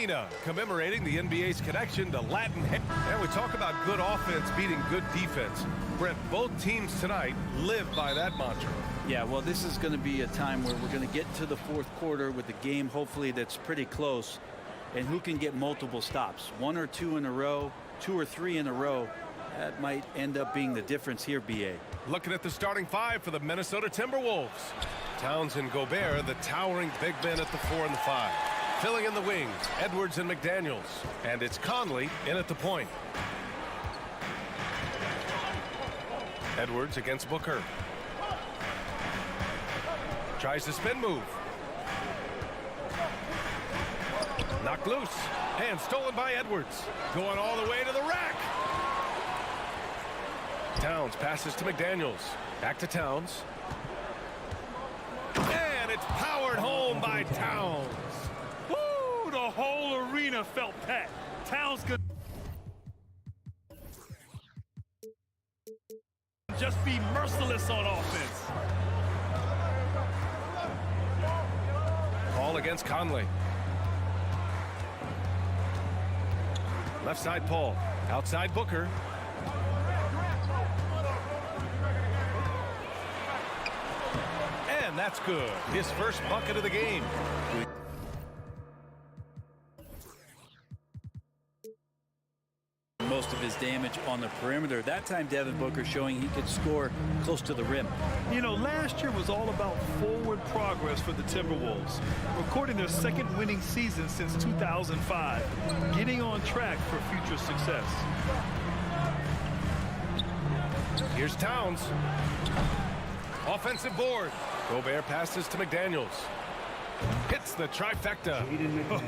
Arena, commemorating the NBA's connection to Latin. And we talk about good offense beating good defense. Brett, both teams tonight live by that mantra. Yeah, well, this is going to be a time where we're going to get to the fourth quarter with the game, hopefully, that's pretty close. And who can get multiple stops? One or two in a row, two or three in a row. That might end up being the difference here, B.A. Looking at the starting five for the Minnesota Timberwolves. Towns and Gobert, the towering big men at the 4 and the 5. Filling in the wings, Edwards and McDaniels. And it's Conley in at the point. Edwards against Booker. Tries the spin move. Knocked loose. And stolen by Edwards. Going all the way to the rack. Towns passes to McDaniels. Back to Towns. And it's powered home by Towns. Woo! The whole arena felt that. Towns could just be merciless on offense. Paul against Conley. Left side Paul. Outside Booker. And that's good. His first bucket of the game. Most of his damage on the perimeter. That time, Devin Booker showing he could score close to the rim. You know, last year was all about forward progress for the Timberwolves, recording their second winning season since 2005, getting on track for future success. Here's Towns. Offensive board. Gobert passes to McDaniels. Hits the trifecta.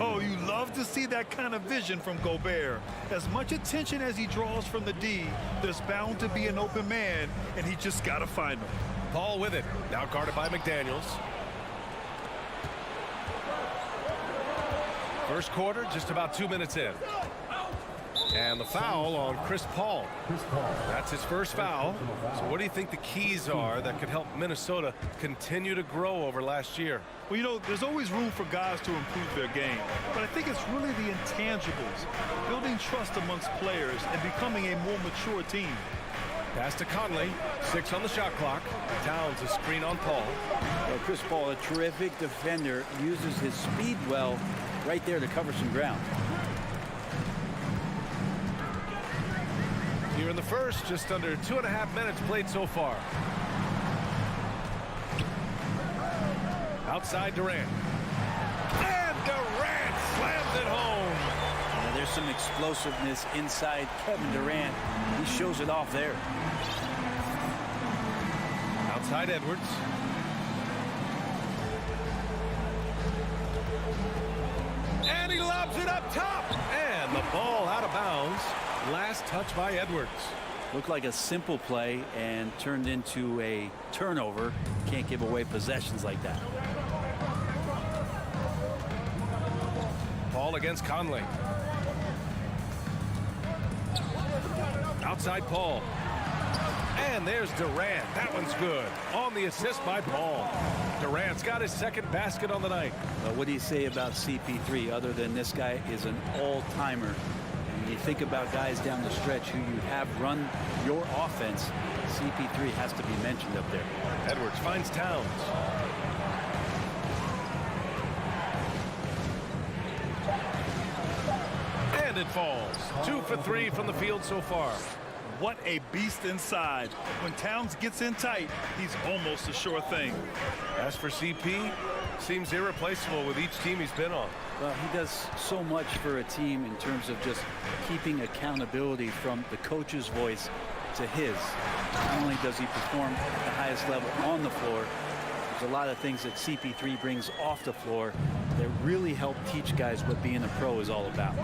Oh, you love to see that kind of vision from Gobert. As much attention as he draws from the D, there's bound to be an open man, and he just got to find him. Paul with it. Now guarded by McDaniels. First quarter, just about 2 minutes in. And the foul on Chris Paul. That's his first foul. So what do you think the keys are that could help Minnesota continue to grow over last year? Well, you know, there's always room for guys to improve their game. But I think it's really the intangibles, building trust amongst players and becoming a more mature team. Pass to Conley. 6 on the shot clock. Towns a screen on Paul. Well, Chris Paul, a terrific defender, uses his speed well right there to cover some ground. Here in the first, just under 2.5 minutes played so far. Outside Durant. And Durant slams it home. Yeah, there's some explosiveness inside Kevin Durant. He shows it off there. Outside Edwards. And he lobs it up top. And the ball out of bounds. Last touch by Edwards. Looked like a simple play and turned into a turnover. Can't give away possessions like that. Paul against Conley. Outside Paul. And there's Durant. That one's good. On the assist by Paul. Durant's got his second basket on the night. What do you say about CP3 other than this guy is an all-timer? You think about guys down the stretch who you have run your offense, CP3 has to be mentioned up there. Edwards finds Towns. And it falls. 2 for 3 from the field so far. What a beast inside. When Towns gets in tight, he's almost a sure thing. As for CP, seems irreplaceable with each team he's been on. Well, he does so much for a team in terms of just keeping accountability from the coach's voice to his. Not only does he perform at the highest level on the floor, there's a lot of things that CP3 brings off the floor that really help teach guys what being a pro is all about.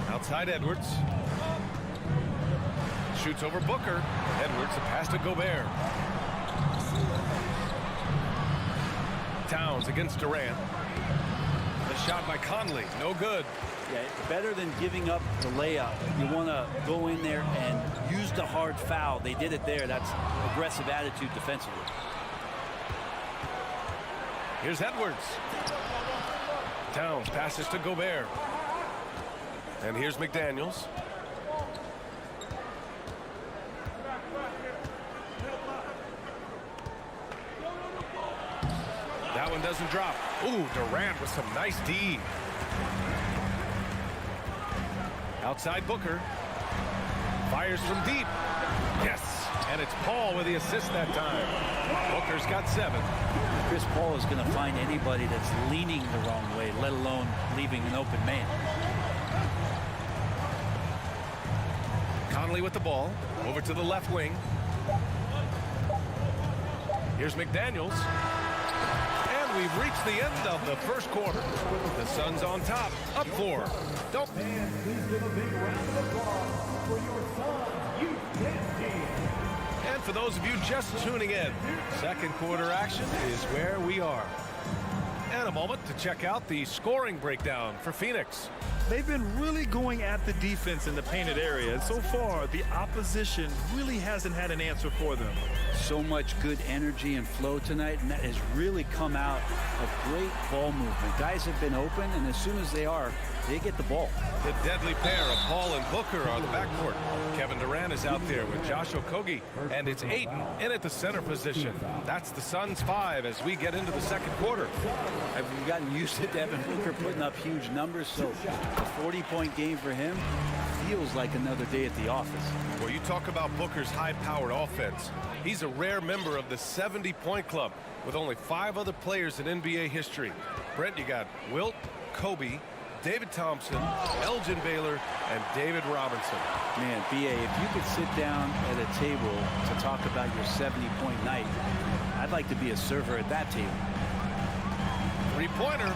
Outside Edwards. Shoots over Booker. Edwards, the pass to Gobert. Towns against Durant. The shot by Conley, no good. Yeah, better than giving up the layup. You want to go in there and use the hard foul. They did it there. That's aggressive attitude defensively. Here's Edwards. Towns passes to Gobert. And here's McDaniels. That one doesn't drop. Ooh, Durant with some nice D. Outside Booker. Fires from deep. Yes. And it's Paul with the assist that time. Booker's got 7. Chris Paul is going to find anybody that's leaning the wrong way, let alone leaving an open man. Conley with the ball. Over to the left wing. Here's McDaniels. And we've reached the end of the first quarter. The Suns on top. Up 4. Don't. Please give a big round of applause for your Suns Youth Dance Team. And for those of you just tuning in, second quarter action is where we are. And a moment to check out the scoring breakdown for Phoenix. They've been really going at the defense in the painted area, and so far the opposition really hasn't had an answer for them. So much good energy and flow tonight, and that has really come out of great ball movement. Guys have been open, and as soon as they are, they get the ball. The deadly pair of Paul and Booker are the backcourt. Kevin Durant is out there with Josh Okogie, and it's Ayton in at the center position. That's the Suns 5 as we get into the second quarter. Have you gotten used to Devin Booker putting up huge numbers? So a 40-point game for him feels like another day at the office. Well, you talk about Booker's high-powered offense. He's a rare member of the 70-point club with only 5 other players in NBA history. Brent, you got Wilt, Kobe, David Thompson, Elgin Baylor, and David Robinson. Man, B.A., if you could sit down at a table to talk about your 70-point night, I'd like to be a server at that table. Three-pointer.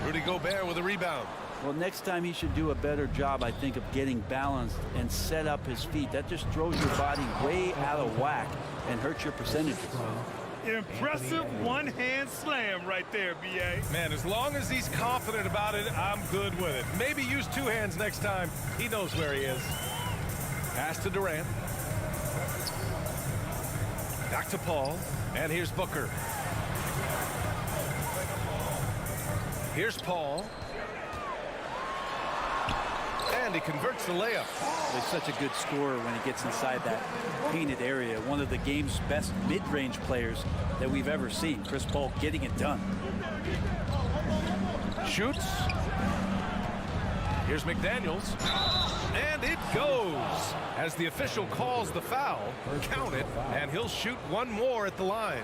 Rudy Gobert with a rebound. Well, next time he should do a better job, I think, of getting balanced and set up his feet. That just throws your body way out of whack and hurts your percentages. Impressive one-hand slam right there, B.A. Man, as long as he's confident about it, I'm good with it. Maybe use 2 hands next time. He knows where he is. Pass to Durant. Back to Paul. And here's Booker. Here's Paul. And he converts the layup. He's such a good scorer when he gets inside that painted area. One of the game's best mid-range players that we've ever seen. Chris Paul getting it done. Shoots. Here's McDaniels. And it goes. As the official calls the foul, count it, and he'll shoot one more at the line.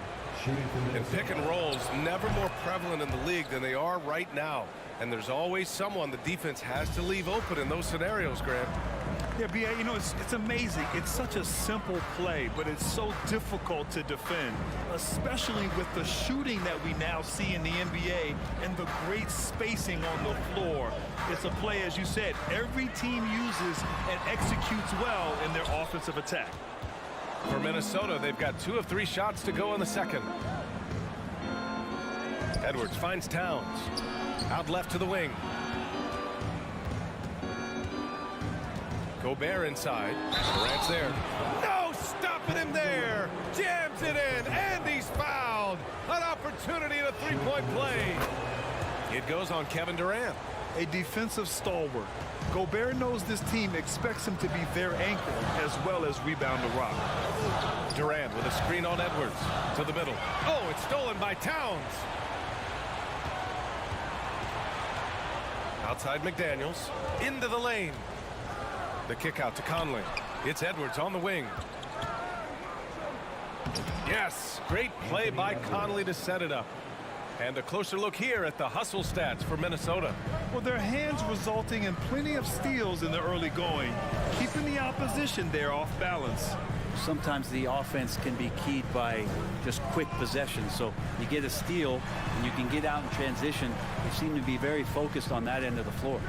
And pick and rolls never more prevalent in the league than they are right now. And there's always someone the defense has to leave open in those scenarios, Grant. Yeah, B.A., you know, it's amazing. It's such a simple play, but it's so difficult to defend, especially with the shooting that we now see in the NBA and the great spacing on the floor. It's a play, as you said, every team uses and executes well in their offensive attack. For Minnesota, they've got 2 of 3 shots to go in the second. Edwards finds Towns. Out left to the wing. Gobert inside. Durant's there. No, stopping him there. Jams it in, and he's fouled. An opportunity at a 3-point play. It goes on Kevin Durant. A defensive stalwart. Gobert knows this team expects him to be their anchor as well as rebound the rock. Durant with a screen on Edwards to the middle. Oh, it's stolen by Towns. Outside McDaniels. Into the lane. The kick out to Conley. It's Edwards on the wing. Yes, great play by Conley to set it up. And a closer look here at the hustle stats for Minnesota. Well, their hands resulting in plenty of steals in the early going, keeping the opposition there off balance. Sometimes the offense can be keyed by just quick possession. So you get a steal and you can get out in transition. They seem to be very focused on that end of the floor.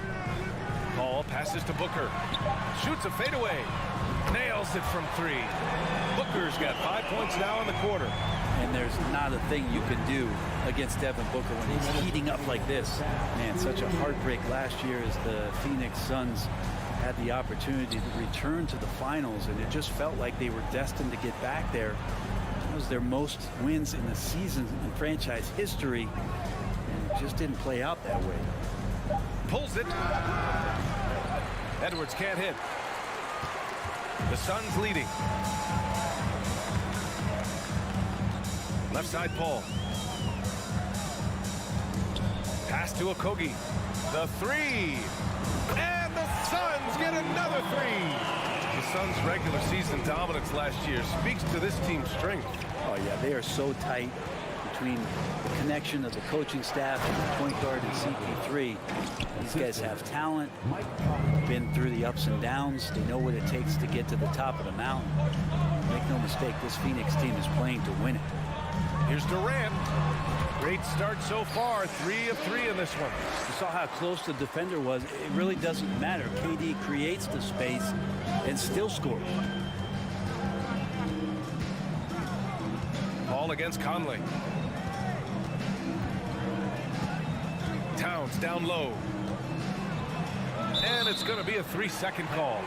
Paul passes to Booker. Shoots a fadeaway. Nails it from 3. Booker's got 5 points now in the quarter. And there's not a thing you can do against Devin Booker when he's heating up like this. Man, such a heartbreak last year as the Phoenix Suns had the opportunity to return to the finals, and it just felt like they were destined to get back there. It was their most wins in the season in franchise history. And just didn't play out that way. Pulls it. Edwards can't hit. The Suns leading. Left side, Paul. Pass to Okogie. The three. And the Suns get another three. The Suns' regular season dominance last year speaks to this team's strength. Oh, yeah, they are so tight between the connection of the coaching staff and the point guard and CP3. These guys have talent, been through the ups and downs. They know what it takes to get to the top of the mountain. Make no mistake, this Phoenix team is playing to win it. Here's Durant. Great start so far. 3 of 3 in this one. You saw how close the defender was. It really doesn't matter. KD creates the space and still scores. Ball against Conley. Towns down low. And it's going to be a 3-second call.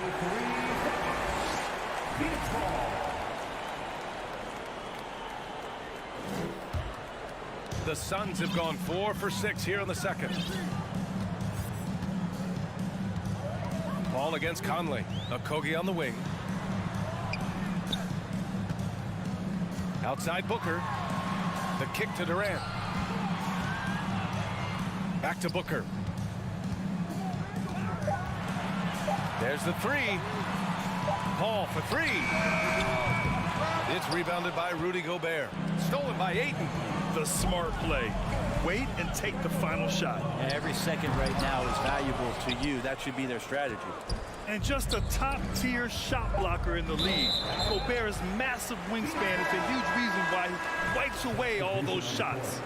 The Suns have gone 4 for 6 here in the second. Ball against Conley. Okogie on the wing. Outside Booker. The kick to Durant. Back to Booker. There's the three. Paul for three. It's rebounded by Rudy Gobert. Stolen by Ayton. The smart play. Wait and take the final shot. And every second right now is valuable to you. That should be their strategy. And just a top-tier shot blocker in the league. Gobert's massive wingspan is a huge reason why he wipes away all those shots.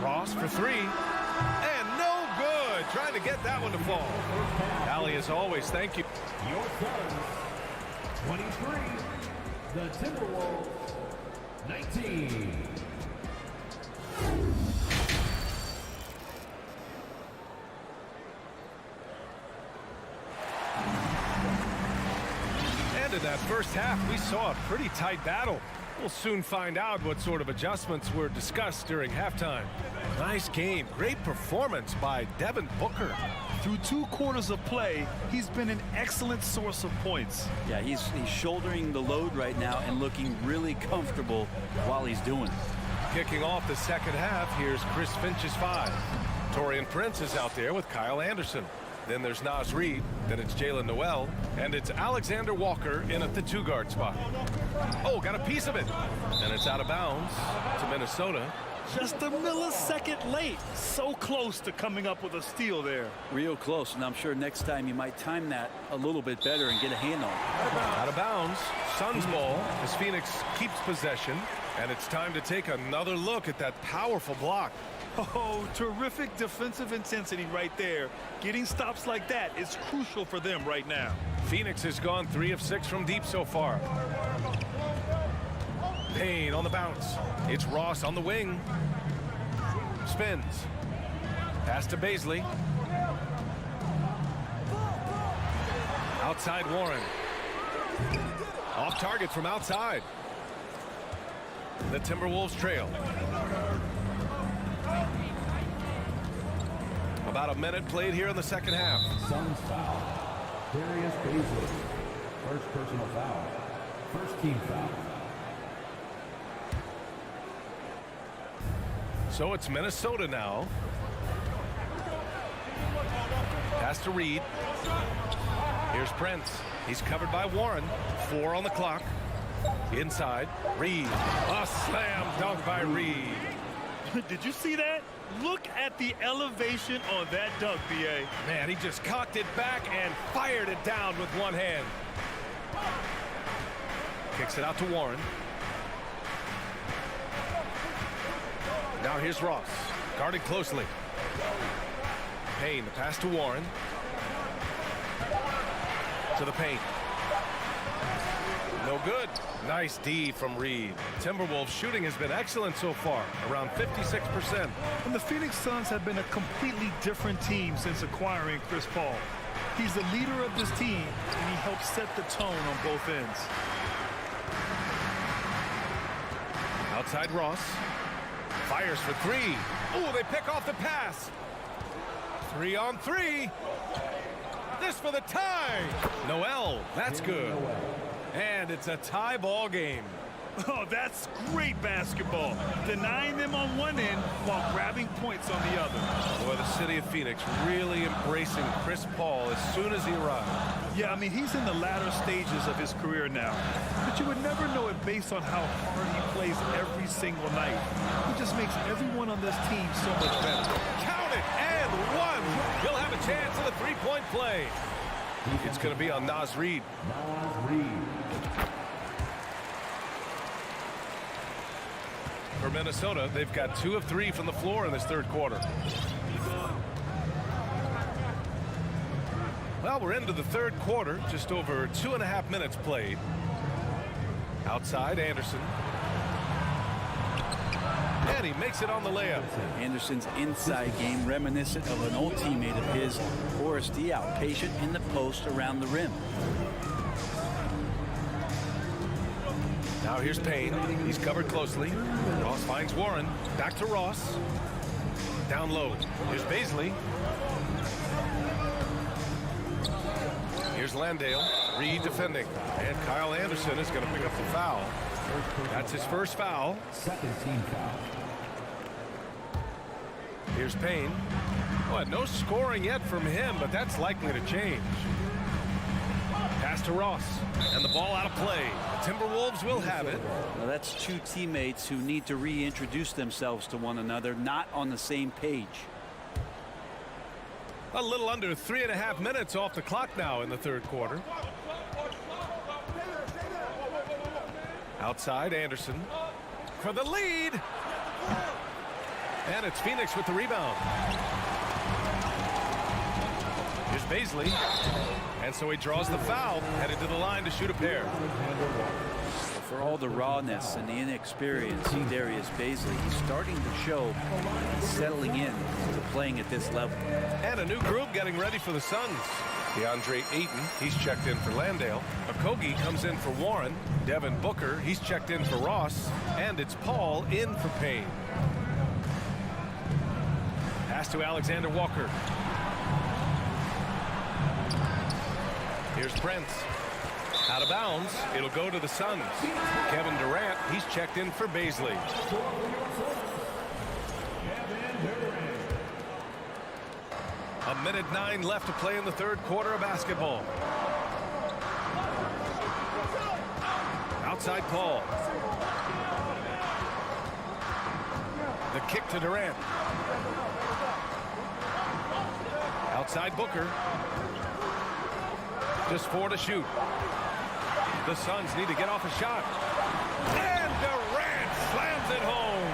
Ross for three. And no good. Trying to get that one to fall. Allie, as always, thank you. Your Suns, 23. The Timberwolves, 19. And in that first half, we saw a pretty tight battle. We'll soon find out what sort of adjustments were discussed during halftime. Nice game. Great performance by Devin Booker. Through 2 quarters of play, he's been an excellent source of points. Yeah, he's shouldering the load right now and looking really comfortable while he's doing it. Kicking off the second half, here's Chris Finch's 5. Taurean Prince is out there with Kyle Anderson. Then there's Naz Reid. Then it's Jalen Noel. And it's Alexander Walker in at the 2-guard spot. Oh, got a piece of it. And it's out of bounds to Minnesota. Just a millisecond late. So close to coming up with a steal there. Real close, and I'm sure next time you might time that a little bit better and get a hand on it. Out of bounds. Suns ball as Phoenix keeps possession. And it's time to take another look at that powerful block. Oh, terrific defensive intensity right there. Getting stops like that is crucial for them right now. Phoenix has gone 3 of 6 from deep so far. Payne on the bounce. It's Ross on the wing. Spins. Pass to Baisley. Outside Warren. Off target from outside. The Timberwolves trail. About a minute played here in the second half. Suns foul. Darius Baisley. First personal foul. First team foul. So it's Minnesota now. Pass to Reid. Here's Prince. He's covered by Warren. 4 on the clock. Inside. Reid. A slam dunk by Reid. Did you see that? Look at the elevation on that dunk, B.A. Man, he just cocked it back and fired it down with one hand. Kicks it out to Warren. Now here's Ross. Guarded closely. Payne, the pass to Warren. To the paint. No good. Nice D from Reid. Timberwolves shooting has been excellent so far, around 56%. And the Phoenix Suns have been a completely different team since acquiring Chris Paul. He's the leader of this team, and he helps set the tone on both ends. Outside Ross. Fires for three. Oh, they pick off the pass. 3 on 3. This for the tie. Noel, that's good. And it's a tie ball game. Oh, that's great basketball. Denying them on one end while grabbing points on the other. Boy, the city of Phoenix really embracing Chris Paul as soon as he arrived. Yeah, I mean, he's in the latter stages of his career now. But you would never know it based on how hard he plays every single night. He just makes everyone on this team so much better. Count it, and one. He'll have a chance at a three-point play. It's going to be on Naz Reid. Naz Reid. For Minnesota, they've got 2 of 3 from the floor in this third quarter. Well, we're into the third quarter, just over 2.5 minutes played. Outside, Anderson. And he makes it on the layup. Anderson's inside game reminiscent of an old teammate of his, Horace Diaw, patient in the post around the rim. Now here's Payne. He's covered closely. Ross finds Warren. Back to Ross. Down low. Here's Baisley. Here's Landale. Reid defending. And Kyle Anderson is going to pick up the foul. That's his first foul. Second team foul. Here's Payne. Oh, no scoring yet from him, but that's likely to change. Pass to Ross, and the ball out of play. The Timberwolves will have it. Now that's two teammates who need to reintroduce themselves to one another, not on the same page. A little under 3.5 minutes off the clock now in the third quarter. Outside, Anderson for the lead. And it's Phoenix with the rebound. Here's Baisley. And so he draws the foul, headed to the line to shoot a pair. For all the rawness and the inexperience, Darius Baisley, he's starting to show he's settling in to playing at this level. And a new group getting ready for the Suns. DeAndre Ayton, he's checked in for Landale. Okogie comes in for Warren. Devin Booker, he's checked in for Ross. And it's Paul in for Payne. Pass to Alexander Walker. Here's Prince. Out of bounds. It'll go to the Suns. Kevin Durant, he's checked in for Baisley. A minute 9 left to play in the third quarter of basketball. Outside Paul. The kick to Durant. Outside Booker. Just 4 to shoot. The Suns need to get off a shot. And Durant slams it home.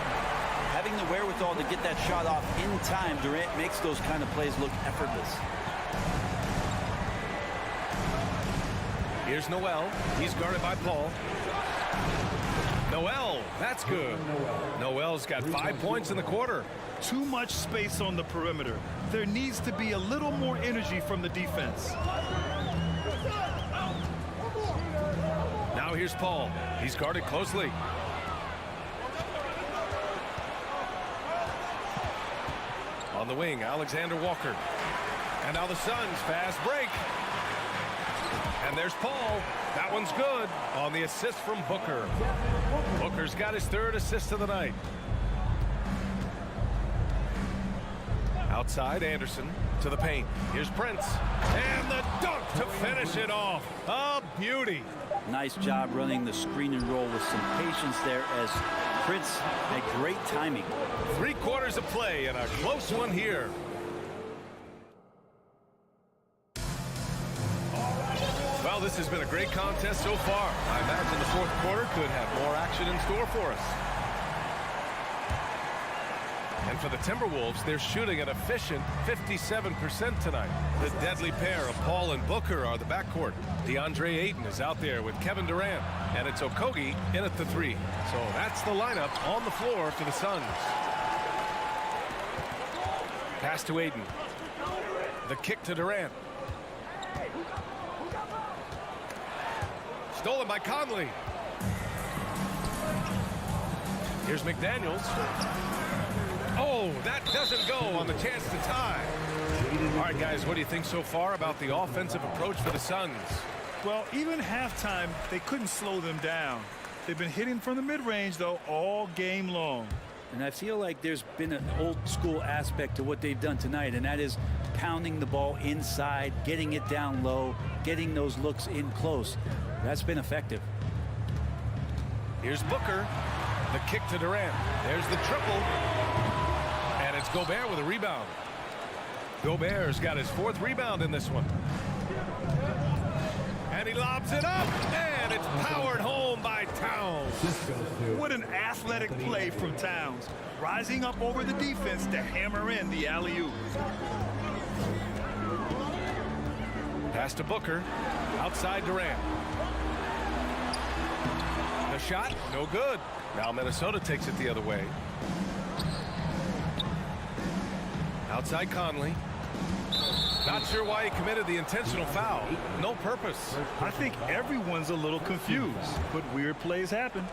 Having the wherewithal to get that shot off in time, Durant makes those kind of plays look effortless. Here's Noel. He's guarded by Paul. Noel, that's good. Noel's got 5 points in the quarter. Too much space on the perimeter. There needs to be a little more energy from the defense. Now here's Paul. He's guarded closely. On the wing, Alexander Walker. And now the Suns fast break. And there's Paul. That one's good on the assist from Booker. Booker's got his 3rd assist of the night. Outside, Anderson to the paint. Here's Prince. And the dunk to finish it off. A beauty. Nice job running the screen and roll with some patience there as Prince had great timing. 3 quarters of play and a close one here. Well, this has been a great contest so far. I imagine the fourth quarter could have more action in store for us. And for the Timberwolves, they're shooting an efficient 57% tonight. The deadly pair of Paul and Booker are the backcourt. DeAndre Ayton is out there with Kevin Durant. And it's Okogie in at the 3. So that's the lineup on the floor for the Suns. Pass to Ayton. The kick to Durant. Stolen by Conley. Here's McDaniels. Oh, that doesn't go on the chance to tie. All right, guys, what do you think so far about the offensive approach for the Suns? Well, even halftime, they couldn't slow them down. They've been hitting from the mid-range, though, all game long. And I feel like there's been an old school aspect to what they've done tonight, and that is pounding the ball inside, getting it down low, getting those looks in close. That's been effective. Here's Booker. The kick to Durant. There's the triple. And it's Gobert with a rebound. Gobert's got his 4th rebound in this one. And he lobs it up. And it's powered home by Towns. What an athletic play from Towns. Rising up over the defense to hammer in the alley-oop. Pass to Booker. Outside Durant. The shot, no good. Now Minnesota takes it the other way. Outside Conley. Not sure why he committed the intentional foul. No purpose. I think everyone's a little confused, but weird plays happen.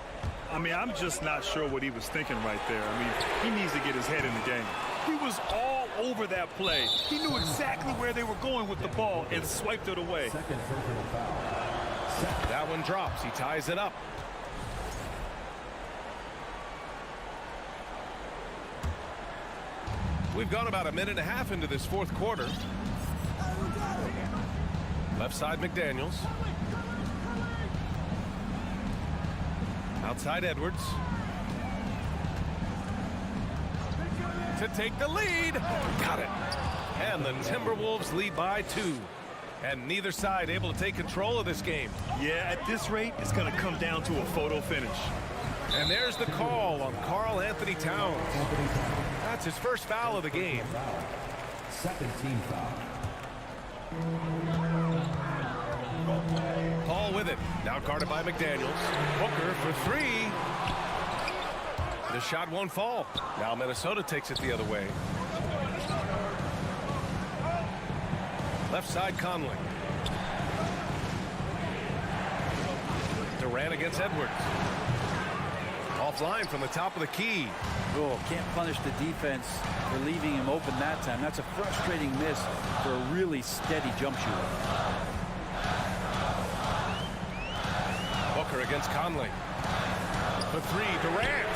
I mean, I'm just not sure what he was thinking right there. I mean, he needs to get his head in the game. He was all over that play. He knew exactly where they were going with the ball and swiped it away. That one drops. He ties it up. We've gone about a minute and a half into this 4th quarter. Left side McDaniels. Outside Edwards. To take the lead. Got it. And the Timberwolves lead by 2. And neither side able to take control of this game. Yeah, at this rate, it's going to come down to a photo finish. And there's the call on Karl Anthony Towns. That's his first foul of the game. 2nd team foul. Paul with it. Now guarded by McDaniels. Booker for 3. The shot won't fall. Now Minnesota takes it the other way. Left side Conley. Durant against Edwards. Offline from the top of the key. Oh, can't punish the defense for leaving him open that time. That's a frustrating miss for a really steady jump shooter. Booker against Conley. For 3, Durant.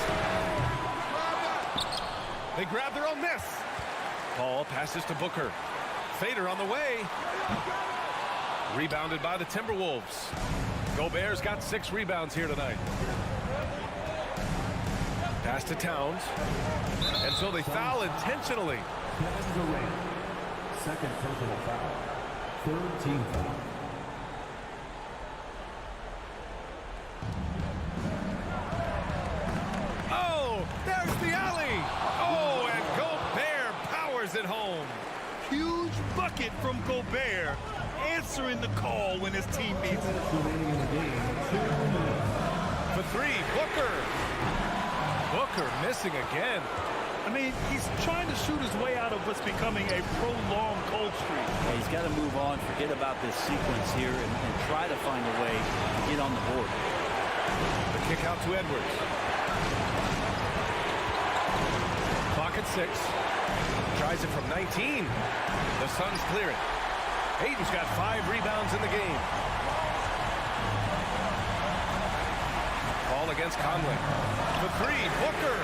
They grab their own miss. Paul passes to Booker. Fader on the way. Rebounded by the Timberwolves. Gobert's got 6 rebounds here tonight. Pass to Towns. And so they foul intentionally. Kevin Durant. 2nd personal foul. 3rd team foul. Oh, there's the alley. Oh, and Gobert powers it home. Huge bucket from Gobert, answering the call when his team needs it. Remaining in the game. 2 minutes. For 3, Booker. Booker missing again. I mean, he's trying to shoot his way out of what's becoming a prolonged cold streak. Yeah, he's got to move on, forget about this sequence here, and try to find a way to get on the board. The kick out to Edwards. Clock at 6. Tries it from 19. The Suns clear it. Hayden's got 5 rebounds in the game. Ball against Conley. The 3, Booker.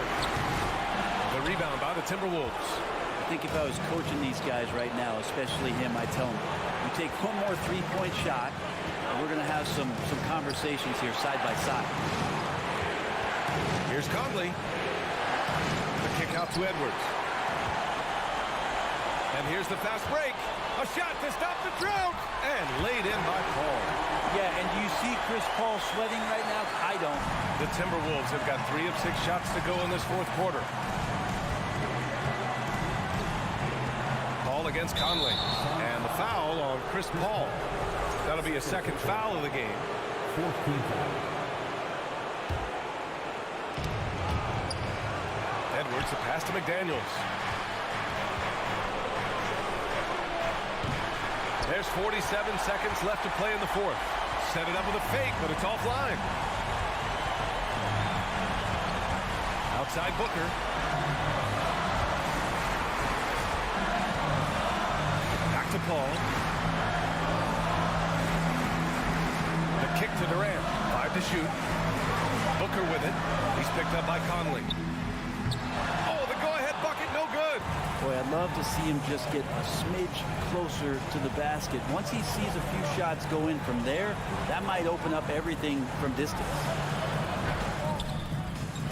The rebound by the Timberwolves. I think if I was coaching these guys right now, especially him, I'd tell him, you take one more 3-point shot, and we're going to have some conversations here side by side. Here's Conley. The kick out to Edwards. And here's the fast break. A shot to stop the drought. And laid in by Paul. Yeah, and do you see Chris Paul sweating right now? I don't. The Timberwolves have got 3 of 6 shots to go in this 4th quarter. Paul against Conley. And the foul on Chris Paul. That'll be a 2nd foul of the game. 4th team foul. Edwards, the pass to McDaniels. There's 47 seconds left to play in the 4th. Set it up with a fake, but it's offline. Outside Booker. Back to Paul. The kick to Durant. 5 to shoot. Booker with it. He's picked up by Conley. Oh, the go-ahead bucket, no good. Boy, I'd love to see him just get a smidge closer to the basket. Once he sees a few shots go in from there, that might open up everything from distance.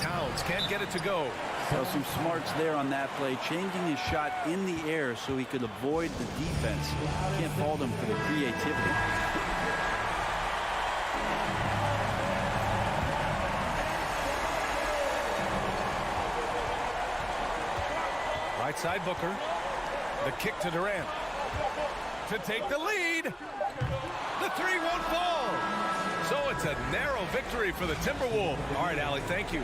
Towns can't get it to go. So some smarts there on that play, changing his shot in the air so he could avoid the defense. Can't fault him for the creativity. Right side Booker. The kick to Durant. To take the lead. The three won't fall. So it's a narrow victory for the Timberwolves. All right, Allie, thank you.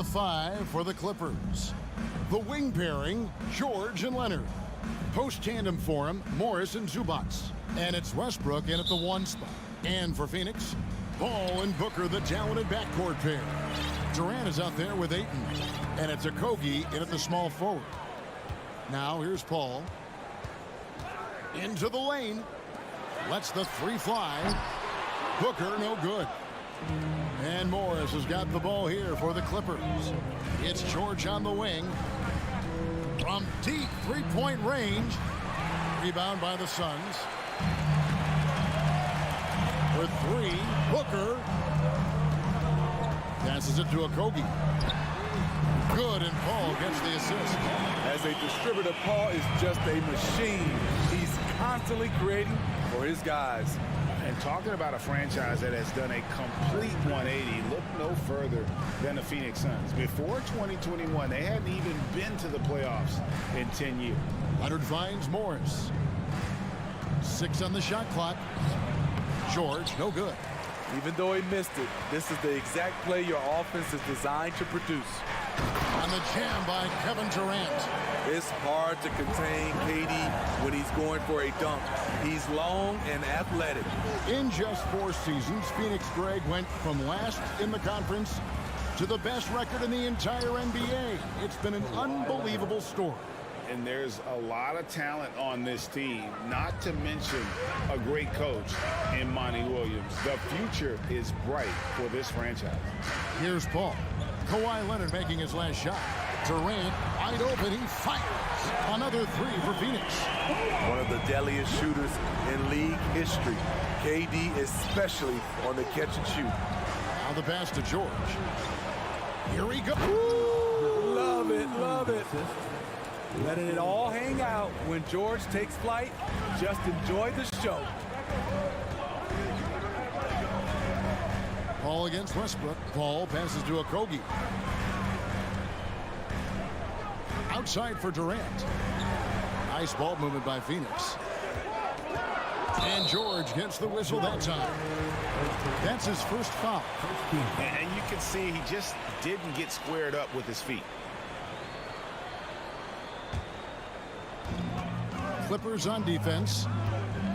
the 5 for the Clippers. The wing pairing, George and Leonard. Post tandem for him, Morris and Zubats. And it's Westbrook in at the 1 spot. And for Phoenix, Paul and Booker, the talented backcourt pair. Durant is out there with Ayton. And it's Okogie in at the small forward. Now here's Paul. Into the lane. Lets the 3 fly. Booker, no good. And Morris has got the ball here for the Clippers. It's George on the wing. From deep three-point range. Rebound by the Suns. For 3, Booker. Passes it to Okogie. Good, and Paul gets the assist. As a distributor, Paul is just a machine. He's constantly creating for his guys. And talking about a franchise that has done a complete 180, look no further than the Phoenix Suns. Before 2021, they hadn't even been to the playoffs in 10 years. Leonard finds Morris. 6 on the shot clock. George, no good. Even though he missed it, this is the exact play your offense is designed to produce. On the jam by Kevin Durant. It's hard to contain KD when he's going for a dunk. He's long and athletic. In just 4 seasons, Phoenix Greg went from last in the conference to the best record in the entire NBA. It's been an unbelievable story. And there's a lot of talent on this team, not to mention a great coach in Monty Williams. The future is bright for this franchise. Here's Paul. Kawhi Leonard making his last shot. Durant wide open. He fires. Another 3 for Phoenix. One of the deadliest shooters in league history. KD especially on the catch and shoot. Now the pass to George. Here we go. Love it, love it. Letting it all hang out when George takes flight. Just enjoy the show. Paul against Westbrook. Paul passes to Okogie. Outside for Durant. Nice ball movement by Phoenix. And George gets the whistle that time. That's his first foul. And you can see he just didn't get squared up with his feet. Clippers on defense.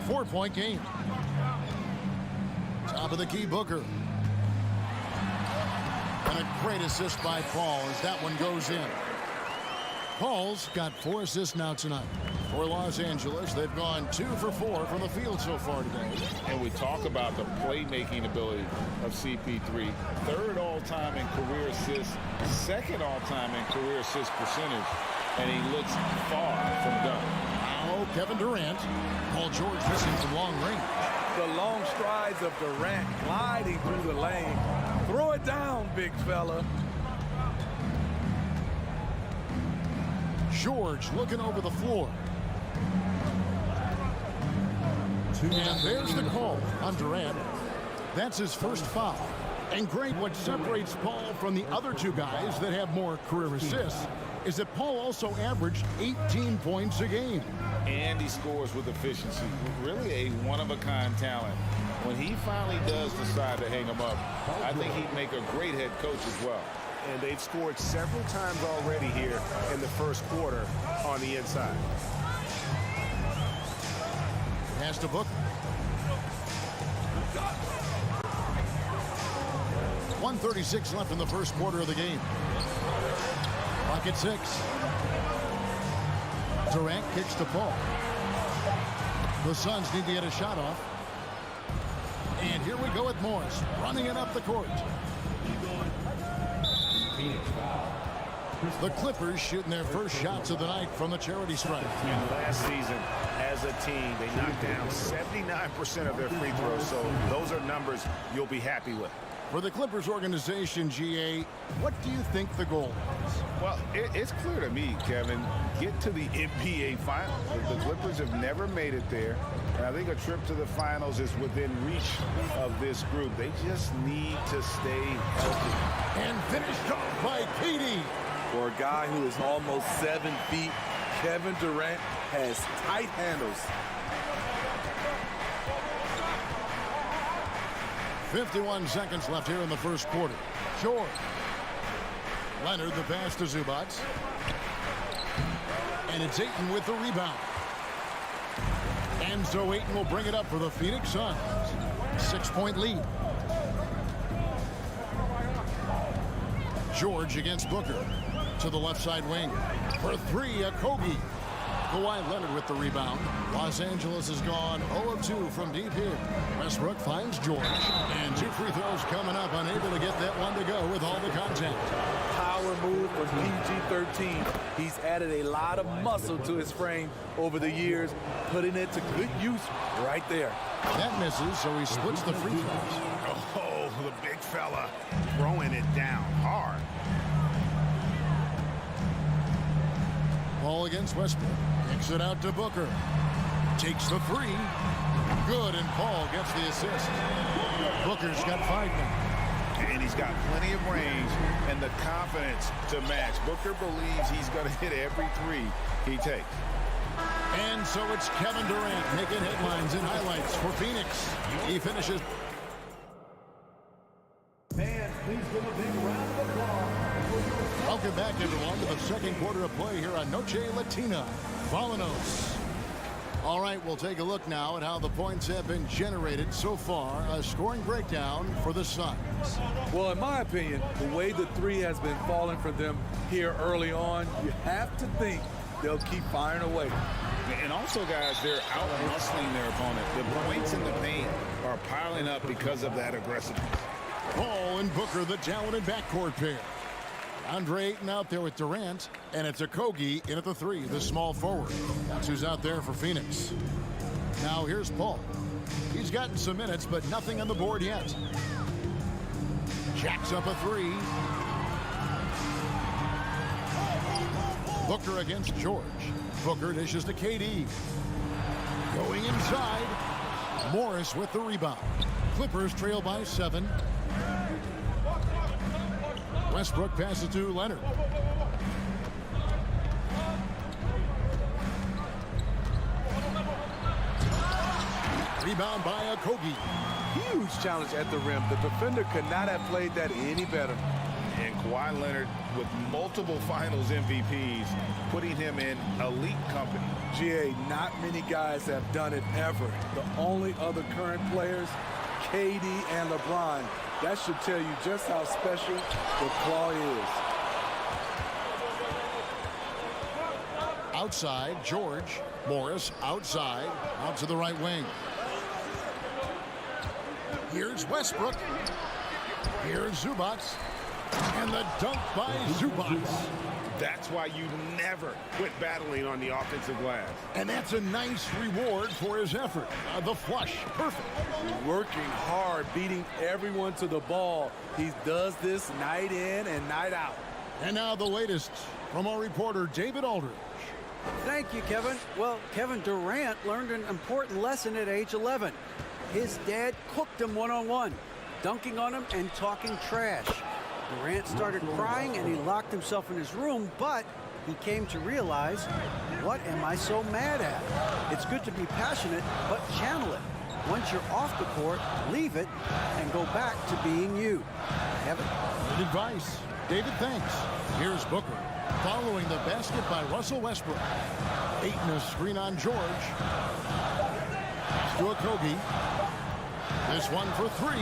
4-point game. Top of the key, Booker. And a great assist by Paul as that one goes in. Paul's got 4 assists now tonight. For Los Angeles, they've gone 2 for 4 from the field so far today. And we talk about the playmaking ability of CP3. 3rd all-time in career assists, 2nd all-time in career assist percentage. And he looks far from done. Now Kevin Durant. Paul George missing from long range. The long strides of Durant gliding through the lane. Throw it down, big fella. George looking over the floor. And there's the call on Durant. That's his first foul. And great, what separates Paul from the other 2 guys that have more career assists is that Paul also averaged 18 points a game. And he scores with efficiency. Really a one-of-a-kind talent. When he finally does decide to hang him up, I think he'd make a great head coach as well. And they've scored several times already here in the first quarter on the inside. Pass to Booker. 1:36 left in the first quarter of the game. Clock at 6. Durant kicks to Paul. The Suns need to get a shot off. And here we go with Morris running it up the court. The Clippers shooting their first shots of the night from the charity stripe. And last season, as a team, they knocked down 79% of their free throws. So those are numbers you'll be happy with. For the Clippers organization, GA, what do you think the goal is? Well, it's clear to me, Kevin, get to the NBA Finals. The Clippers have never made it there, and I think a trip to the Finals is within reach of this group. They just need to stay healthy. And finished off by KD. For a guy who is almost 7 feet, Kevin Durant has tight handles. 51 seconds left here in the first quarter. George Leonard the pass to Zubats. And it's Ayton with the rebound. And so Ayton will bring it up for the Phoenix Suns. 6-point lead. George against Booker. To the left side wing. For three, Okogie. Kawhi Leonard with the rebound. Los Angeles has gone 0 of 2 from deep here. Westbrook finds George. And 2 free throws coming up. Unable to get that one to go with all the contact. Power move from PG-13. He's added a lot of muscle to his frame over the years, putting it to good use right there. That misses, so he splits the free throws. Oh, the big fella throwing it down hard. Ball against Westbrook. Kicks it out to Booker. Takes the three. Good, and Paul gets the assist. Booker's got 5 now. And he's got plenty of range and the confidence to match. Booker believes he's going to hit every three he takes. And so it's Kevin Durant making headlines and highlights for Phoenix. He finishes. Fans, please give a big round of applause. Welcome back, everyone, to the second quarter of play here on Noche Latina. Vallanos. All right, we'll take a look now at how the points have been generated so far. A scoring breakdown for the Suns. Well, in my opinion, the way the three has been falling for them here early on, you have to think they'll keep firing away. And also, guys, they're out-muscling their opponent. The points in the paint are piling up because of that aggressiveness. Paul and Booker, the talented backcourt pair. Andre Ayton out there with Durant, and it's Okogie in at the 3, the small forward. That's who's out there for Phoenix. Now here's Paul. He's gotten some minutes, but nothing on the board yet. Jacks up a 3. Booker against George. Booker dishes to KD. Going inside. Morris with the rebound. Clippers trail by 7. Westbrook passes to Leonard. Rebound by Okogie. Huge challenge at the rim. The defender could not have played that any better. And Kawhi Leonard with multiple finals MVPs, putting him in elite company. GA, not many guys have done it ever. The only other current players, KD and LeBron. That should tell you just how special the claw is. Outside, George. Morris outside, out to the right wing. Here's Westbrook. Here's Zubats. And the dunk by Zubats. That's why you never quit battling on the offensive glass. And that's a nice reward for his effort. The flush, perfect. Working hard, beating everyone to the ball. He does this night in and night out. And now the latest from our reporter, David Aldridge. Thank you, Kevin. Well, Kevin Durant learned an important lesson at age 11. His dad cooked him one-on-one, dunking on him and talking trash. Durant started crying and he locked himself in his room, but he came to realize, what am I so mad at? It's good to be passionate, but channel it. Once you're off the court, leave it and go back to being you. Kevin? Good advice. David, thanks. Here's Booker. Following the basket by Russell Westbrook. Ayton a screen on George. To Okogie. This one for 3.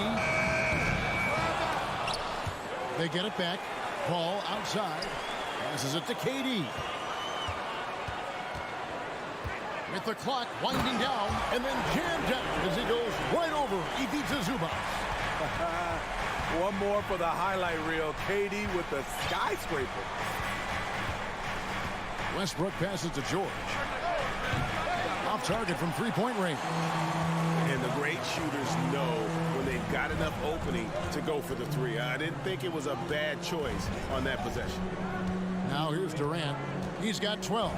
They get it back. Paul outside. Passes it to KD. With the clock winding down and then jammed down as he goes right over Ivica Zubats. One more for the highlight reel. KD with the skyscraper. Westbrook passes to George. Off target from three-point range. And the great shooters know when they've got enough opening to go for the 3. I didn't think it was a bad choice on that possession. Now here's Durant. He's got 12.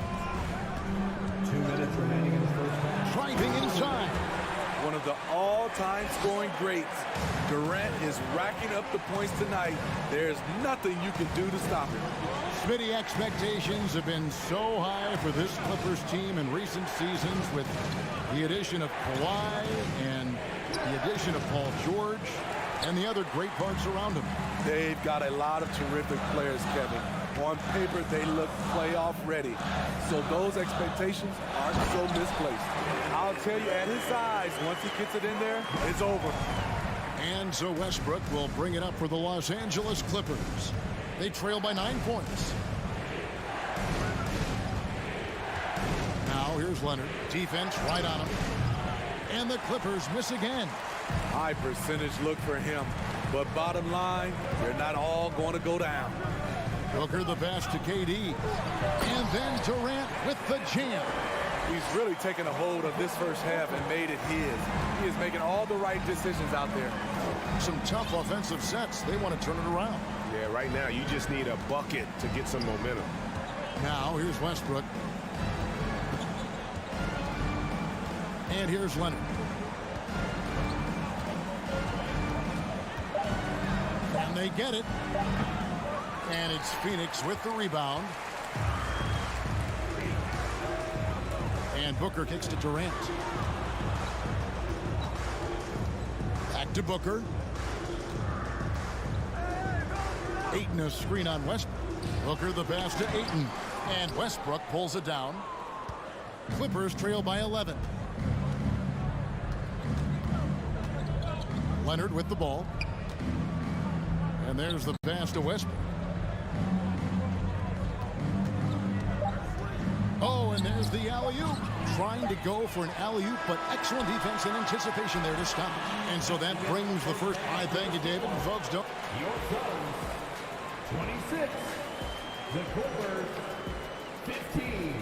2 minutes remaining in the first half. Driving inside. One of the all-time scoring greats. Durant is racking up the points tonight. There's nothing you can do to stop him. Smitty, expectations have been so high for this Clippers team in recent seasons with the addition of Kawhi and the addition of Paul George and the other great parts around him. They've got a lot of terrific players, Kevin. On paper, they look playoff ready. So those expectations aren't so misplaced. I'll tell you, at his size, once he gets it in there, it's over. And so Westbrook will bring it up for the Los Angeles Clippers. They trail by 9 points. Now here's Leonard. Defense right on him. And the Clippers miss again. High percentage look for him. But bottom line, they're not all going to go down. Booker the pass to KD. And then Durant with the jam. He's really taken a hold of this first half and made it his. He is making all the right decisions out there. Some tough offensive sets. They want to turn it around. Yeah, right now you just need a bucket to get some momentum. Now here's Westbrook. And here's Leonard. And they get it. And it's Phoenix with the rebound. And Booker kicks to Durant. Back to Booker. Ayton a screen on Westbrook. Booker the pass to Ayton. And Westbrook pulls it down. Clippers trail by 11. Leonard with the ball. And there's the pass to Westbrook. Oh, and there's the alley-oop. Trying to go for an alley-oop, but excellent defense and anticipation there to stop it. And so that brings the first. I thank you, David. And folks, don't. Your Suns, 26. The Clippers, 15.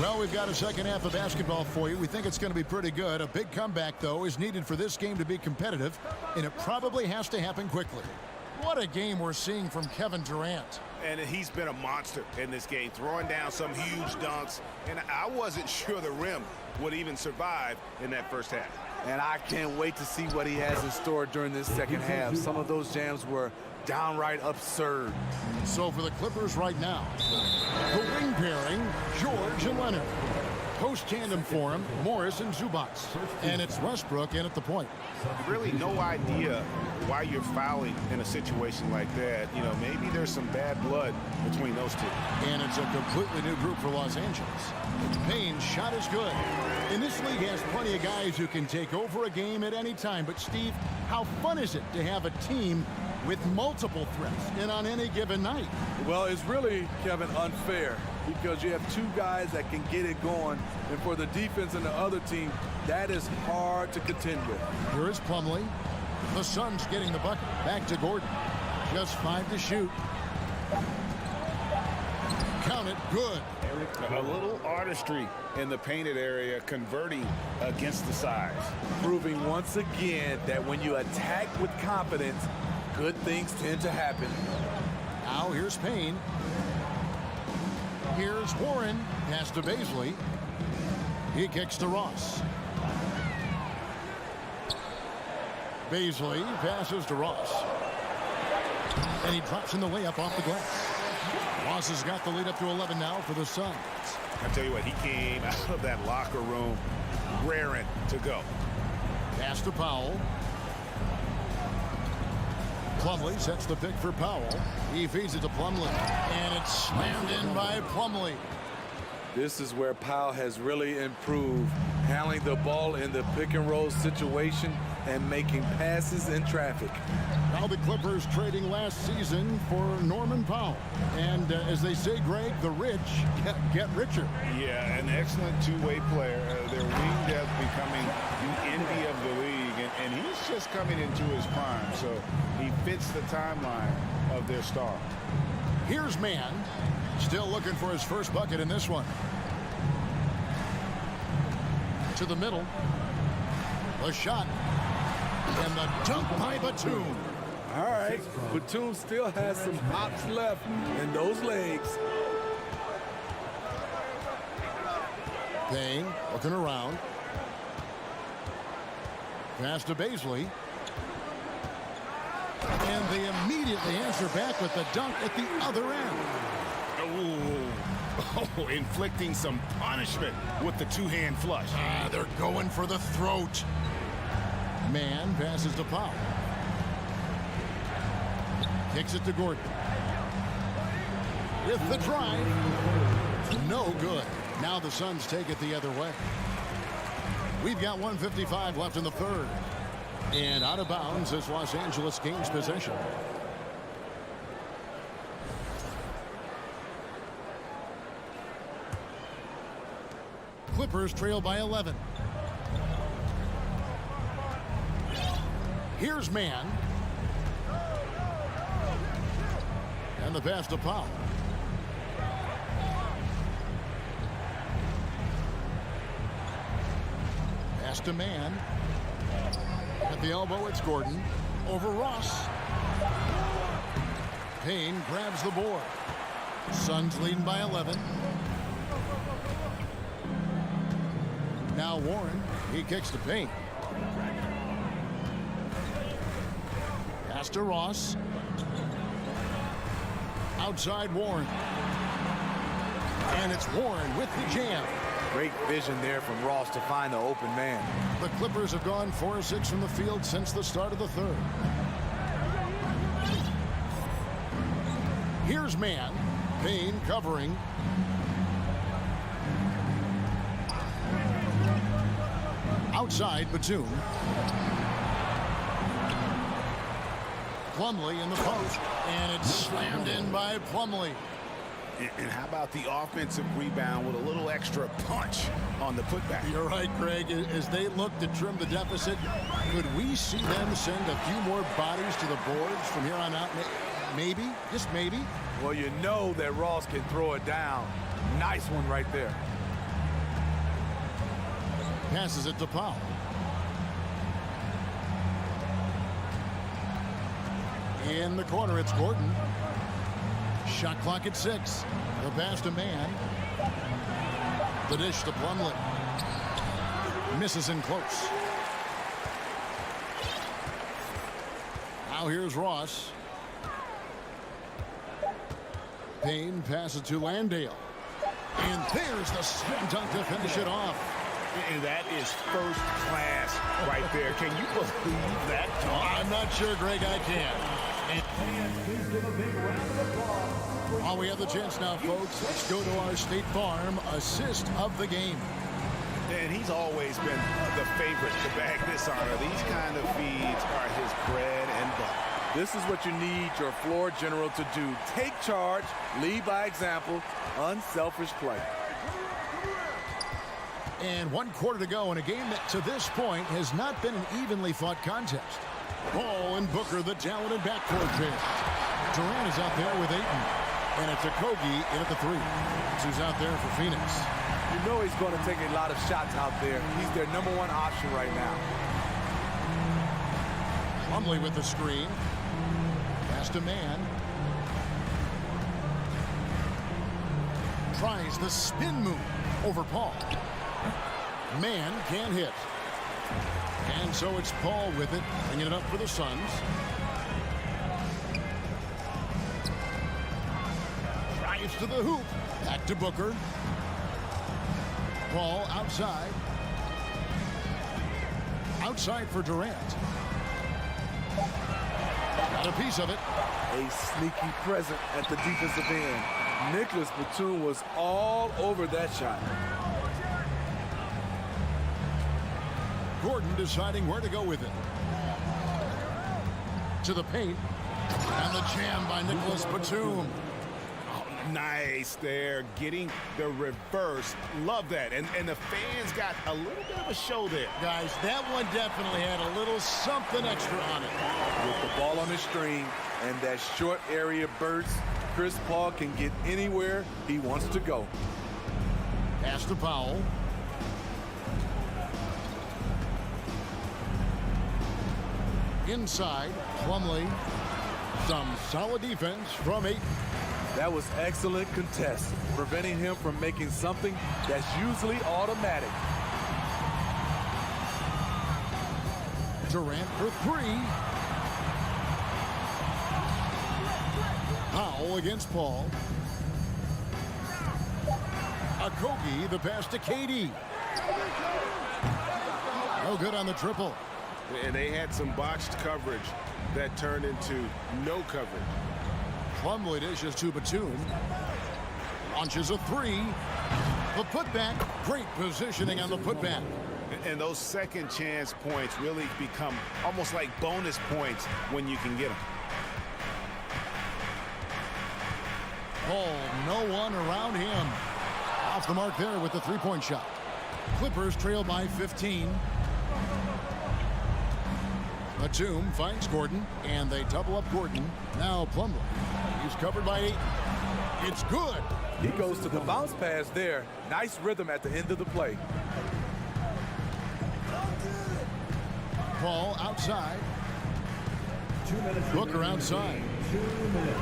Well, we've got a second half of basketball for you. We think it's going to be pretty good. A big comeback, though, is needed for this game to be competitive, and it probably has to happen quickly. What a game we're seeing from Kevin Durant. And he's been a monster in this game, throwing down some huge dunks. And I wasn't sure the rim would even survive in that first half. And I can't wait to see what he has in store during this second half. Some of those jams were downright absurd. So for the Clippers right now, the wing pairing, George and Leonard. Post tandem for him, Morris and Zubac. And it's Westbrook in at the point. Really no idea why you're fouling in a situation like that. You know, maybe there's some bad blood between those two. And it's a completely new group for Los Angeles. Payne's shot is good. And this league has plenty of guys who can take over a game at any time. But, Steve, how fun is it to have a team with multiple threats and on any given night? Well, it's really, Kevin, unfair because you have two guys that can get it going, and for the defense and the other team, that is hard to contend with. Here is Plumlee. The Suns getting the bucket. Back to Gordon. Just 5 to shoot. Count it. Good. A little artistry in the painted area, converting against the size. Proving once again that when you attack with confidence, good things tend to happen. Now here's Payne. Here's Horen. Pass to Baisley. He kicks to Ross. Baisley passes to Ross. And he drops in the layup off the glass. Ross has got the lead up to 11 now for the Suns. I tell you what, he came out of that locker room raring to go. Pass to Powell. Plumlee sets the pick for Powell. He feeds it to Plumlee. And it's slammed in by Plumlee. This is where Powell has really improved, handling the ball in the pick and roll situation and making passes in traffic. Now the Clippers trading last season for Norman Powell. And as they say, Greg, the rich get richer. Yeah, an excellent two-way player. Their wing depth becoming the envy of the league. And he's just coming into his prime. So he fits the timeline of their star. Here's Mann. Still looking for his first bucket in this one. To the middle. The shot. And the dunk by Batum. All right, Batum still has some hops left in those legs. Payne looking around. Pass to Baisley. And they immediately answer back with the dunk at the other end. Ooh, Oh, inflicting some punishment with the two-hand flush. They're going for the throat. Man passes to Powell. Kicks it to Gordon. With the drive. No good. Now the Suns take it the other way. We've got 1:55 left in the third. And out of bounds as Los Angeles gains possession. Clippers trail by 11. Here's Man. And the pass to Powell. Pass to Man. At the elbow, it's Gordon. Over Ross. Payne grabs the board. Suns leading by 11. Now Warren. He kicks to Payne. Pass to Ross. Outside Warren. And it's Warren with the jam. Great vision there from Ross to find the open man. The Clippers have gone 4 of 6 from the field since the start of the third. Here's Man. Payne covering. Outside Batum. Plumlee in the post. And it's slammed in by Plumlee. And how about the offensive rebound with a little extra punch on the putback? You're right, Greg. As they look to trim the deficit, could we see them send a few more bodies to the boards from here on out? Maybe, just maybe. Well, you know that Ross can throw it down. Nice one right there. Passes it to Powell. In the corner, it's Gordon. Shot clock at 6. The pass to Man. The dish to Plumlee. Misses in close. Now here's Ross. Payne passes to Landale. And there's the slam dunk to finish it off. And that is first class right there. Can you believe that? I'm not sure, Greg, I can. While we have the chance now, folks, let's go to our State Farm assist of the game. And he's always been the favorite to bag this honor. These kind of feeds are his bread and butter. This is what you need your floor general to do. Take charge, lead by example, unselfish play. And 1 quarter to go in a game that to this point has not been an evenly fought contest. Paul and Booker, the talented backcourt pair. Durant is out there with Ayton. And it's Okogie in at the 3. That's who's out there for Phoenix. You know he's going to take a lot of shots out there. He's their #1 option right now. Plumlee with the screen. Pass to Man. Tries the spin move over Paul. Man can't hit. And so it's Paul with it, bringing it up for the Suns. Drives to the hoop. Back to Booker. Paul outside. Outside for Durant. Got a piece of it. A sneaky present at the defensive end. Nicholas Batum was all over that shot. Gordon deciding where to go with it. To the paint. And the jam by Nicholas Batum. Oh, nice there, getting the reverse. Love that. And the fans got a little bit of a show there. Guys, that one definitely had a little something extra on it. With the ball on the string and that short area burst, Chris Paul can get anywhere he wants to go. Pass to Powell. Inside, Plumlee. Some solid defense from Ayton. That was excellent contest, preventing him from making something that's usually automatic. Durant for 3. Powell against Paul. Okogie, the pass to KD. No good on the triple. And they had some botched coverage that turned into no coverage. Plumlee dishes to Batum. Launches a three. The putback. Great positioning on the putback. And those second chance points really become almost like bonus points when you can get them. Paul, no one around him. Off the mark there with the three-point shot. Clippers trail by 15. Batum finds Gordon, and they double up Gordon. Now Plumlee. He's covered by 8. It's good. He goes to the bounce pass there. Nice rhythm at the end of the play. Paul outside. 2 minutes. Booker outside. 2 minutes.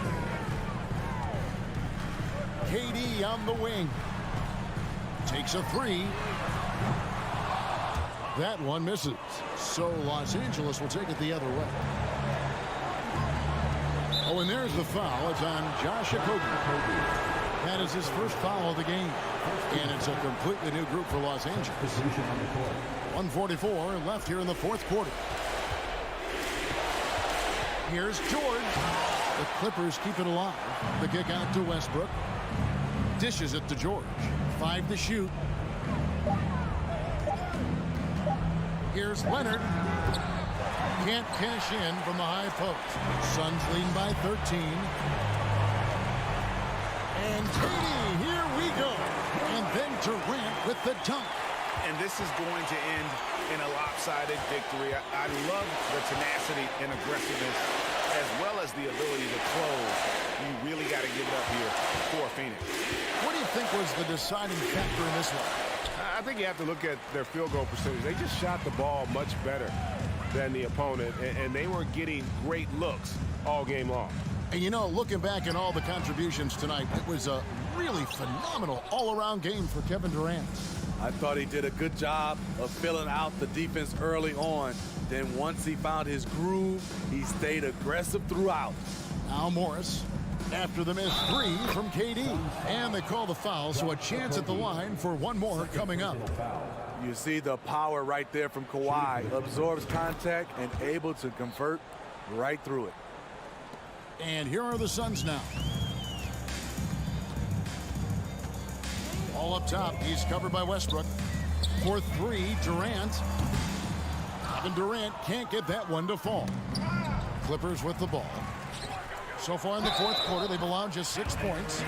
KD on the wing. Takes a three. That one misses. So Los Angeles will take it the other way. Oh, and there's the foul. It's on Josh Okogie. That is his first foul of the game. And it's a completely new group for Los Angeles. 1:44 left here in the fourth quarter. Here's George. The Clippers keep it alive. The kick out to Westbrook. Dishes it to George. 5 to shoot. Here's Leonard. Can't cash in from the high post. Suns leading by 13. And KD, here we go. And then Durant with the dunk. And this is going to end in a lopsided victory. I love the tenacity and aggressiveness as well as the ability to close. You really got to give it up here for Phoenix. What do you think was the deciding factor in this one? I think you have to look at their field goal percentage. They just shot the ball much better than the opponent, and they were getting great looks all game long. And you know, looking back at all the contributions tonight, it was a really phenomenal all-around game for Kevin Durant. I thought he did a good job of filling out the defense early on. Then once he found his groove, he stayed aggressive throughout. Now Morris after the missed three from KD. And they call the foul, so a chance at the line for one more coming up. You see the power right there from Kawhi. Absorbs contact and able to convert right through it. And here are the Suns now. All up top. He's covered by Westbrook. For three, Durant. Kevin Durant can't get that one to fall. Clippers with the ball. So far in the fourth quarter, they've allowed just 6 points.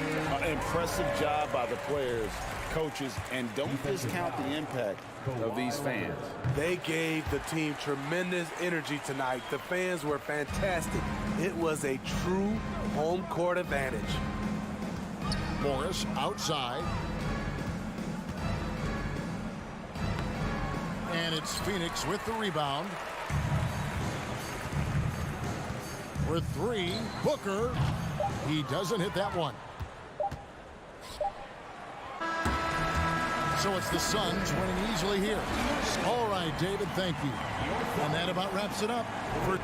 Impressive job by the players, coaches, and don't discount the impact of these fans. They gave the team tremendous energy tonight. The fans were fantastic. It was a true home court advantage. Morris outside. And it's Phoenix with the rebound. For three, Booker. He doesn't hit that one. So it's the Suns winning easily here. All right, David, thank you. And that about wraps it up for...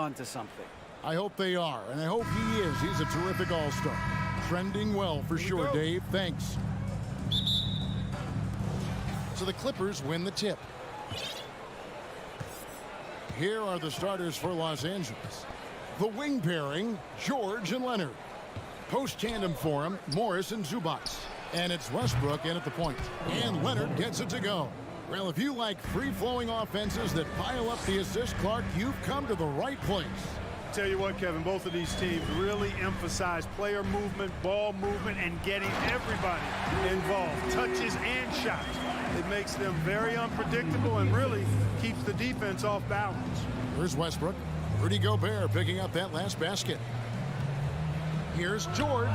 on to something. I hope they are, and I hope he is. He's a terrific all-star. Trending well for sure, Dave. Thanks. So the Clippers win the tip. Here are the starters for Los Angeles. The wing pairing, George and Leonard. Post-tandem for him, Morris and Zubac. And it's Westbrook in at the point. And Leonard gets it to go. Well, if you like free-flowing offenses that pile up the assist, Clark, you've come to the right place. Tell you what, Kevin, both of these teams really emphasize player movement, ball movement, and getting everybody involved, touches and shots. It makes them very unpredictable and really keeps the defense off balance. Here's Westbrook. Rudy Gobert picking up that last basket. Here's George.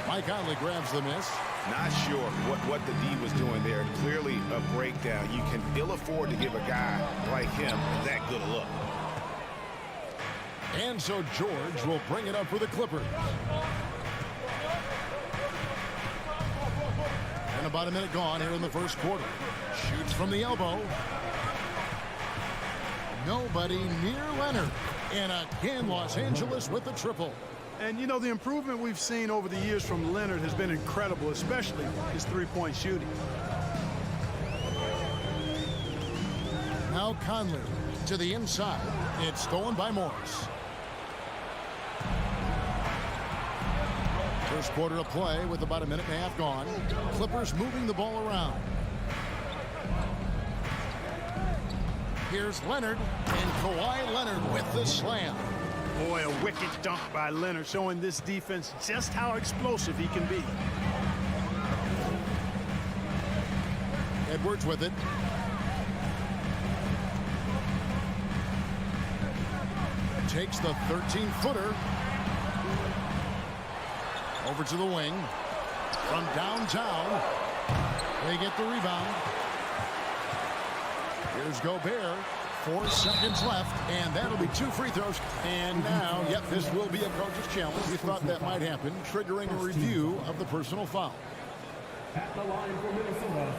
Mike Conley grabs the miss. Not sure what the D was doing there. Clearly a breakdown. You can ill afford to give a guy like him that good a look. And so George will bring it up for the Clippers. And about a minute gone here in the first quarter. Shoots from the elbow. Nobody near Leonard. And again, Los Angeles with the triple. And, you know, the improvement we've seen over the years from Leonard has been incredible, especially his three-point shooting. Now Conley to the inside. It's stolen by Morris. First quarter of play with about a minute and a half gone. Clippers moving the ball around. Here's Leonard, and Kawhi Leonard with the slam. Boy, a wicked dunk by Leonard, showing this defense just how explosive he can be. Edwards with it. Takes the 13-footer. Over to the wing. From downtown. They get the rebound. Here's Gobert. 4 seconds left, and that'll be 2 free throws. And now, yep, this will be a coach's challenge. We thought that might happen, triggering a review of the personal foul. At the line for Minnesota.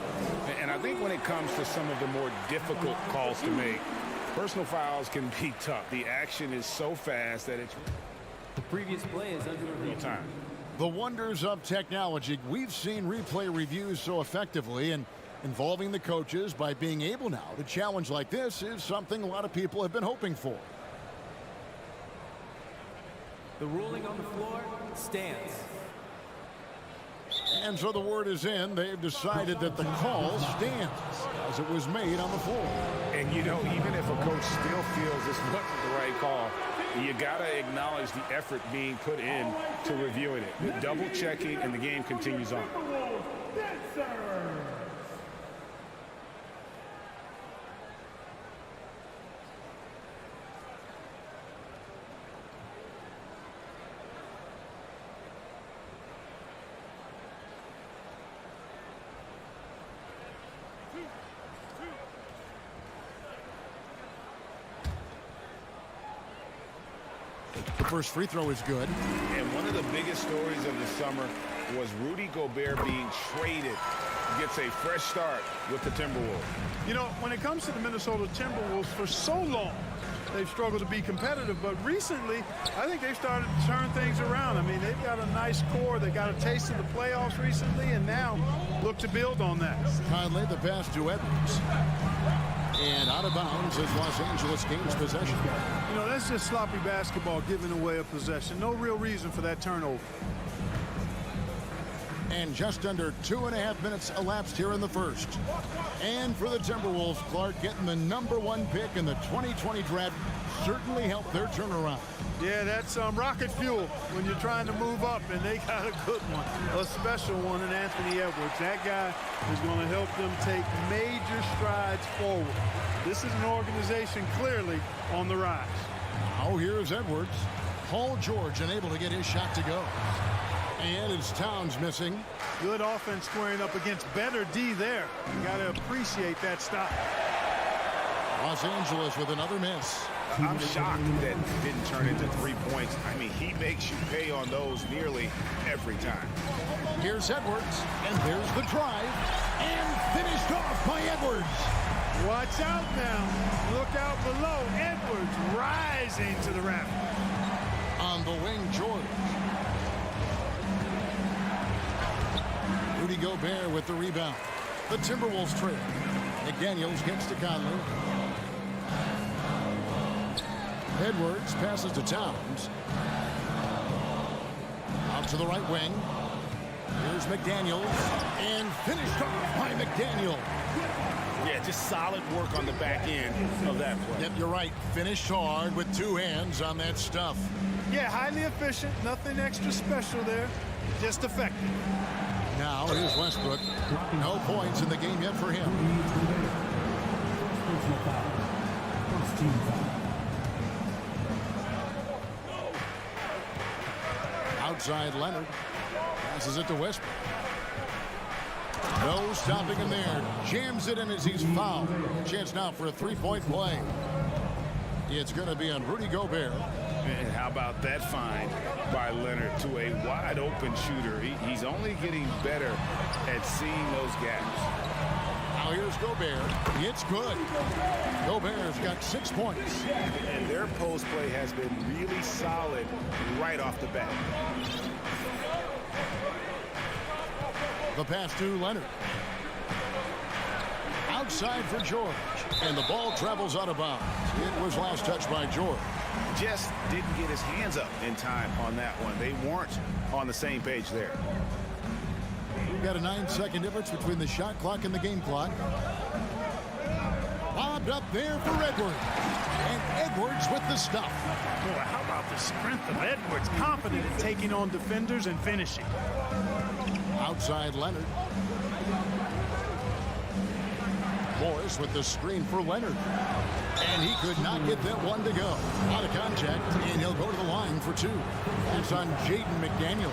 And I think when it comes to some of the more difficult calls to make, personal fouls can be tough. The action is so fast that it's the previous play is under real time. The wonders of technology. We've seen replay reviews so effectively, and involving the coaches by being able now to challenge like this is something a lot of people have been hoping for. The ruling on the floor stands. And so the word is in. They've decided that the call stands as it was made on the floor. And, you know, even if a coach still feels this wasn't the right call, you got to acknowledge the effort being put in to reviewing it. Double checking, and the game continues on. The first free throw is good. And one of the biggest stories of the summer was Rudy Gobert being traded. Gets a fresh start with the Timberwolves. You know, when it comes to the Minnesota Timberwolves, for so long, they've struggled to be competitive. But recently, I think they've started to turn things around. I mean, they've got a nice core. They got a taste of the playoffs recently, and now look to build on that. Conley, the pass to Edwards. And out of bounds as Los Angeles gains possession. You know, that's just sloppy basketball, giving away a possession. No real reason for that turnover. And just under 2.5 minutes elapsed here in the first. And for the Timberwolves, Clark, getting the #1 pick in the 2020 draft certainly helped their turnaround. Yeah, that's rocket fuel when you're trying to move up, and they got a good one, a special one in Anthony Edwards. That guy is going to help them take major strides forward. This is an organization clearly on the rise. Now here's Edwards. Paul George unable to get his shot to go. And it's Towns missing. Good offense squaring up against better D there. You got to appreciate that stop. Los Angeles with another miss. I'm shocked that didn't turn into 3 points. I mean, he makes you pay on those nearly every time. Here's Edwards, and there's the drive, and finished off by Edwards. Watch out now. Look out below. Edwards rising to the rack. On the wing, George. Rudy Gobert with the rebound. The Timberwolves trail. McDaniels gets to Conley. Edwards passes to Towns. Out to the right wing. Here's McDaniels. And finished off by McDaniel. Yeah, just solid work on the back end of that play. Yep, you're right. Finished hard with two hands on that stuff. Yeah, highly efficient. Nothing extra special there. Just effective. Now here's Westbrook. No points in the game yet for him. Personal foul. First team foul. Outside Leonard. Passes it to Westbrook. No stopping him there. Jams it in as he's fouled. Chance now for a three-point play. It's going to be on Rudy Gobert. And how about that find by Leonard to a wide-open shooter? He's only getting better at seeing those gaps. Now here's Gobert. It's good. Gobert's got 6 points. And their post play has been really solid right off the bat. The pass to Leonard. Outside for George. And the ball travels out of bounds. It was last touched by George. Just didn't get his hands up in time on that one. They weren't on the same page there. We've got a 9-second difference between the shot clock and the game clock. Lobbed up there for Edwards. And Edwards with the stuff. Boy, how about the strength of Edwards? Confident in taking on defenders and finishing. Outside Leonard. Morris with the screen for Leonard. And he could not get that one to go. Out of contact, and he'll go to the line for two. It's on Jaden McDaniel.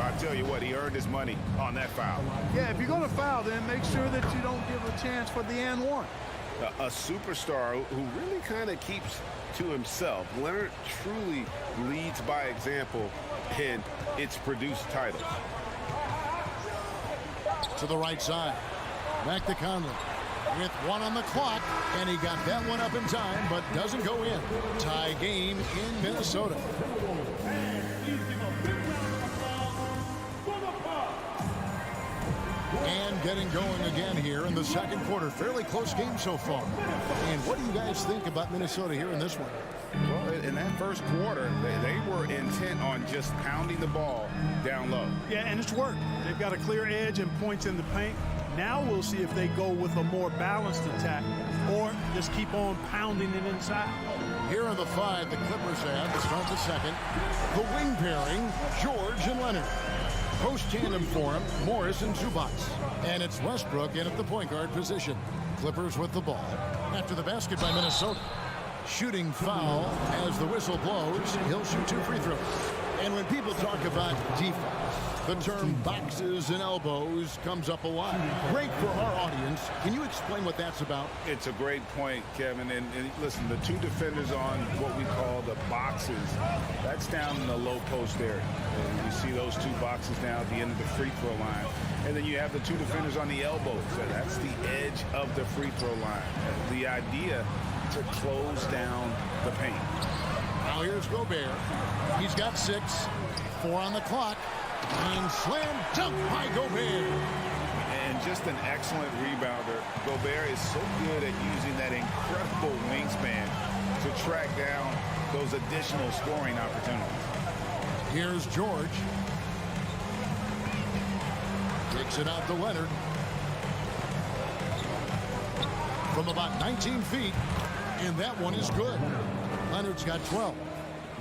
I'll tell you what, he earned his money on that foul. Yeah, if you're going to foul, then make sure that you don't give a chance for the and one. A superstar who really kind of keeps to himself. Leonard truly leads by example, and it's produced titles. To the right side. Back to Conley. With one on the clock, and he got that one up in time, but doesn't go in. Tie game in Minnesota. And getting going again here in the second quarter. Fairly close game so far. And what do you guys think about Minnesota here in this one? Well, in that first quarter, they were intent on just pounding the ball down low. Yeah, and it's worked. They've got a clear edge and points in the paint. Now we'll see if they go with a more balanced attack or just keep on pounding it inside. Here are the five the Clippers have to start the second. The wing pairing, George and Leonard. Post tandem for him, Morris and Zubac. And it's Westbrook in at the point guard position. Clippers with the ball. After the basket by Minnesota. Shooting foul as the whistle blows. He'll shoot 2 free throws. And when people talk about defense, the term boxes and elbows comes up a lot. Great for our audience. Can you explain what that's about? It's a great point, Kevin. And listen, the two defenders on what we call the boxes, that's down in the low post area. And you see those two boxes now at the end of the free throw line. And then you have the two defenders on the elbows. So that's the edge of the free throw line. The idea to close down the paint. Now here's Gobert. He's got 6. 4 on the clock. And slam dunk by Gobert. And just an excellent rebounder. Gobert is so good at using that incredible wingspan to track down those additional scoring opportunities. Here's George. Kicks it out to Leonard. From about 19 feet. And that one is good. Leonard's got 12.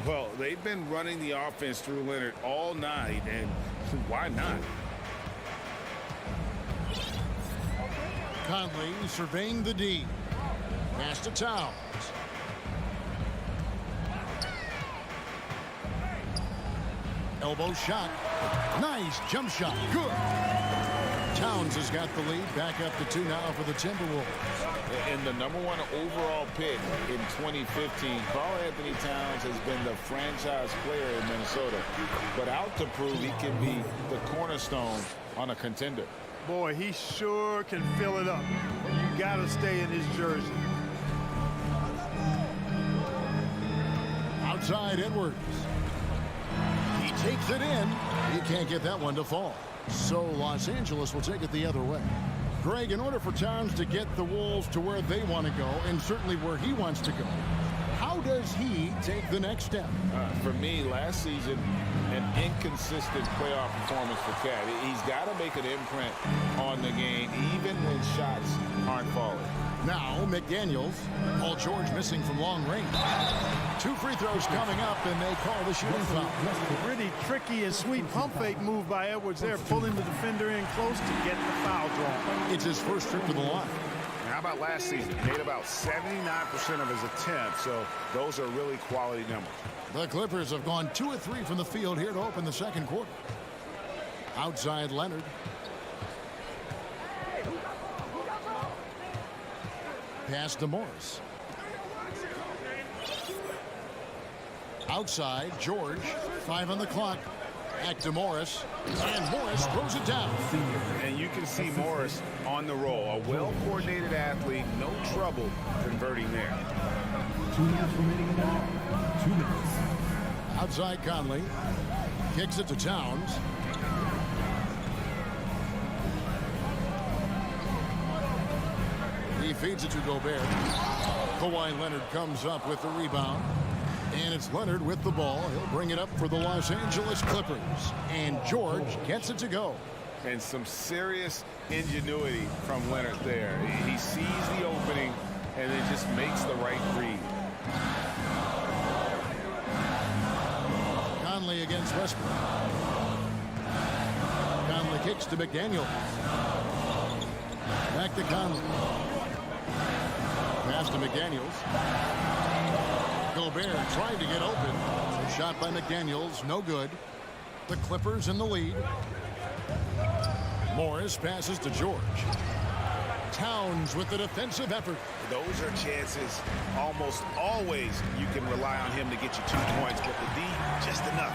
Well, they've been running the offense through Leonard all night, and why not? Conley surveying the D. Pass to Towns. Elbow shot. Nice jump shot. Good. Towns has got the lead. Back up to 2 now for the Timberwolves. And the #1 overall pick in 2015, Karl Anthony Towns has been the franchise player in Minnesota, but out to prove he can be the cornerstone on a contender. Boy, he sure can fill it up. You got to stay in his jersey. Outside Edwards. He takes it in. He can't get that one to fall. So Los Angeles will take it the other way. Greg, in order for Towns to get the Wolves to where they want to go, and certainly where he wants to go, how does he take the next step? For me, last season, an inconsistent playoff performance for Cat. He's got to make an imprint on the game, even when shots aren't falling. Now, McDaniels. Paul George missing from long range. 2 free throws coming up, and they call the shooting foul. Pretty tricky and sweet pump fake move by Edwards there, pulling the defender in close to get the foul drawn. It's his first trip to the line. How about last season? Made about 79% of his attempts, so those are really quality numbers. The Clippers have gone 2 of 3 from the field here to open the second quarter. Outside Leonard. Pass to Morris. Outside, George. 5 on the clock. Back to Morris. And Morris throws it down. And you can see Morris on the roll. A well-coordinated athlete. No trouble converting there. 2 minutes remaining in the half. 2 minutes. Outside Conley. Kicks it to Towns. He feeds it to Gobert. Kawhi Leonard comes up with the rebound. And it's Leonard with the ball. He'll bring it up for the Los Angeles Clippers. And George gets it to go. And some serious ingenuity from Leonard there. He sees the opening and then just makes the right read. Conley against Westbrook. Conley kicks to McDaniels. Back to Conley. Pass to McDaniels. Gobert trying to get open. Shot by McDaniels, no good. The Clippers in the lead. Morris passes to George. Towns with the defensive effort. Those are chances almost always you can rely on him to get you 2 points, but the D, just enough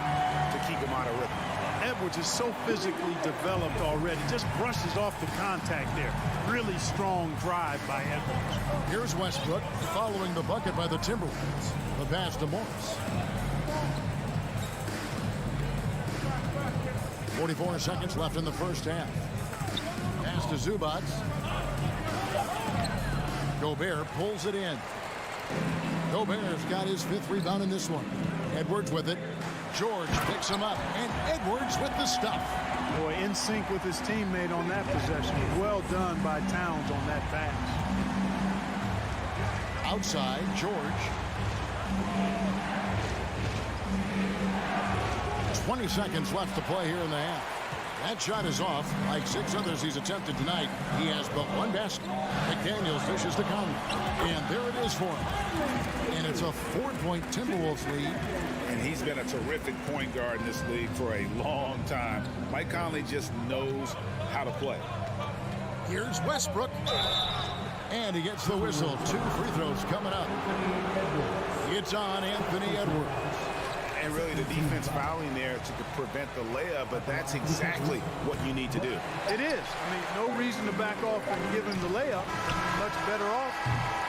to keep him out of rhythm. Edwards is so physically developed already. Just brushes off the contact there. Really strong drive by Edwards. Here's Westbrook following the bucket by the Timberwolves. The pass to Morris. 44 seconds left in the first half. Pass to Zubac. Gobert pulls it in. Gobert's got his 5th rebound in this one. Edwards with it. George picks him up, and Edwards with the stuff. Boy, in sync with his teammate on that possession. Well done by Towns on that pass. Outside, George. 20 seconds left to play here in the half. That shot is off. Like 6 others he's attempted tonight, he has but 1 basket. McDaniels dishes to Conley. And there it is for him. And it's a 4-point Timberwolves lead. And he's been a terrific point guard in this league for a long time. Mike Conley just knows how to play. Here's Westbrook. And he gets the whistle. 2 free throws coming up. It's on Anthony Edwards. And really the defense fouling there to prevent the layup, but that's exactly what you need to do. It is. I mean, no reason to back off and give him the layup. Much better off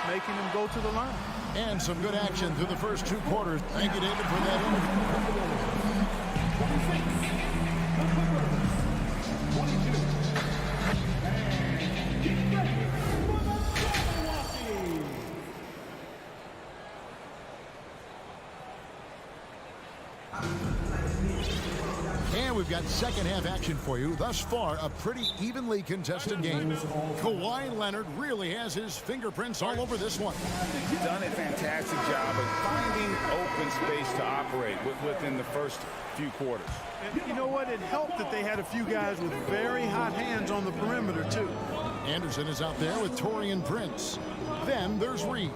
making him go to the line. And some good action through the first 2 quarters. Thank you, David, for that interview. And we've got second half action for you. Thus far, a pretty evenly contested game. Kawhi Leonard really has his fingerprints all over this one. He's done a fantastic job of finding open space to operate within the first few quarters. And you know what? It helped that they had a few guys with very hot hands on the perimeter, too. Anderson is out there with Taurean Prince. Then there's Reed.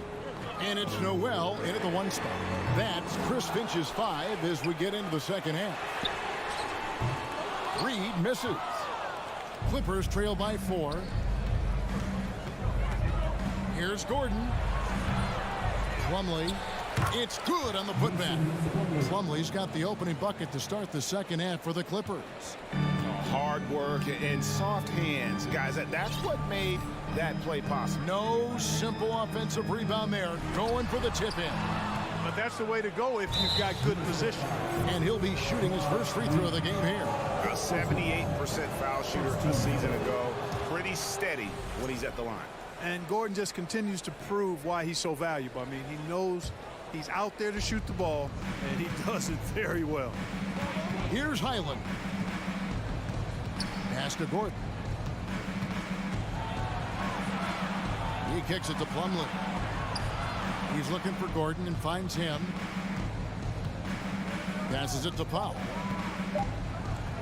And it's Noel in at the 1 spot. That's Chris Finch's 5 as we get into the second half. Reed misses. Clippers trail by 4. Here's Gordon. Plumlee. It's good on the putback. Plumlee's got the opening bucket to start the second half for the Clippers. hard work, and soft hands. Guys, that's what made that play possible. No simple offensive rebound there. Going for the tip-in. But that's the way to go if you've got good position. And he'll be shooting his first free throw of the game here. A 78% foul shooter a season ago. Pretty steady when he's at the line. And Gordon just continues to prove why he's so valuable. I mean, he knows he's out there to shoot the ball, and he does it very well. Here's Highland. Pass to Gordon. He kicks it to Plumlee. He's looking for Gordon and finds him. Passes it to Powell.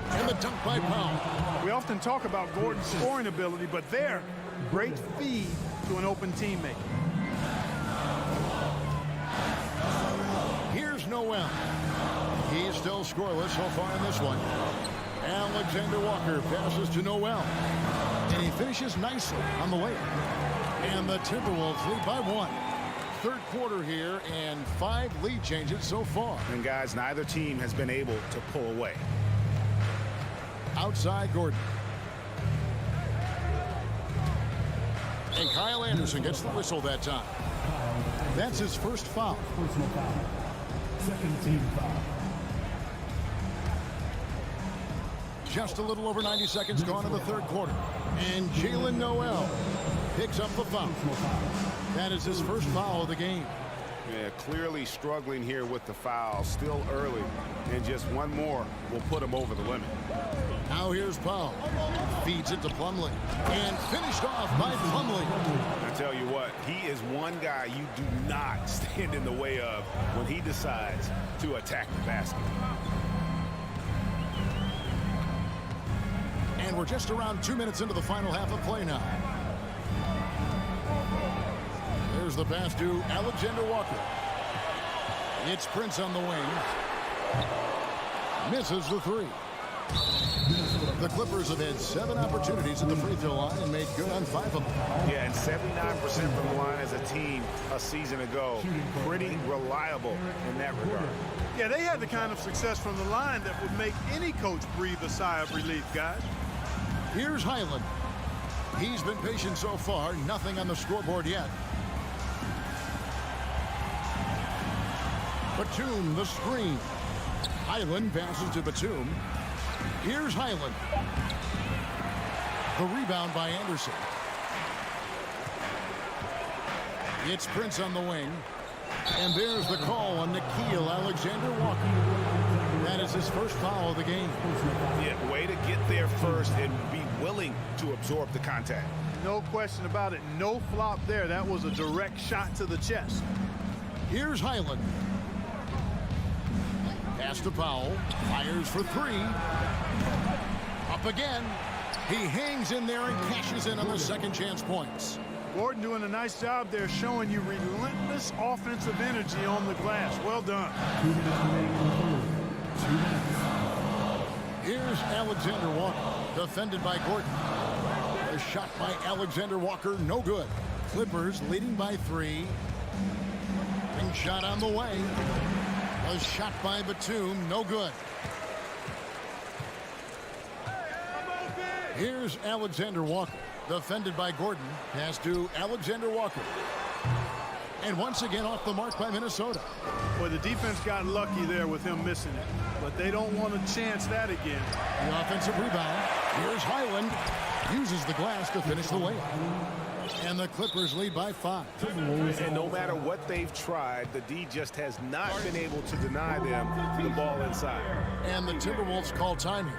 And the dunk by Powell. We often talk about Gordon's scoring ability, but there, great feed to an open teammate. Here's Noel. He's still scoreless so far in this one. Alexander Walker passes to Noel. And he finishes nicely on the way. And the Timberwolves lead by 1. Third quarter here, and 5 lead changes so far. And guys, neither team has been able to pull away. Outside Gordon. And Kyle Anderson gets the whistle that time. That's his first foul. Personal foul. Second team foul. Just a little over 90 seconds gone in the third quarter. And Jalen Noel picks up the foul. That is his first foul of the game. Yeah, clearly struggling here with the foul. Still early. And just one more will put him over the limit. Now here's Powell. Feeds it to Plumlee. And finished off by Plumlee. I tell you what, he is one guy you do not stand in the way of when he decides to attack the basket. And we're just around 2 minutes into the final half of play now. There's the pass to Alexander Walker. It's Prince on the wing. Misses the three. The Clippers have had 7 opportunities at the free throw line and made good on 5 of them. Yeah, and 79% from the line as a team a season ago. Pretty reliable in that regard. Yeah, they had the kind of success from the line that would make any coach breathe a sigh of relief, guys. Here's Highland. He's been patient so far. Nothing on the scoreboard yet. Batum, the screen. Highland passes to Batum. Here's Highland. The rebound by Anderson. It's Prince on the wing. And there's the call on Nickeil Alexander-Walker. That is his first foul of the game. Yeah, way to get there first and be willing to absorb the contact. No question about it. No flop there. That was a direct shot to the chest. Here's Highland. Pass to Powell. Fires for 3. Up again. He hangs in there and cashes in on the second chance points. Gordon doing a nice job there, showing you relentless offensive energy on the glass. Well done. Here's Alexander Walker, defended by Gordon. A shot by Alexander Walker, no good. Clippers leading by 3. And shot on the way. A shot by Batum, no good. Here's Alexander Walker, defended by Gordon. Pass to Alexander Walker. And once again off the mark by Minnesota. Well, the defense got lucky there with him missing it, but they don't want to chance that again. The offensive rebound. Here's Highland. Uses the glass to finish the layup. And the Clippers lead by 5. And no matter what they've tried, the D just has not been able to deny them the ball inside. And the Timberwolves call time here.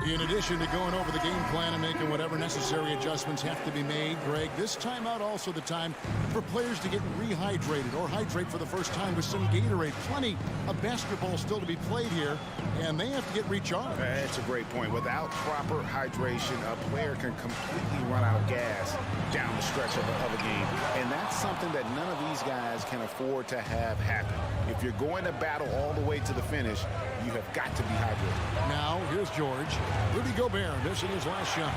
In addition to going over the game plan and making whatever necessary adjustments have to be made, Greg, this timeout also the time for players to get rehydrated or hydrate for the first time with some Gatorade. Plenty of basketball still to be played here, and they have to get recharged. That's a great point. Without proper hydration, a player can completely run out of gas down the stretch of a game. And that's something that none of these guys can afford to have happen. If you're going to battle all the way to the finish, you have got to be hydrated. Now, here's George. Rudy Gobert missing his last shot.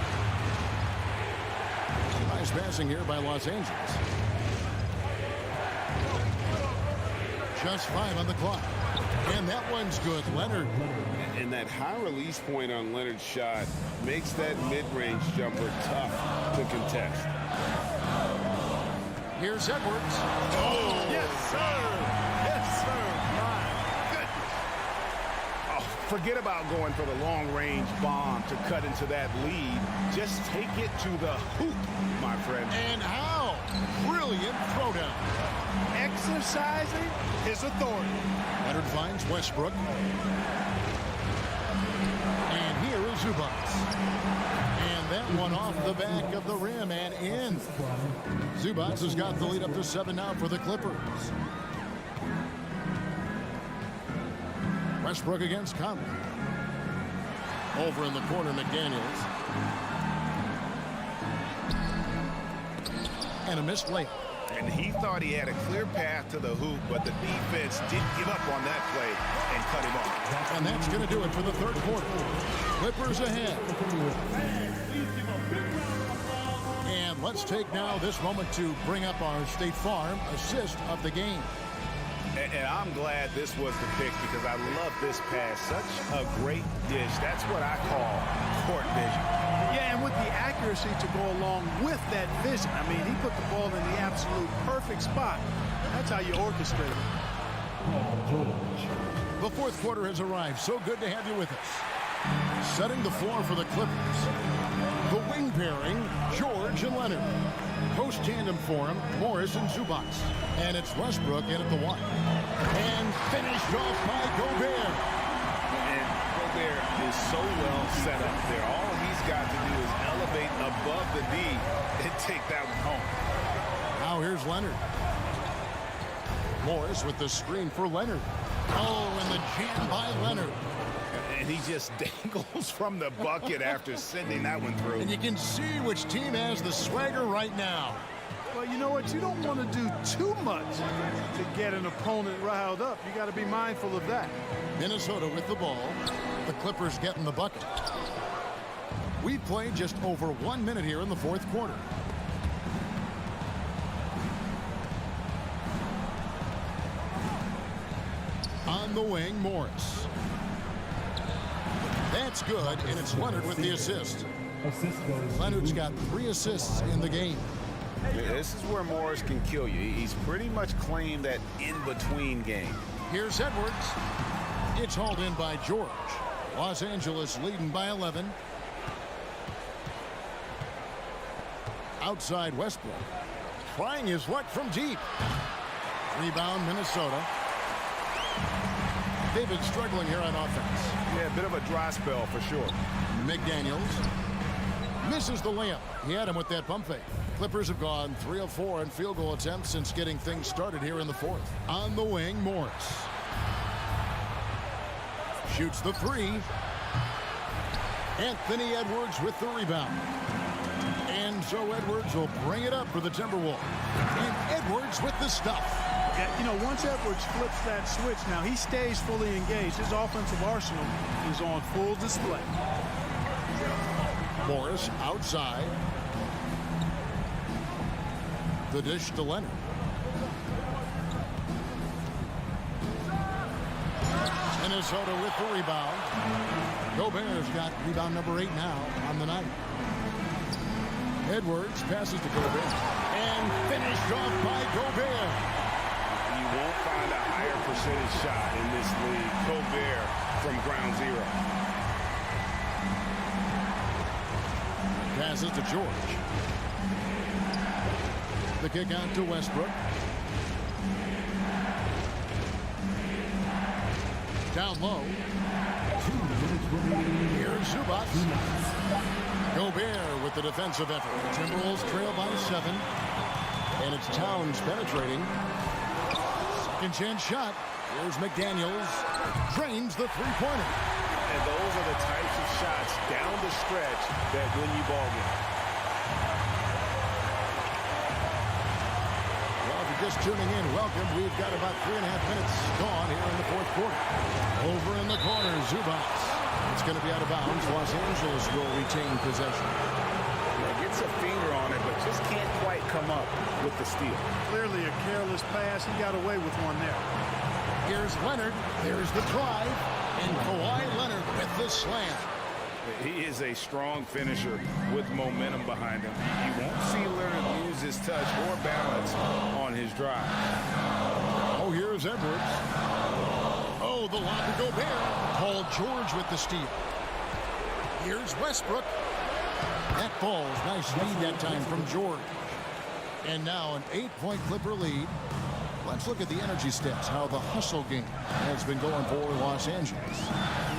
Nice passing here by Los Angeles. Just 5 on the clock. And that one's good. Leonard And that high release point on Leonard's shot makes that mid-range jumper tough to contest. Here's Edwards. Oh, yes, sir. Yes, sir. My goodness. Oh, forget about going for the long-range bomb to cut into that lead. Just take it to the hoop, my friend. And how? Brilliant throwdown. Exercising his authority. Leonard finds Westbrook. And here is Zubats. And that one off the back of the rim and in. Zubats has got the lead up to 7 now for the Clippers. Westbrook against Conley. Over in the corner, McDaniels. And a missed layup. And he thought he had a clear path to the hoop, but the defense didn't give up on that play and cut him off. And that's going to do it for the third quarter. Clippers ahead. And let's take now this moment to bring up our State Farm assist of the game. And I'm glad this was the pick because I love this pass. Such a great dish. That's what I call court vision. Yeah, and with the accuracy to go along with that vision. I mean, he put the ball in the absolute perfect spot. That's how you orchestrate it. The fourth quarter has arrived. So good to have you with us. Setting the floor for the Clippers. The wing pairing, George and Leonard. Post tandem for him, Morris and Zubats. And it's Westbrook in at the 1. And finished off by Gobert. And Gobert is so well set up there. All he's got to do is elevate above the D and take that one home. Now here's Leonard. Morris with the screen for Leonard. Oh, and the jam by Leonard. And he just dangles from the bucket after sending that one through. And you can see which team has the swagger right now. Well, you know what? You don't want to do too much to get an opponent riled up. You got to be mindful of that. Minnesota with the ball. The Clippers getting the bucket. We've played just over 1 minute here in the fourth quarter. On the wing, Morris. That's good, and it's Leonard with the assist. Leonard's got 3 assists in the game. This is where Morris can kill you. He's pretty much claimed that in-between game. Here's Edwards. It's hauled in by George. Los Angeles leading by 11. Outside Westbrook. Trying his luck from deep. Rebound Minnesota. They've been struggling here on offense. Yeah, a bit of a dry spell for sure. McDaniels misses the layup. He had him with that pump fake. Clippers have gone 3 of 4 in field goal attempts since getting things started here in the fourth. On the wing, Morris. Shoots the 3. Anthony Edwards with the rebound. And so Edwards will bring it up for the Timberwolves. And Edwards with the stuff. Yeah, you know, once Edwards flips that switch, now he stays fully engaged. His offensive arsenal is on full display. Morris outside. The dish to Leonard. Minnesota with the rebound. Gobert's got rebound number 8 now on the night. Edwards passes to Gobert. And finished off by Gobert. You won't find a higher percentage shot in this league. Gobert from ground zero. Passes to George. The kick out to Westbrook. Down low. Here's Zubats. Gobert with the defensive effort. Timberwolves trail by 7. And it's Towns penetrating. Second chance shot. Here's McDaniels. Drains the three-pointer. And those are the types of shots down the stretch that win you ball games. Well, if you're just tuning in, welcome. We've got about 3.5 minutes gone here in the fourth quarter. Over in the corner, Zubats. It's going to be out of bounds. Los Angeles will retain possession. Gets a finger on it, but just can't quite come up with the steal. Clearly a careless pass. He got away with one there. Here's Leonard. There's the drive. And Kawhi Leonard slam. He is a strong finisher with momentum behind him. You won't see Leonard lose his touch or balance on his drive. Oh, here's Edwards. Oh, the lob to Gobert. Paul George with the steal. Here's Westbrook. That falls. Nice lead that time from George. And now an 8-point Clipper lead. Let's look at the energy stats, how the hustle game has been going for Los Angeles.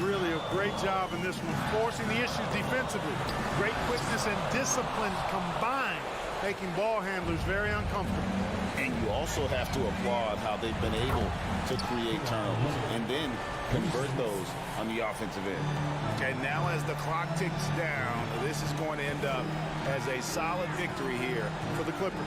Really a great job in this one, forcing the issues defensively. Great quickness and discipline combined, making ball handlers very uncomfortable. And you also have to applaud how they've been able to create turnovers and then convert those on the offensive end. Okay, now as the clock ticks down, this is going to end up as a solid victory here for the Clippers.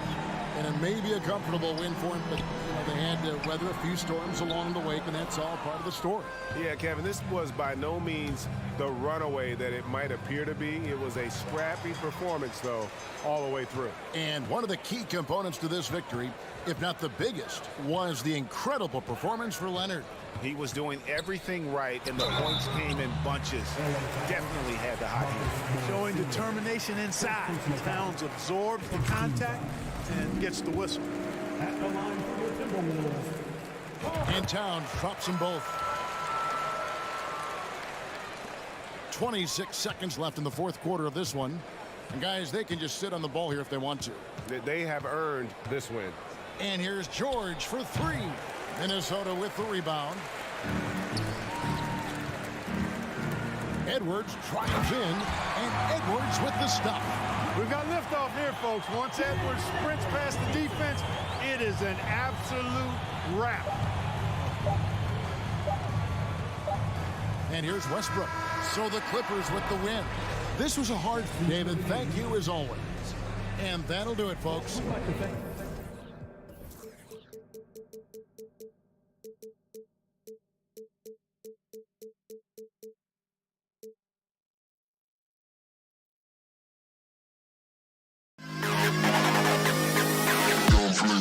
And it may be a comfortable win for them, but they had to weather a few storms along the way, and that's all part of the story. Yeah, Kevin, this was by no means the runaway that it might appear to be. It was a scrappy performance, though, all the way through. And one of the key components to this victory, if not the biggest, was the incredible performance for Leonard. He was doing everything right, and the points came in bunches. Definitely had the hot hand. Showing determination inside. Towns absorbs the contact and gets the whistle. And Towns drops them both. 26 seconds left in the fourth quarter of this one. And guys, they can just sit on the ball here if they want to. They have earned this win. And here's George for three. Minnesota with the rebound. Edwards drives in, and Edwards with the stop. We've got liftoff here, folks. Once Edwards sprints past the defense, it is an absolute wrap. And here's Westbrook. So the Clippers with the win. This was a hard, David. Thank you as always. And that'll do it, folks.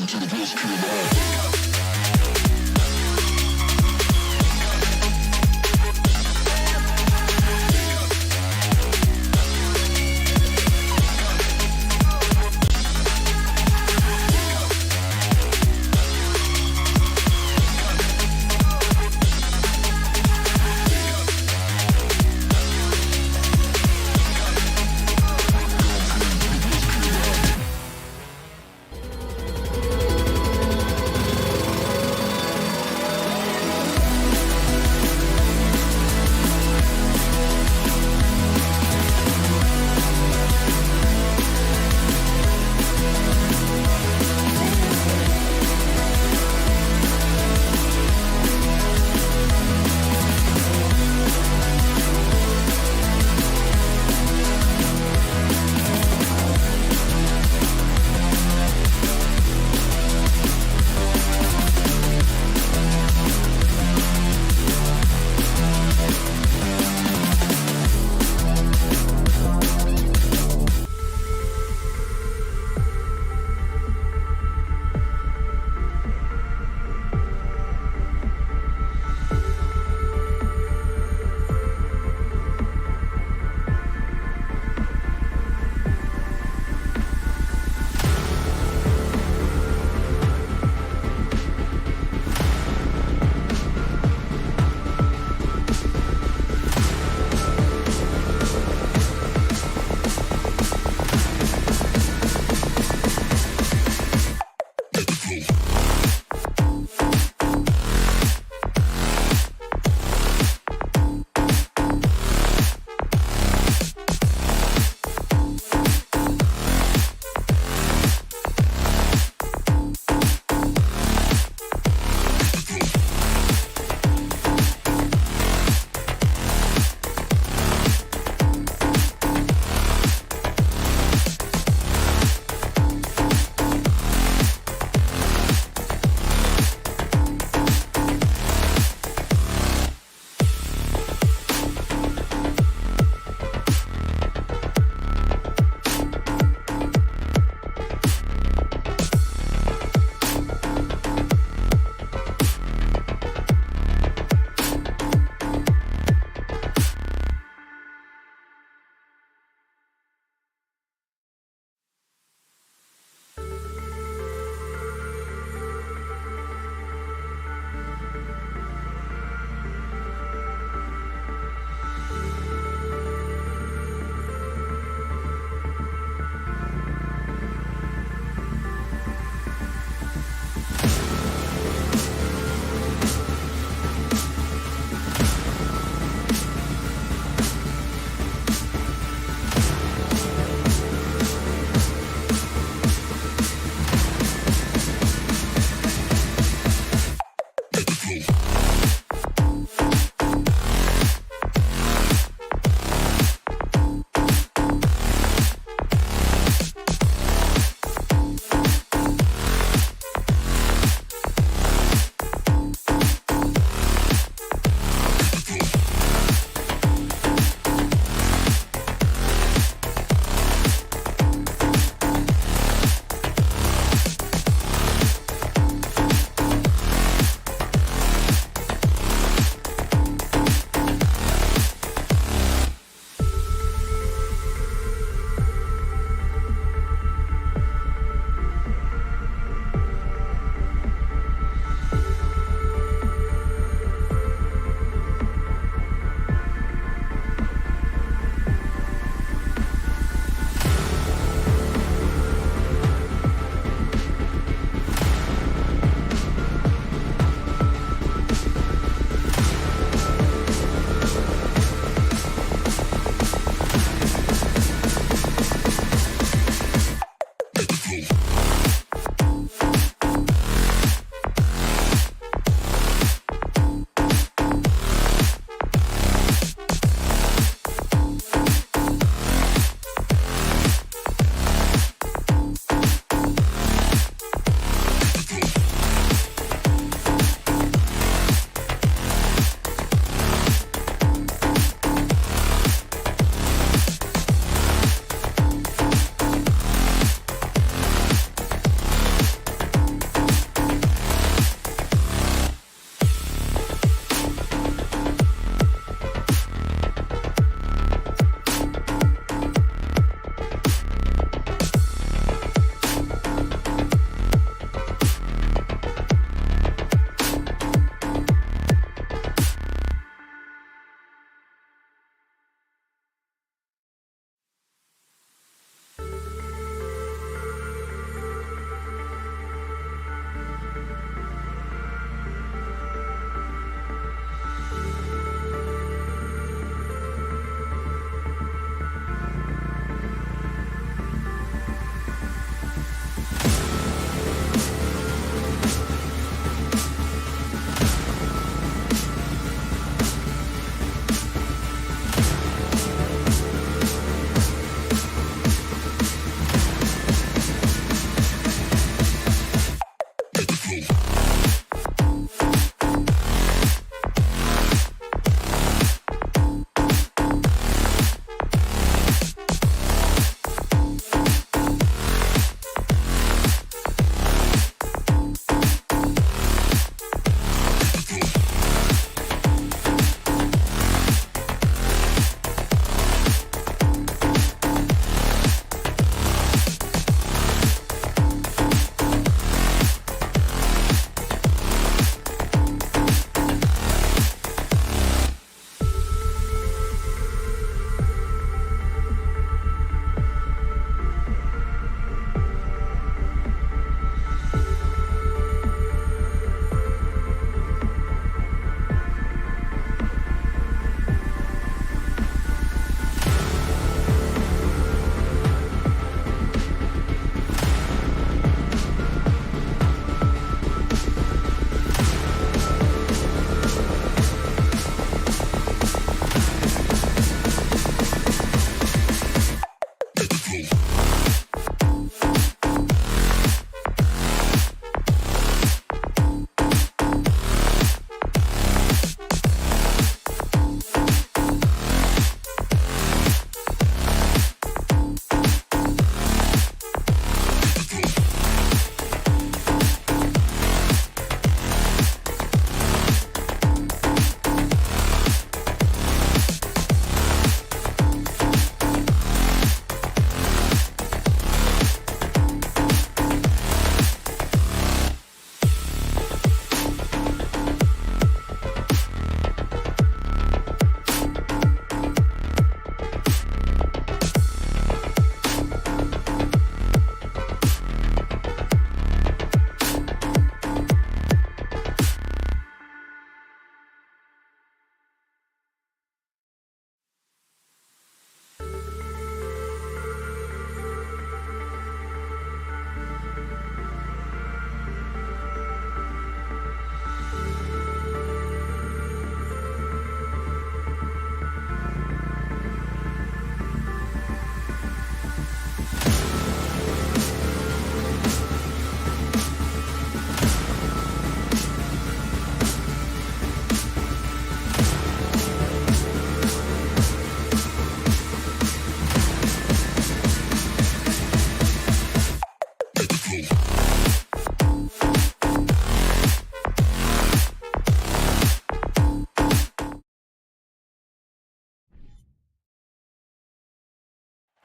To the best kid.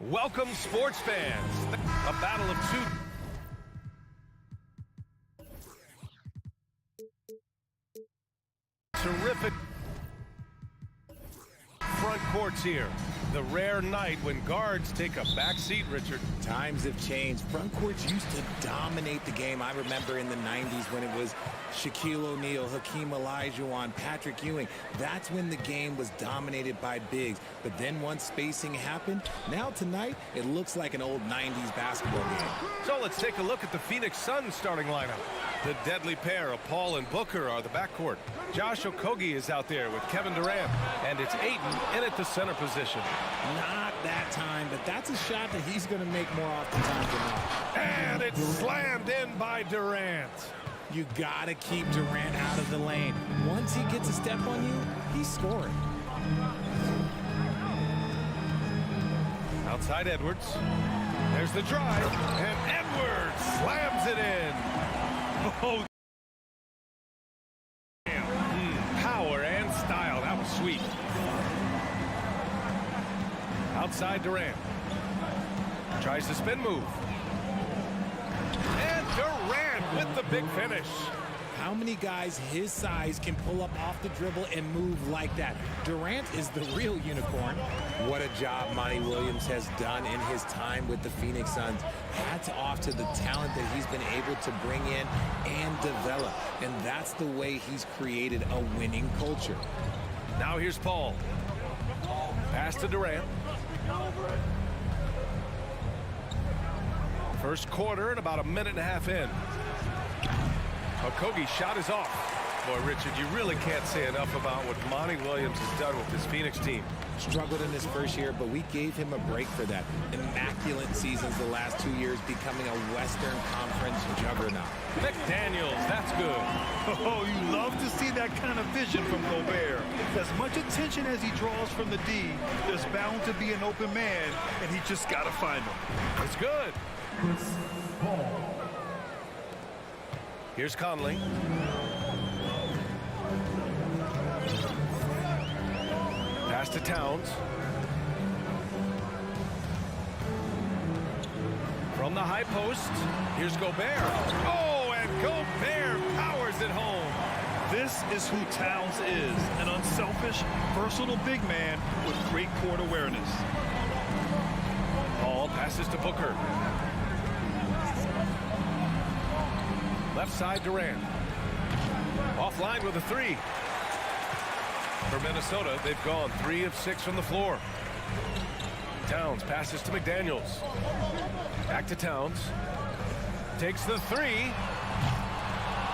Welcome, sports fans. A battle of two terrific front courts here. The rare night when guards take a back seat, Richard. Times have changed. Front courts used to dominate the game. I remember in the 90s when it was Shaquille O'Neal, Hakeem Olajuwon, Patrick Ewing. That's when the game was dominated by bigs. But then once spacing happened, now tonight it looks like an old 90s basketball game. So let's take a look at the Phoenix Suns starting lineup. The deadly pair of Paul and Booker are the backcourt. Josh Okogie is out there with Kevin Durant, and it's Ayton in at the center position. Not that time, but that's a shot that he's going to make more often than not. And it's slammed in by Durant. You got to keep Durant out of the lane. Once he gets a step on you, he's scoring. Outside Edwards. There's the drive, and Edwards slams it in. Oh, power and style. That was sweet. Outside Durant. Tries the spin move. And Durant with the big finish. How many guys his size can pull up off the dribble and move like that? Durant is the real unicorn. What a job Monty Williams has done in his time with the Phoenix Suns. Hats off to the talent that he's been able to bring in and develop. And that's the way he's created a winning culture. Now here's Paul. Pass to Durant. First quarter and about a minute and a half in. Okogie's shot is off. Boy, Richard, you really can't say enough about what Monty Williams has done with this Phoenix team. Struggled in his first year, but we gave him a break for that. Immaculate seasons the last 2 years, becoming a Western Conference juggernaut. McDaniels, that's good. Oh, you love to see that kind of vision from Gobert. As much attention as he draws from the D, there's bound to be an open man, and he just got to find him. It's good. Here's Conley. Pass to Towns. From the high post, here's Gobert. Oh, and Gobert powers it home. This is who Towns is, an unselfish, versatile big man with great court awareness. Paul passes to Booker. Left side Durant. Offline with a three. For Minnesota, they've gone 3 of 6 from the floor. Towns passes to McDaniels. Back to Towns. Takes the three.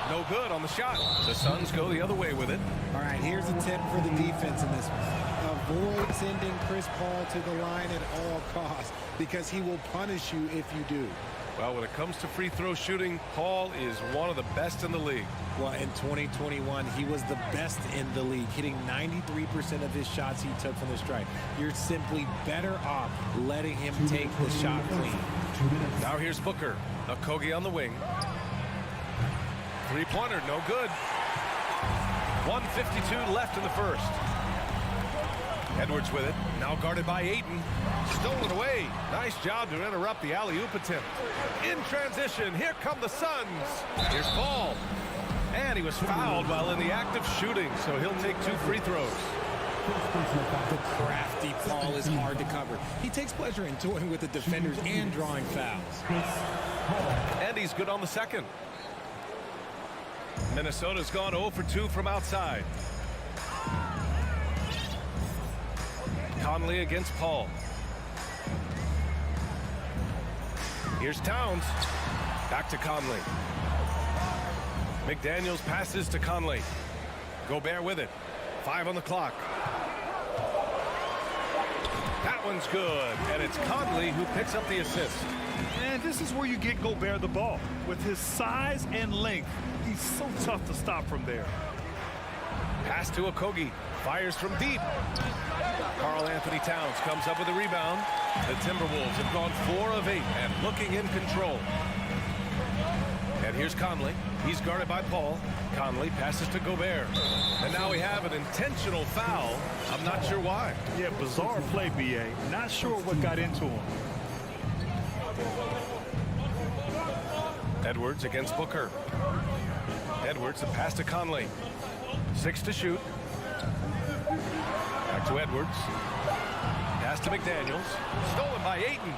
No good on the shot. The Suns go the other way with it. All right, here's a tip for the defense in this one. Avoid sending Chris Paul to the line at all costs because he will punish you if you do. Well, when it comes to free throw shooting, Paul is one of the best in the league. Well, in 2021, he was the best in the league, hitting 93% of his shots he took from the stripe. You're simply better off letting him take the shot clean. Now here's Booker. Okogie on the wing. Three-pointer, no good. 1:52 left in the first. Edwards with it, now guarded by Ayton. Stolen away. Nice job to interrupt the alley-oop attempt. In transition, here come the Suns. Here's Paul. And he was fouled while in the act of shooting, so he'll take 2 free throws. The crafty Paul is hard to cover. He takes pleasure in toying with the defenders and drawing fouls. And he's good on the second. Minnesota's gone 0 for 2 from outside. Conley against Paul. Here's Towns. Back to Conley. McDaniels passes to Conley. Gobert with it. 5 on the clock. That one's good. And it's Conley who picks up the assist. And this is where you get Gobert the ball. With his size and length, he's so tough to stop from there. Pass to Okogie. Fires from deep. Karl Anthony Towns comes up with a rebound. The Timberwolves have gone 4 of 8 and looking in control. And And here's Conley. He's guarded by Paul. Conley passes to Gobert. And now we have an intentional foul. I'm not sure why. Yeah, bizarre play, B.A. Not sure what got into him. Edwards against Booker. Edwards, the pass to Conley. 6 to shoot. Back to Edwards. Pass to McDaniels. Stolen by Ayton.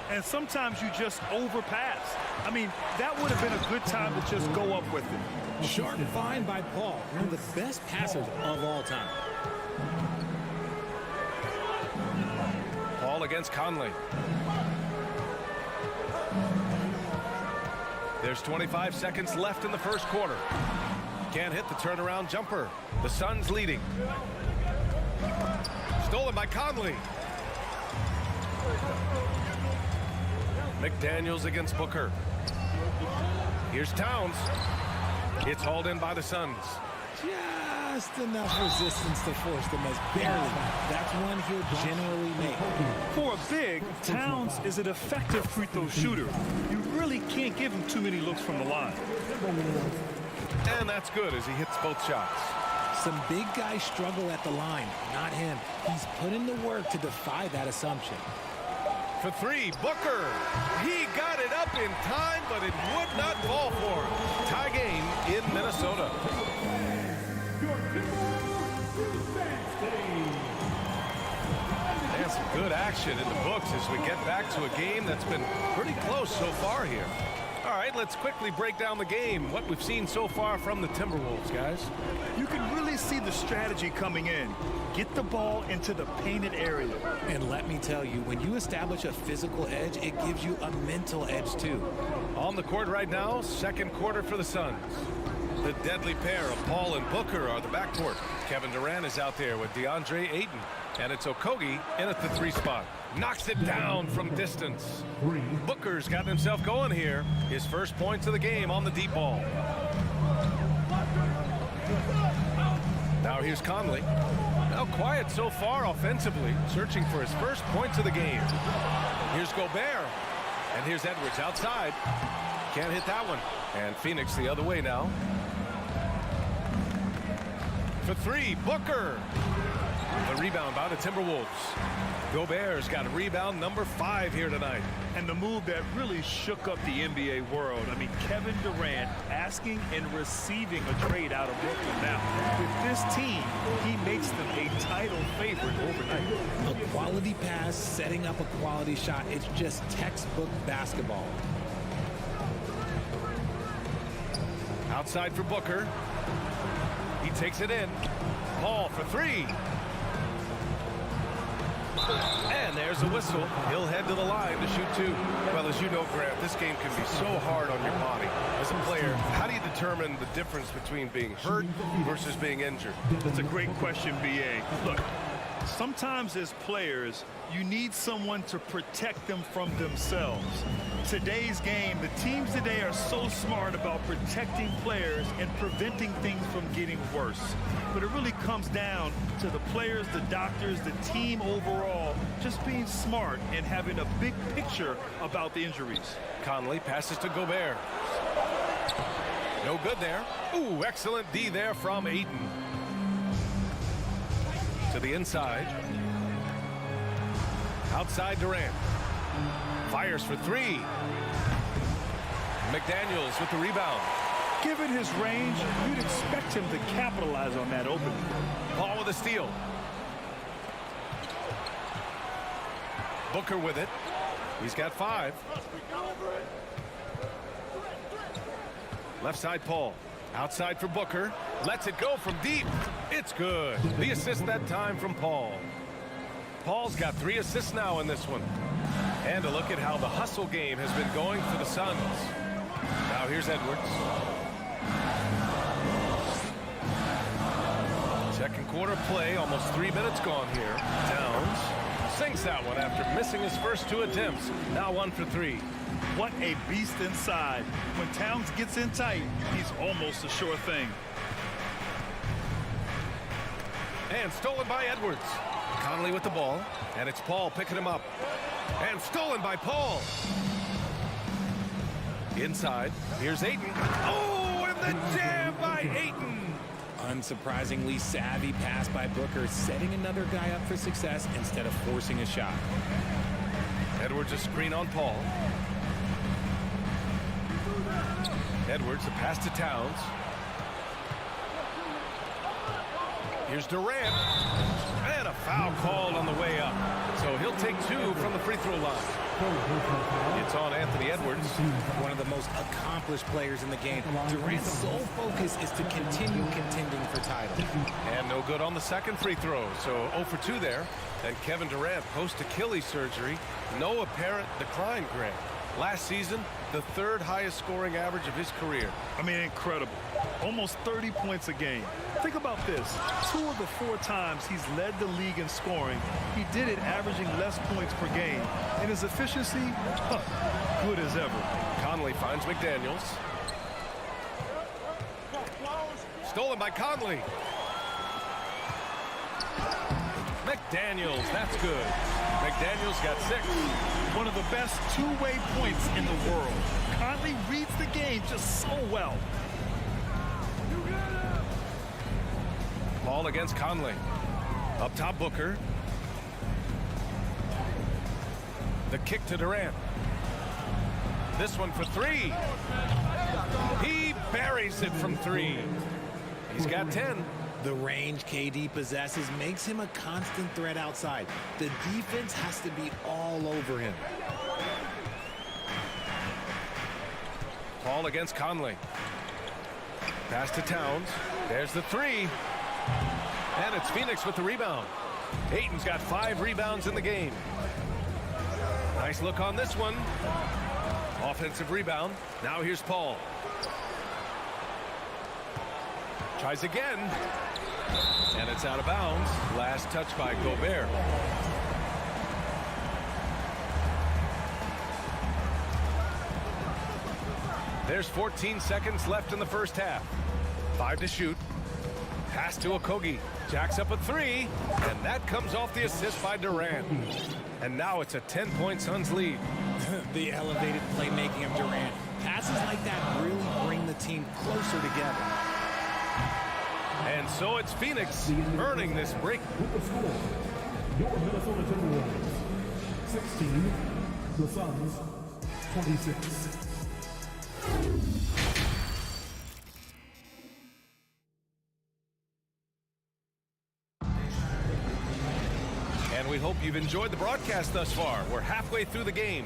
And sometimes you just overpass. I mean, that would have been a good time to just go up with it. Sharp find by Paul, one of the best passers of all time. Paul against Conley. There's 25 seconds left in the first quarter. Can't hit the turnaround jumper. The Suns leading. Stolen by Conley. McDaniels against Booker. Here's Towns. It's hauled in by the Suns. Just enough resistance to force them as barely. That's one he'll generally make. For a big, Towns is an effective free throw shooter. You really can't give him too many looks from the line. And that's good as he hits both shots. Some big guys struggle at the line, not him. He's put in the work to defy that assumption. For 3, Booker. He got it up in time, but it would not fall for him. Tie game in Minnesota. And some good action in the books as we get back to a game that's been pretty close so far here. All right, let's quickly break down the game, what we've seen so far from the Timberwolves, guys. You can really see the strategy coming in. Get the ball into the painted area. And let me tell you, when you establish a physical edge, it gives you a mental edge too. On the court right now, second quarter for the Suns. The deadly pair of Paul and Booker are the backcourt. Kevin Durant is out there with DeAndre Ayton. And it's Okogie in at the 3 spot. Knocks it down from distance. Booker's got himself going here. His first points of the game on the deep ball. Now here's Conley. Now quiet so far offensively, searching for his first points of the game. Here's Gobert. And here's Edwards outside. Can't hit that one. And Phoenix the other way now. For 3, Booker. The rebound by the Timberwolves. Gobert's got a rebound number 5 here tonight. And the move that really shook up the NBA world. I mean, Kevin Durant asking and receiving a trade out of Brooklyn. Now, with this team, he makes them a title favorite overnight. A quality pass, setting up a quality shot. It's just textbook basketball. Outside for Booker. He takes it in. Paul for 3. And there's a whistle. He'll head to the line to shoot 2. Well, as you know, Grant, this game can be so hard on your body. As a player, how do you determine the difference between being hurt versus being injured? That's a great question, B.A. Look, sometimes as players, you need someone to protect them from themselves. Today's game, the teams today are so smart about protecting players and preventing things from getting worse. But it really comes down to the players, the doctors, the team overall, just being smart and having a big picture about the injuries. Conley passes to Gobert. No good there. Ooh, excellent D there from Ayton. To the inside. Outside Durant. Fires for 3. McDaniels with the rebound. Given his range, you'd expect him to capitalize on that opening. Paul with a steal. Booker with it. He's got 5. Left side Paul. Outside for Booker. Lets it go from deep. It's good. The assist that time from Paul. Paul's got 3 assists now in this one. And a look at how the hustle game has been going for the Suns. Now here's Edwards. Second quarter play, almost 3 minutes gone here. Towns sinks that one after missing his first 2 attempts. Now 1 for 3. What a beast inside. When Towns gets in tight, he's almost a sure thing. And stolen by Edwards. Conley with the ball, and it's Paul picking him up. And stolen by Paul. Inside, here's Ayton. Oh, and the jam by Ayton. Unsurprisingly savvy pass by Booker, setting another guy up for success instead of forcing a shot. Edwards a screen on Paul. Edwards, a pass to Towns. Here's Durant. And a foul called on the way up. So he'll take 2 from the free throw line. It's on Anthony Edwards. One of the most accomplished players in the game. Durant's sole focus is to continue contending for titles. And no good on the second free throw. So 0 for 2 there. And Kevin Durant, post-Achilles surgery, no apparent decline, Grant. Last season, the 3rd highest scoring average of his career. I mean, incredible. Almost 30 points a game. Think about this. 2 of the 4 times he's led the league in scoring, he did it averaging less points per game. And his efficiency, good as ever. Conley finds McDaniels. Stolen by Conley. McDaniels, that's good. McDaniels got 6. One of the best two-way points in the world. Conley reads the game just so well. Ball against Conley. Up top, Booker. The kick to Durant. This one for 3. He buries it from 3. He's got 10. The range KD possesses makes him a constant threat outside. The defense has to be all over him. Paul against Conley. Pass to Towns. There's the 3. And it's Phoenix with the rebound. Ayton's got 5 rebounds in the game. Nice look on this one. Offensive rebound. Now here's Paul. Tries again. And it's out of bounds. Last touch by Gobert. There's 14 seconds left in the first half. 5 to shoot. Pass to Okogie. Jacks up a 3. And that comes off the assist by Durant. And now it's a 10-point Suns lead. The elevated playmaking of Durant. Passes like that really bring the team closer together. And so it's Phoenix earning this break. With the score, your Minnesota Timberwolves 16, the Suns 26. And we hope you've enjoyed the broadcast thus far. We're halfway through the game.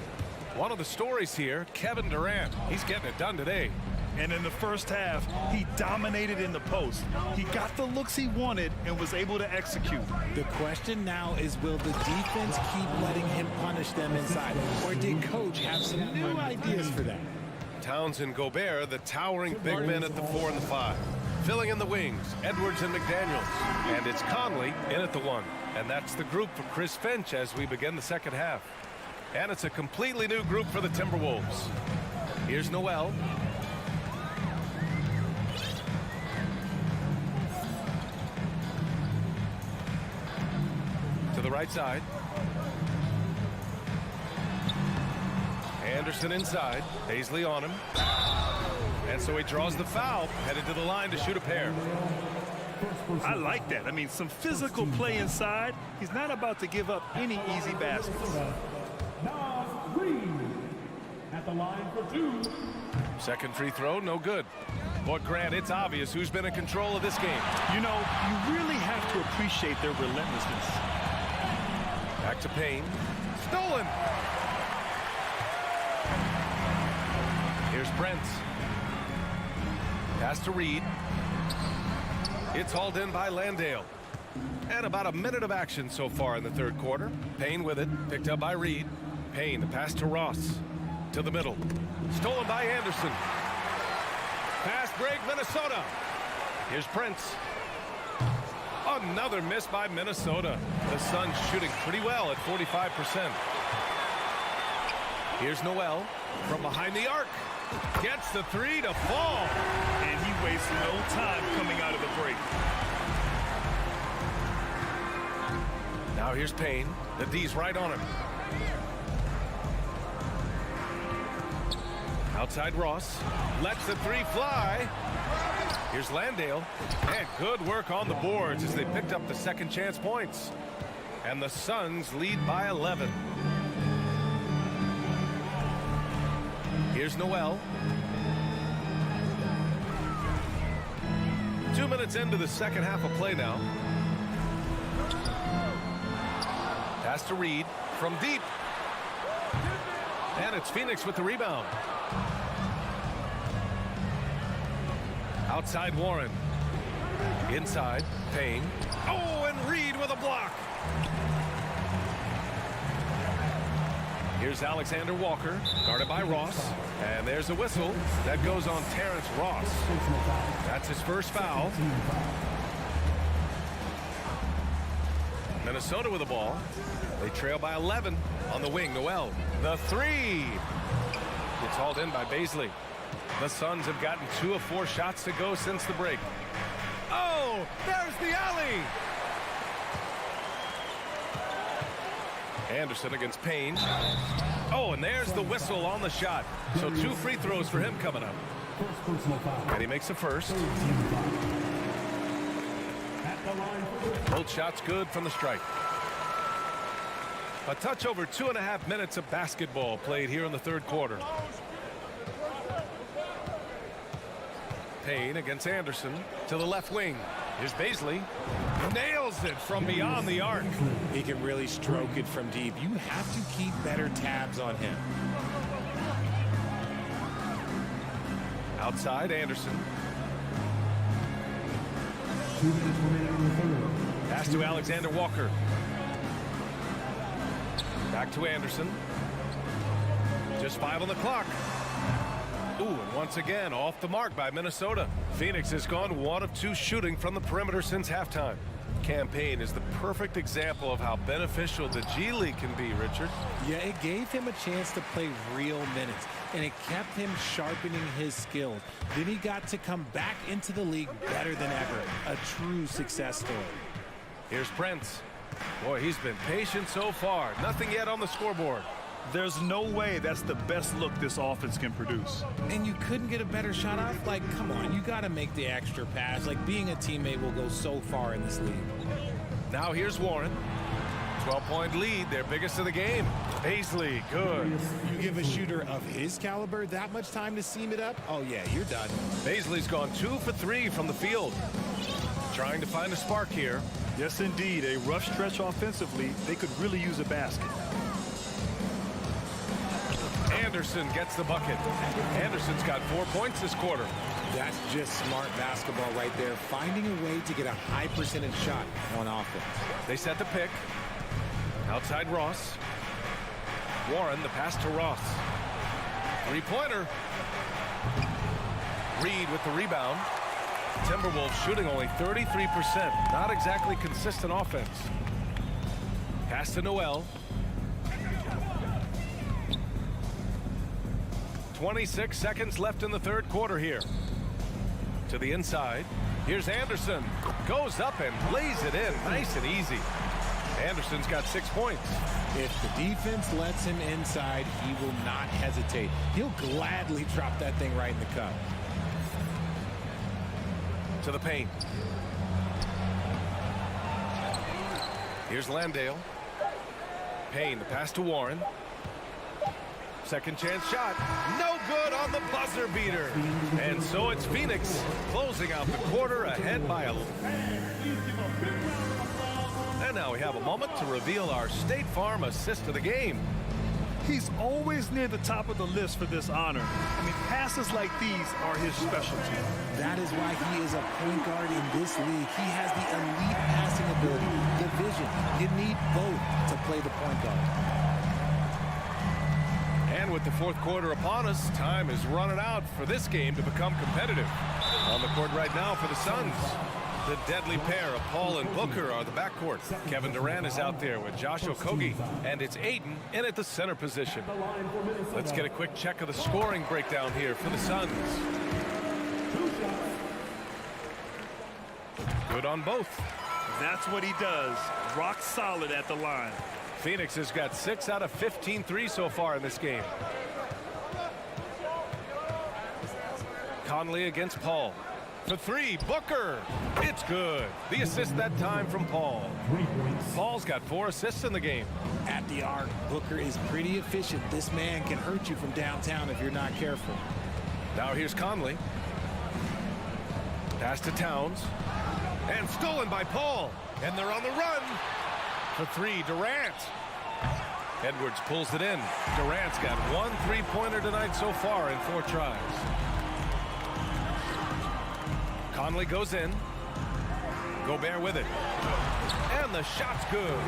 One of the stories here, Kevin Durant. He's getting it done today. And in the first half, he dominated in the post. He got the looks he wanted and was able to execute. The question now is, will the defense keep letting him punish them inside? Or did Coach have some new ideas for that? Towns and Gobert, the towering big men at the 4 and the 5. Filling in the wings, Edwards and McDaniels. And it's Conley in at the 1. And that's the group for Chris Finch as we begin the second half. And it's a completely new group for the Timberwolves. Here's Noel. To the right side. Anderson inside. Paisley on him. And so he draws the foul, headed to the line to shoot a pair. I like that. I mean, some physical play inside. He's not about to give up any easy baskets. At the line for 2. Second free throw, no good. But Grant, it's obvious who's been in control of this game. You know, you really have to appreciate their relentlessness. Back to Payne. Stolen. Here's Prince. Pass to Reed. It's hauled in by Landale. And about a minute of action so far in the third quarter. Payne with it, picked up by Reed. Payne, the pass to Ross. To the middle. Stolen by Anderson. Fast break, Minnesota. Here's Prince. Another miss by Minnesota. The Suns shooting pretty well at 45%. Here's Noel from behind the arc. Gets the 3 to fall. And he wastes no time coming out of the break. Now here's Payne. The D's right on him. Outside Ross. Lets the three fly. Here's Landale. And good work on the boards as they picked up the second chance points. And the Suns lead by 11. Here's Noel. 2 minutes into the second half of play now. Pass to Reed from deep. And it's Phoenix with the rebound. Outside Warren. Inside Payne. Oh, and Reed with a block. Here's Alexander Walker, guarded by Ross. And there's a whistle that goes on Terrence Ross. That's his first foul. Minnesota with the ball. They trail by 11 on the wing. Noel, the three. It's hauled in by Baisley. The Suns have gotten 2 of 4 shots to go since the break. Oh, there's the alley. Anderson against Payne. Oh, and there's the whistle on the shot. So 2 free throws for him coming up. And he makes the first. Both shots good from the strike. A touch over 2.5 minutes of basketball played here in the third quarter. Payne against Anderson to the left wing. Here's Baisley. Nails it from beyond the arc. He can really stroke it from deep. You have to keep better tabs on him. Outside Anderson. Pass to Alexander Walker. Back to Anderson. Just 5 on the clock. Ooh, and once again off the mark by Minnesota. Phoenix has gone 1 of 2 shooting from the perimeter since halftime. Campaign is the perfect example of how beneficial the G League can be, Richard. Yeah, it gave him a chance to play real minutes, and it kept him sharpening his skills. Then he got to come back into the league better than ever. A true success story. Here's Prince. Boy, he's been patient so far. Nothing yet on the scoreboard. There's no way that's the best look this offense can produce. And you couldn't get a better shot off? Like, come on, you got to make the extra pass. Like, being a teammate will go so far in this league. Now here's Warren. 12-point lead, their biggest of the game. Baisley, good. You give a shooter of his caliber that much time to seam it up? Oh, yeah, you're done. Baisley's gone 2 for 3 from the field. Trying to find a spark here. Yes, indeed. A rough stretch offensively. They could really use a basket. Anderson gets the bucket. Anderson's got 4 points this quarter. That's just smart basketball right there. Finding a way to get a high percentage shot on offense. They set the pick. Outside Ross. Warren, the pass to Ross. 3-pointer. Reed with the rebound. Timberwolves shooting only 33%. Not exactly consistent offense. Pass to Noel. 26 seconds left in the third quarter here. To the inside. Here's Anderson. Goes up and lays it in. Nice and easy. Anderson's got 6 points. If the defense lets him inside, he will not hesitate. He'll gladly drop that thing right in the cup. To the paint. Here's Landale. Payne, the pass to Warren. Second chance shot. No good on the buzzer beater. And so it's Phoenix closing out the quarter ahead by 11. And now we have a moment to reveal our State Farm assist of the game. He's always near the top of the list for this honor. I mean, passes like these are his specialty. That is why he is a point guard in this league. He has the elite passing ability, the vision. You need both to play the point guard. And with the fourth quarter upon us, time is running out for this game to become competitive. On the court right now for the Suns, the deadly pair of Paul and Booker are the backcourt. Kevin Durant is out there with Josh Okogie, and it's Ayton in at the center position. Let's get a quick check of the scoring breakdown here for the Suns. Good on both. That's what he does. Rock solid at the line. Phoenix has got 6 out of 15 threes so far in this game. Conley against Paul. For three, Booker. It's good. The assist that time from Paul. Paul's got 4 assists in the game. At the arc, Booker is pretty efficient. This man can hurt you from downtown if you're not careful. Now here's Conley. Pass to Towns. And stolen by Paul. And they're on the run. For three, Durant. Edwards pulls it in. Durant's got 1 3-pointer tonight so far in 4 tries. Conley goes in. Gobert with it. And the shot's good.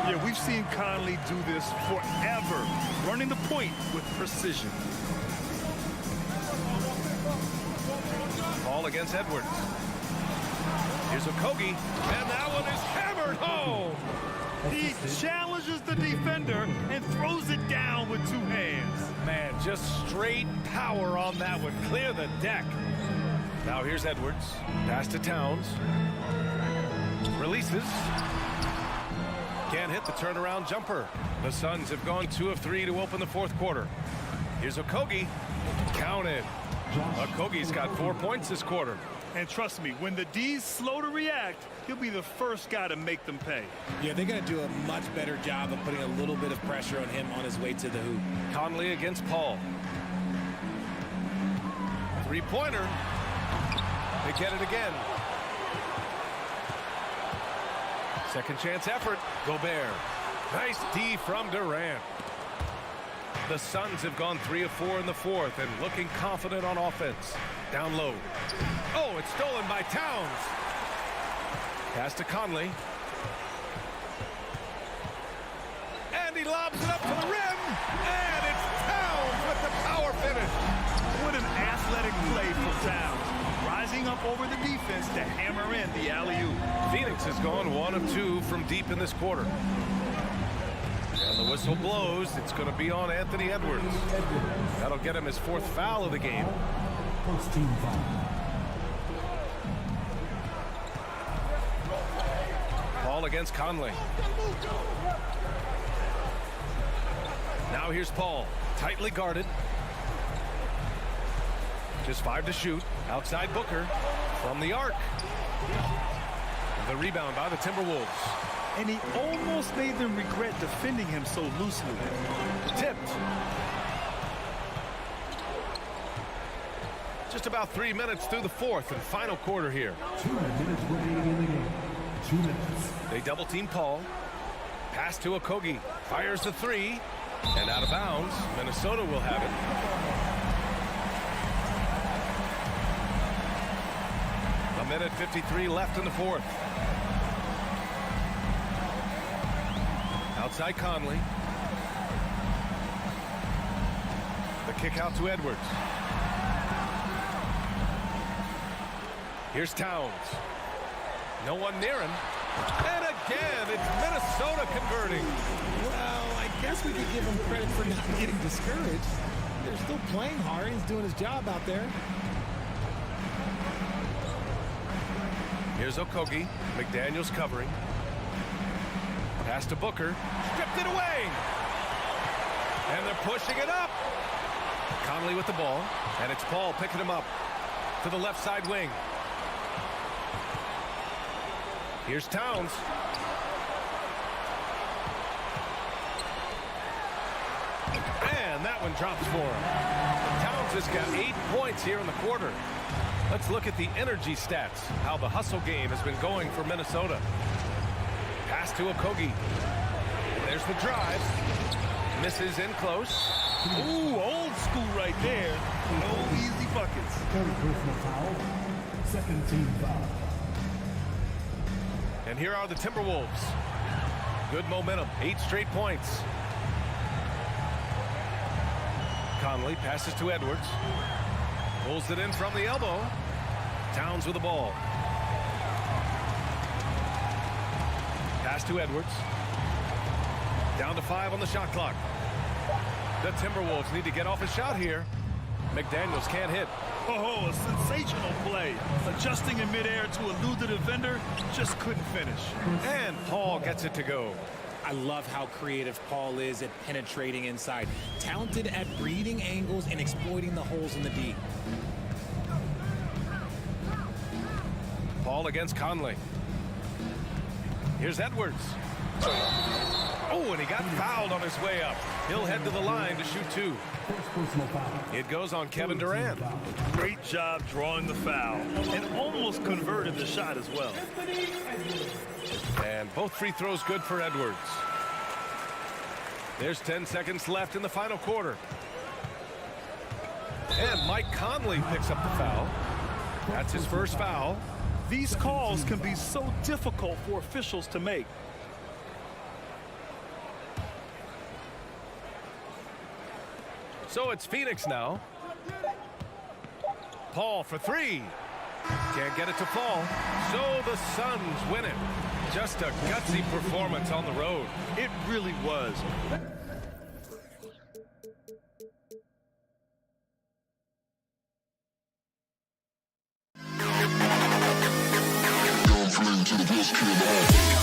Yeah, we've seen Conley do this forever, running the point with precision. Paul against Edwards. Here's Okogie, and that one is hammered home. He challenges the defender and throws it down with 2 hands. Man, just straight power on that one. Clear the deck. Now here's Edwards. Pass to Towns. Releases. Can't hit the turnaround jumper. The Suns have gone 2 of 3 to open the 4th quarter. Here's Okogie. Counted. Okogie's got 4 points this quarter. And trust me, when the D's slow to react, he'll be the first guy to make them pay. Yeah, they're going to do a much better job of putting a little bit of pressure on him on his way to the hoop. Conley against Paul. 3-pointer. They get it again. Second chance effort. Gobert. Nice D from Durant. The Suns have gone 3 of 4 in the 4th and looking confident on offense. Down low. Oh, it's stolen by Towns. Pass to Conley. And he lobs it up to the rim. And it's Towns with the power finish. What an athletic play from Towns. Rising up over the defense to hammer in the alley-oop. Phoenix has gone 1 of 2 from deep in this quarter. And the whistle blows. It's going to be on Anthony Edwards. That'll get him his 4th foul of the game. First team foul. Paul against Conley. Now here's Paul. Tightly guarded. Just 5 to shoot. Outside Booker. From the arc. The rebound by the Timberwolves. And he almost made them regret defending him so loosely. Tipped. Just about 3 minutes through the 4th and final quarter here. 2 minutes remaining in the game. 2 minutes. They double team Paul. Pass to Okogie. Fires the 3. And out of bounds. Minnesota will have it. A minute 53 left in the 4th. Outside Conley. The kick out to Edwards. Here's Towns. No one near him. And again, it's Minnesota converting. Well, I guess we could give him credit for not getting discouraged. They're still playing hard. He's doing his job out there. Here's Okogie. McDaniels covering. Pass to Booker. Stripped it away. And they're pushing it up. Conley with the ball. And it's Paul picking him up to the left side wing. Here's Towns. And that one drops for him. Towns has got 8 points here in the quarter. Let's look at the energy stats, how the hustle game has been going for Minnesota. Pass to Okogie. There's the drive. Misses in close. Ooh, old school right there. No easy buckets. Third personal foul. Second team foul. And here are the Timberwolves. Good momentum, 8 straight points. Conley passes to Edwards. Pulls it in from the elbow. Towns with the ball. Pass to Edwards. Down to 5 on the shot clock. The Timberwolves need to get off a shot here. McDaniels can't hit. Oh, a sensational play. Adjusting in midair to elude the defender, just couldn't finish. And Paul gets it to go. I love how creative Paul is at penetrating inside. Talented at reading angles and exploiting the holes in the D. Paul against Conley. Here's Edwards. Oh, and he got fouled on his way up. He'll head to the line to shoot 2. It goes on Kevin Durant. Great job drawing the foul and almost converted the shot as well. And both free throws good for Edwards. There's 10 seconds left in the final quarter. And Mike Conley picks up the foul. That's his first foul. These calls can be so difficult for officials to make. So it's Phoenix now. Paul for 3. Can't get it to fall. So the Suns win it. Just a gutsy performance on the road. It really was. To the best kid alive.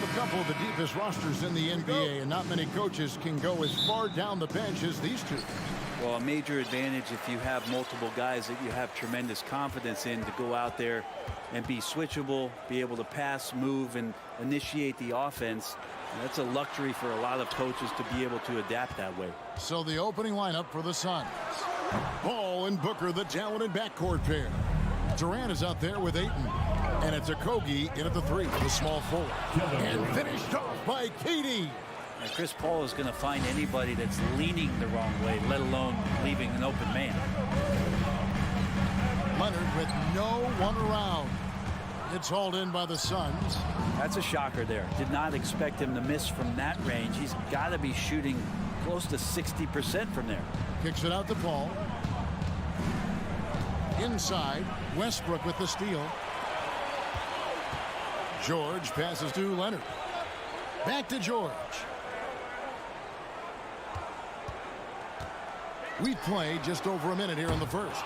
have a couple of the deepest rosters in the NBA, and not many coaches can go as far down the bench as these two. Well, a major advantage if you have multiple guys that you have tremendous confidence in to go out there and be switchable, be able to pass, move, and initiate the offense. And that's a luxury for a lot of coaches to be able to adapt that way. So the opening lineup for the Suns. Paul and Booker, the talented backcourt pair. Durant is out there with Ayton. And it's Okogie in at the 3, the small forward. And finished off by KD. And Chris Paul is going to find anybody that's leaning the wrong way, let alone leaving an open man. Leonard with no one around. It's hauled in by the Suns. That's a shocker there. Did not expect him to miss from that range. He's got to be shooting close to 60% from there. Kicks it out to Paul. Inside, Westbrook with the steal. George passes to Leonard. Back to George. We played just over a minute here in the first.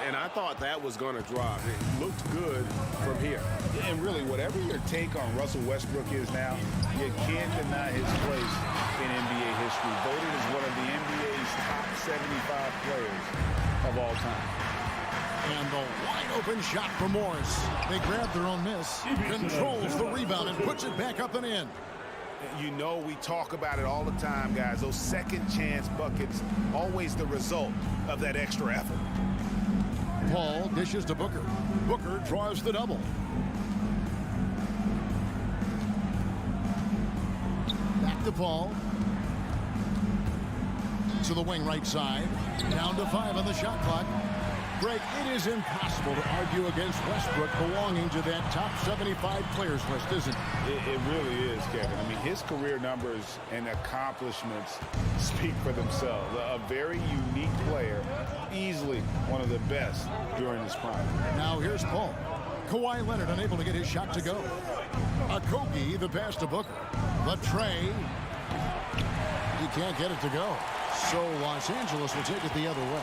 And I thought that was going to drop. It looked good from here. And really, whatever your take on Russell Westbrook is now, you can't deny his place in NBA history. Voted as one of the NBA's top 75 players of all time. And the wide-open shot for Morris. They grab their own miss, controls the rebound, and puts it back up and in. You know, we talk about it all the time, guys. Those second-chance buckets, always the result of that extra effort. Paul dishes to Booker. Booker draws the double. Back to Paul. To the wing right side. Down to 5 on the shot clock. Greg, it is impossible to argue against Westbrook belonging to that top 75 players list, isn't it? It really is, Kevin. I mean, his career numbers and accomplishments speak for themselves. A very unique player, easily one of the best during his prime. Now here's Paul. Kawhi Leonard unable to get his shot to go. Okogie, the pass to Booker. The tray. He can't get it to go. So Los Angeles will take it the other way.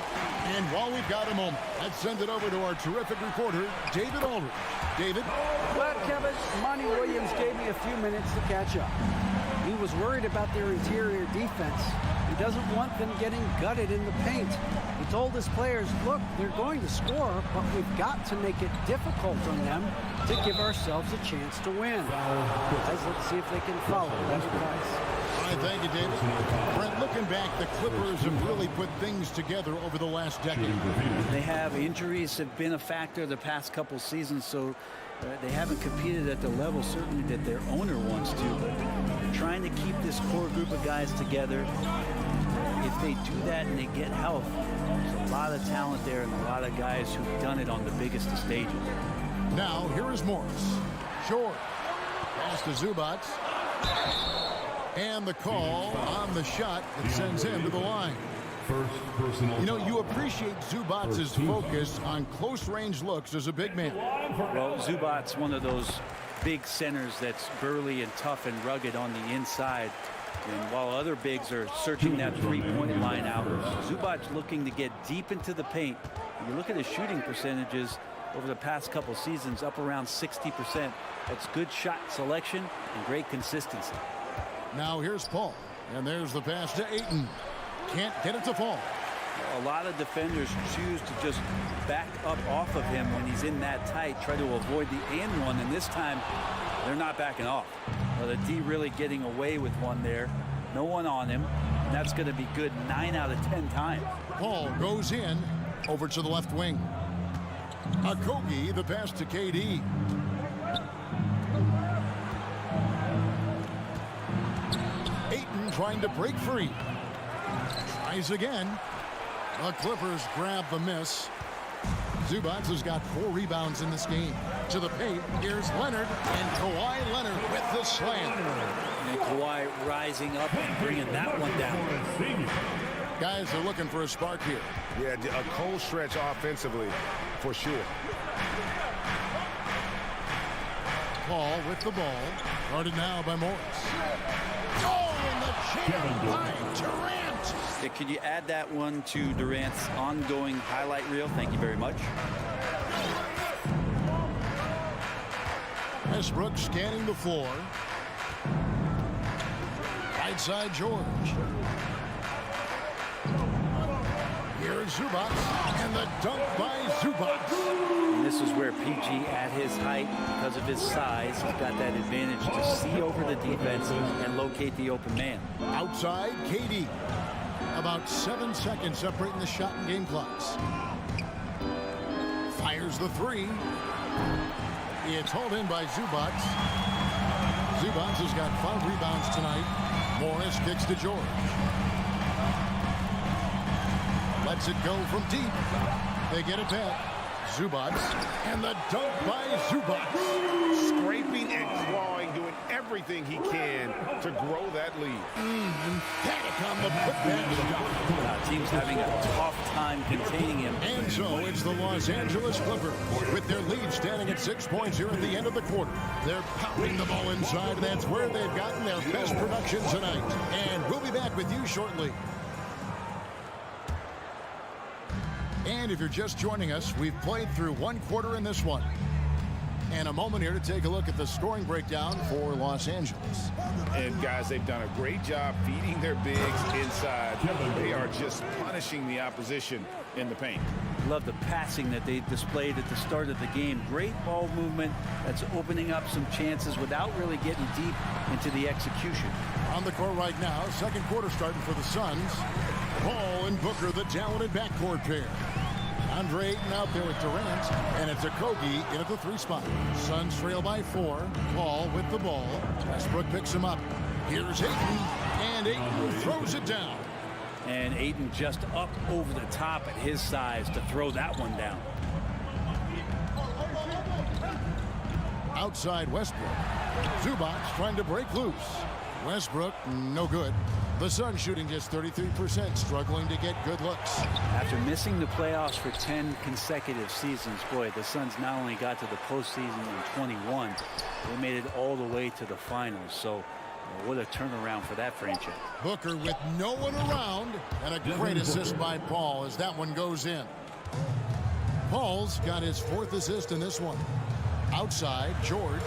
And while we've got a moment, let's send it over to our terrific reporter, David Aldridge. David? Well, Kevin, Monty Williams gave me a few minutes to catch up. He was worried about their interior defense. He doesn't want them getting gutted in the paint. He told his players, look, they're going to score, but we've got to make it difficult on them to give ourselves a chance to win. Guys, let's see if they can follow that advice. All right, thank you, David. Brent, looking back, the Clippers have really put things together over the last decade. They have. Injuries have been a factor the past couple seasons, so they haven't competed at the level certainly that their owner wants to, but they're trying to keep this core group of guys together. If they do that and they get health, there's a lot of talent there and a lot of guys who've done it on the biggest of stages. Now, here is Morris. Short. Pass to Zubac. And the call on the shot that sends him to the line. You know, you appreciate Zubac's focus on close-range looks as a big man. Well, Zubac's one of those big centers that's burly and tough and rugged on the inside. And while other bigs are searching that three-point line out, Zubac's looking to get deep into the paint. When you look at his shooting percentages over the past couple seasons, up around 60%. That's good shot selection and great consistency. Now here's Paul, and there's the pass to Ayton. Can't get it to fall. A lot of defenders choose to just back up off of him when he's in that tight, try to avoid the and one, and this time they're not backing off. The D really getting away with one there. No one on him, and that's going to be good 9 out of 10 times. Paul goes in, over to the left wing. Okogie, the pass to KD. Ayton trying to break free. Tries again. The Clippers grab the miss. Zubac has got 4 rebounds in this game. To the paint, here's Leonard, and Kawhi Leonard with the slam. And Kawhi rising up and bringing that one down. Guys are looking for a spark here. Yeah, a cold stretch offensively, for sure. Paul with the ball. Guarded now by Morris. Oh, and the jam by Durant. Yeah, could you add that one to Durant's ongoing highlight reel? Thank you very much. Westbrook scanning the floor. Outside George. Here's Zubac, and the dunk by Zubac. And this is where PG, at his height, because of his size, has got that advantage to see over the defense and locate the open man. Outside, KD. About 7 seconds separating the shot and game clocks. Fires the three. It's hauled in by Zubac. Zubac has got 5 rebounds tonight. Morris kicks to George. Lets it go from deep. They get it back. Zubac, and the dunk by Zubac. Scraping and clawing, doing everything he can to grow that lead. Emphatic on the putback shot. Team's having a tough time containing him. And so it's the Los Angeles Clippers with their lead standing at 6 points here at the end of the quarter. They're pounding the ball inside. That's where they've gotten their best production tonight. And we'll be back with you shortly. And if you're just joining us, we've played through 1 quarter in this one. And a moment here to take a look at the scoring breakdown for Los Angeles. And guys, they've done a great job feeding their bigs inside. They are just punishing the opposition in the paint. Love the passing that they displayed at the start of the game. Great ball movement that's opening up some chances without really getting deep into the execution. On the court right now, second quarter starting for the Suns. Paul and Booker, the talented backcourt pair. Andre Ayton out there with Durant, and it's Okogie in at the 3 spot. Suns trail by 4. Paul with the ball. Westbrook picks him up. Here's Ayton, and Ayton throws it down. And Ayton just up over the top at his size to throw that one down. Outside Westbrook. Zubac trying to break loose. Westbrook, no good. The Suns shooting just 33%, struggling to get good looks. After missing the playoffs for 10 consecutive seasons, boy, the Suns not only got to the postseason in 21, they made it all the way to the finals. So what a turnaround for that franchise. Booker with no one around, and a great assist by Paul as that one goes in. Paul's got his 4th assist in this one. Outside, George.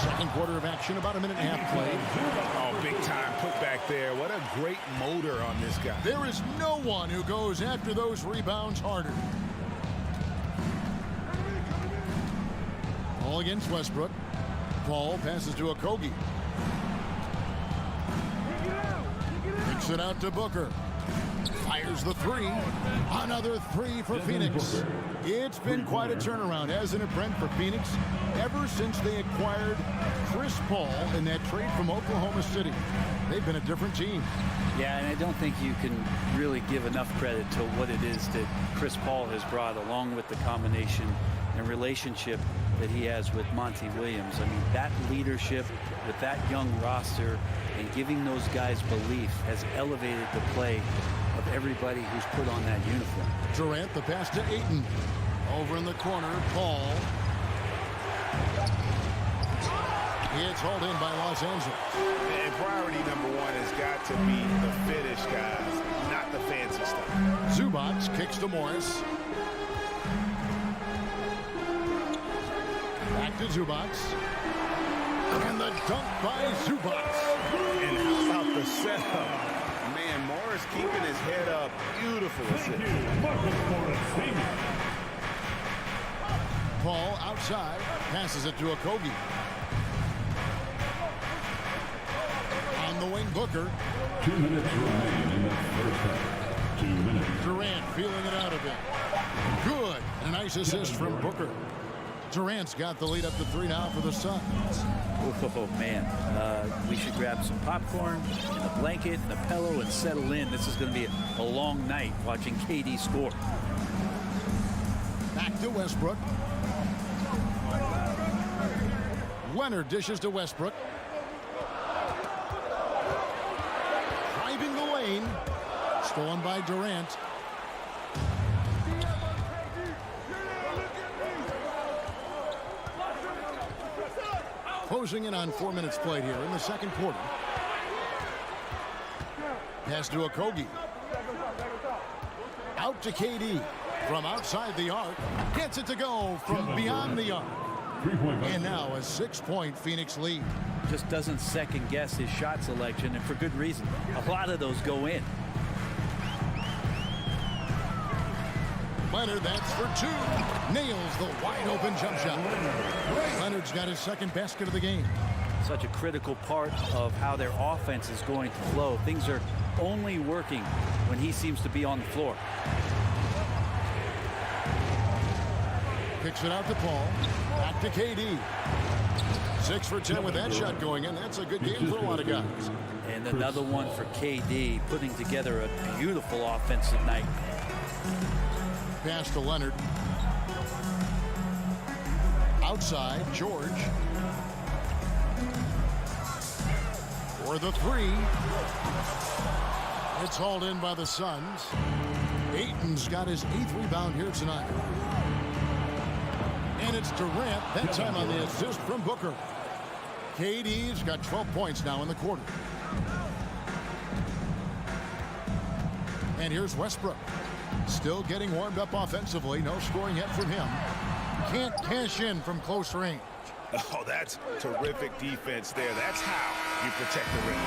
Second quarter of action, about a minute and a half played. Oh, big time putback there. What a great motor on this guy. There is no one who goes after those rebounds harder. Ball against Westbrook. Paul passes to Okogie. Kicks it out to Booker. Fires the 3. Another 3 for Phoenix. It's been quite a turnaround, hasn't it, Brent, for Phoenix? Ever since they acquired Chris Paul in that trade from Oklahoma City, they've been a different team. Yeah, and I don't think you can really give enough credit to what it is that Chris Paul has brought, along with the combination and relationship that he has with Monty Williams. I mean, that leadership with that young roster and giving those guys belief has elevated the play of everybody who's put on that uniform. Durant, the pass to Ayton. Over in the corner, Paul. It's hauled in by Los Angeles. And priority number 1 has got to be the finish, guys, not the fancy stuff. Zubac kicks to Morris. Back to Zubac. And the dunk by Zubac. And how about the setup? Man, Morris keeping his head up. Beautiful assist. Paul outside. Passes it to Okogie. On the wing, Booker. 2 minutes remain in the first half. 2 minutes. Durant feeling it out a bit. Good. A nice assist from Booker. Durant's got the lead up to 3 now for the Suns. Oh, man. We should grab some popcorn and a blanket and a pillow and settle in. This is going to be a long night watching KD score. Back to Westbrook. Leonard dishes to Westbrook. Driving the lane. Stolen by Durant. Closing in on 4 minutes played here in the second quarter. Pass to Okogie. Out to KD. From outside the arc. Gets it to go from beyond the arc. And now a 6-point Phoenix lead. Just doesn't second guess his shot selection, and for good reason. A lot of those go in. Leonard, that's for 2. Nails the wide open jump shot. Leonard's got his second basket of the game. Such a critical part of how their offense is going to flow. Things are only working when he seems to be on the floor. Kicks it out to Paul. Back to KD. 6 for 10 with that shot going in. That's a good game for a lot of guys. And another one for KD, putting together a beautiful offensive night. Pass to Leonard. Outside, George. For the 3. It's hauled in by the Suns. Ayton's got his 8th rebound here tonight. And it's Durant, that time on the assist from Booker. KD's got 12 points now in the quarter. And here's Westbrook. Still getting warmed up offensively. No scoring yet from him. Can't cash in from close range. Oh, that's terrific defense there. That's how you protect the rim.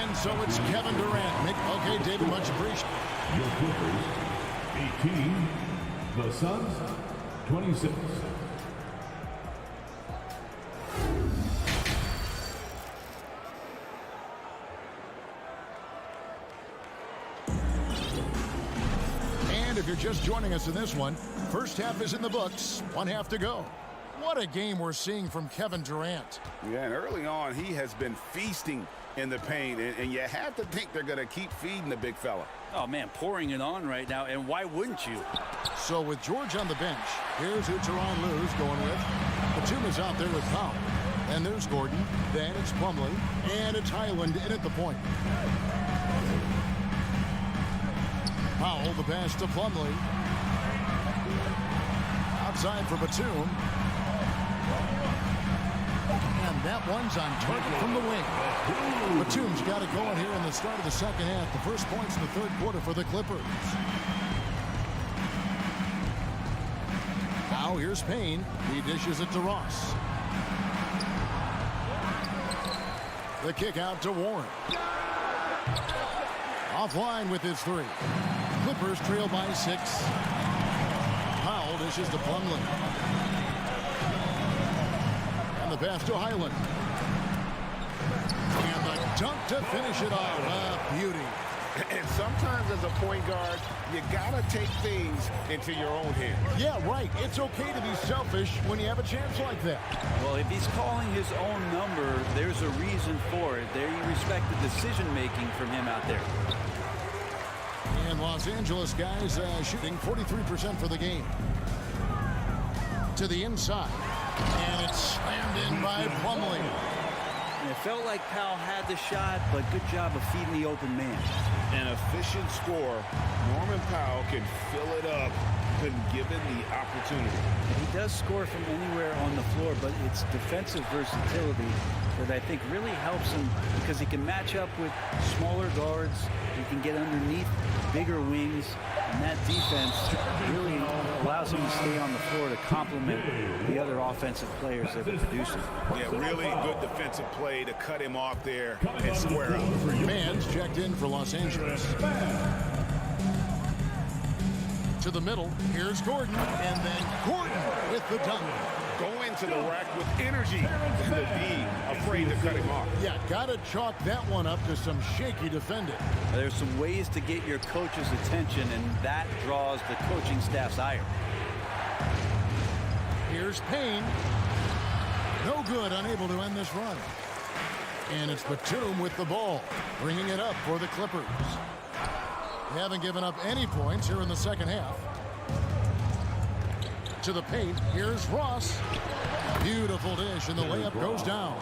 And so it's Kevin Durant. Okay, David, much appreciated. Your Clippers, 18. The Suns, 26. If you're just joining us in this one, first half is in the books. 1 half to go. What a game we're seeing from Kevin Durant. Yeah, and early on, he has been feasting in the paint, and you have to think they're going to keep feeding the big fella. Oh, man, pouring it on right now, and why wouldn't you? So with George on the bench, here's who Teron Lue's going with. Batum is out there with Powell. And there's Gordon. Then it's Plumlee. And it's Highland in at the point. Powell, the pass to Plumlee. Outside for Batum. And that one's on target from the wing. Batum's got it going here in the start of the second half. The first points in the third quarter for the Clippers. Now here's Payne. He dishes it to Ross. The kick out to Warren. Offline with his 3. Clippers trail by 6. Powell dishes to Plumlee. And the pass to Highland. And the dunk to finish it off. A beauty. And sometimes as a point guard, you got to take things into your own hands. Yeah, right. It's okay to be selfish when you have a chance like that. Well, if he's calling his own number, there's a reason for it. There you respect the decision-making from him out there. And Los Angeles guys shooting 43% for the game. To the inside. And it's slammed in by Plumlee. And it felt like Powell had the shot, but good job of feeding the open man. An efficient scorer. Norman Powell can fill it up when given the opportunity. He does score from anywhere on the floor, but it's defensive versatility that I think really helps him because he can match up with smaller guards. He can get underneath bigger wings, and that defense really allows him to stay on the floor to complement the other offensive players that are producing. Yeah, really good defensive play to cut him off there and square up. Fans checked in for Los Angeles. To the middle, here's Gordon, and then Gordon with the dunk. Going to the rack with energy and the D afraid to cut him off. Yeah, gotta chalk that one up to some shaky defending. There's some ways to get your coach's attention, and that draws the coaching staff's ire. Here's Payne. No good, unable to end this run. And it's Batum with the ball, bringing it up for the Clippers. They haven't given up any points here in the second half. To the paint, here's Ross. Beautiful dish, and the layup goes down.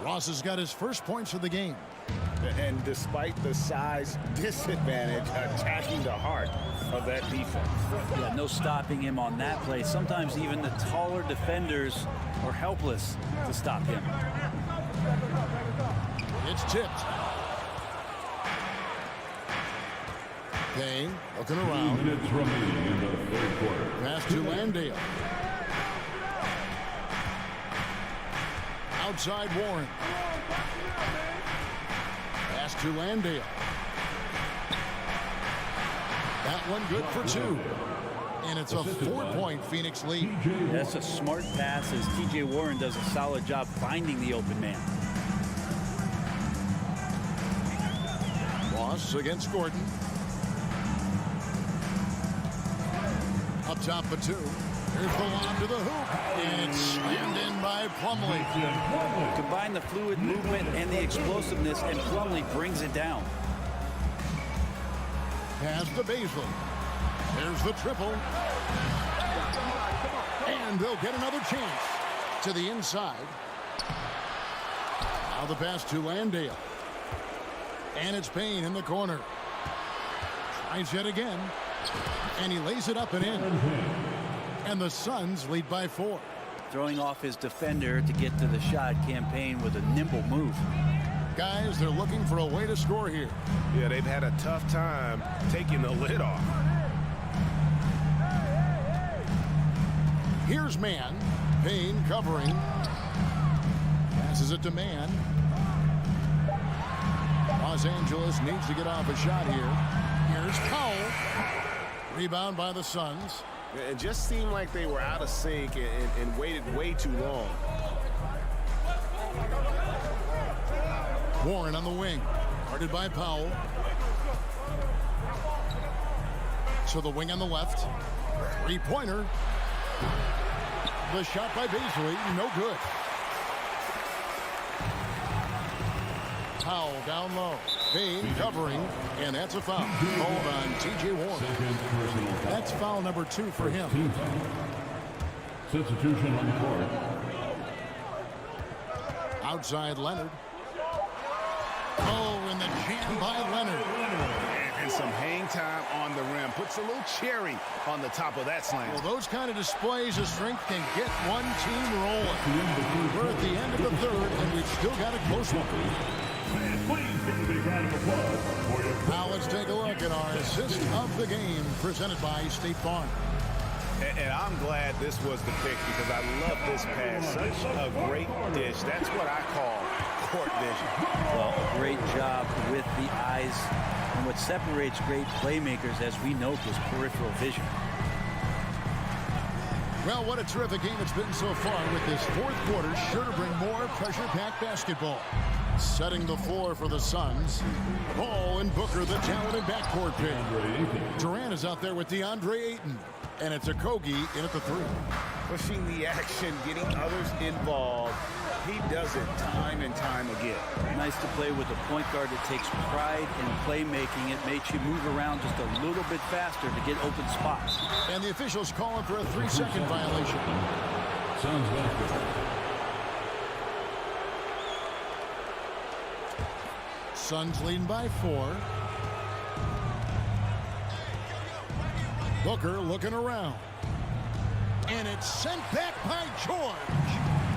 Ross has got his first points of the game. And despite the size disadvantage, attacking the heart of that defense. Yeah, no stopping him on that play. Sometimes even the taller defenders are helpless to stop him. It's tipped. Payne looking around. 2 minutes remaining in the third quarter. Pass to Landale. Outside Warren. Pass to Landale. That one good for 2. And it's a 4-point Phoenix lead. That's a smart pass as T.J. Warren does a solid job finding the open man. Ross against Gordon. Up top for 2. Here's the lob to the hoop. And it's slammed in by Plumlee. Combine the fluid movement and the explosiveness, and Plumlee brings it down. Pass to Baisley. There's the triple. And they'll get another chance to the inside. Now the pass to Landale. And it's Payne in the corner. Tries yet again. And he lays it up and in. And the Suns lead by 4. Throwing off his defender to get to the shot. Campaign with a nimble move. Guys, they're looking for a way to score here. Yeah, they've had a tough time taking the lid off. Here's man. Payne covering. Passes it to man. Los Angeles needs to get off a shot here. Here's Powell. Rebound by the Suns. It just seemed like they were out of sync and waited way too long. Warren on the wing. Guarded by Powell. So the wing on the left. 3-pointer. The shot by Baisley, no good. Powell down low. Payne covering, and that's a foul. Called on T.J. Warren. That's foul number 2 for him. Substitution on the court. Outside Leonard. Oh, and the jam by Leonard. And some hang time on the rim. Puts a little cherry on the top of that slam. Well, those kind of displays of strength can get one team rolling. We're at the end of the third, and we've still got a close one. Now let's take a look at our assist of the game presented by State Farm. And I'm glad this was the pick because I love this pass. Such a great dish. That's what I call court vision. Well, a great job with the eyes. And what separates great playmakers, as we note, is peripheral vision. Well, what a terrific game it's been so far with this fourth quarter. Sure to bring more pressure-packed basketball. Setting the floor for the Suns. Ball and Booker, the talented backcourt pick. Durant is out there with DeAndre Ayton. And it's Okogie in at the 3. Pushing the action, getting others involved. He does it time and time again. Nice to play with a point guard that takes pride in playmaking. It makes you move around just a little bit faster to get open spots. And the officials calling for a 3-second violation. Suns basketball. Suns leading by 4. Booker looking around. And it's sent back by George.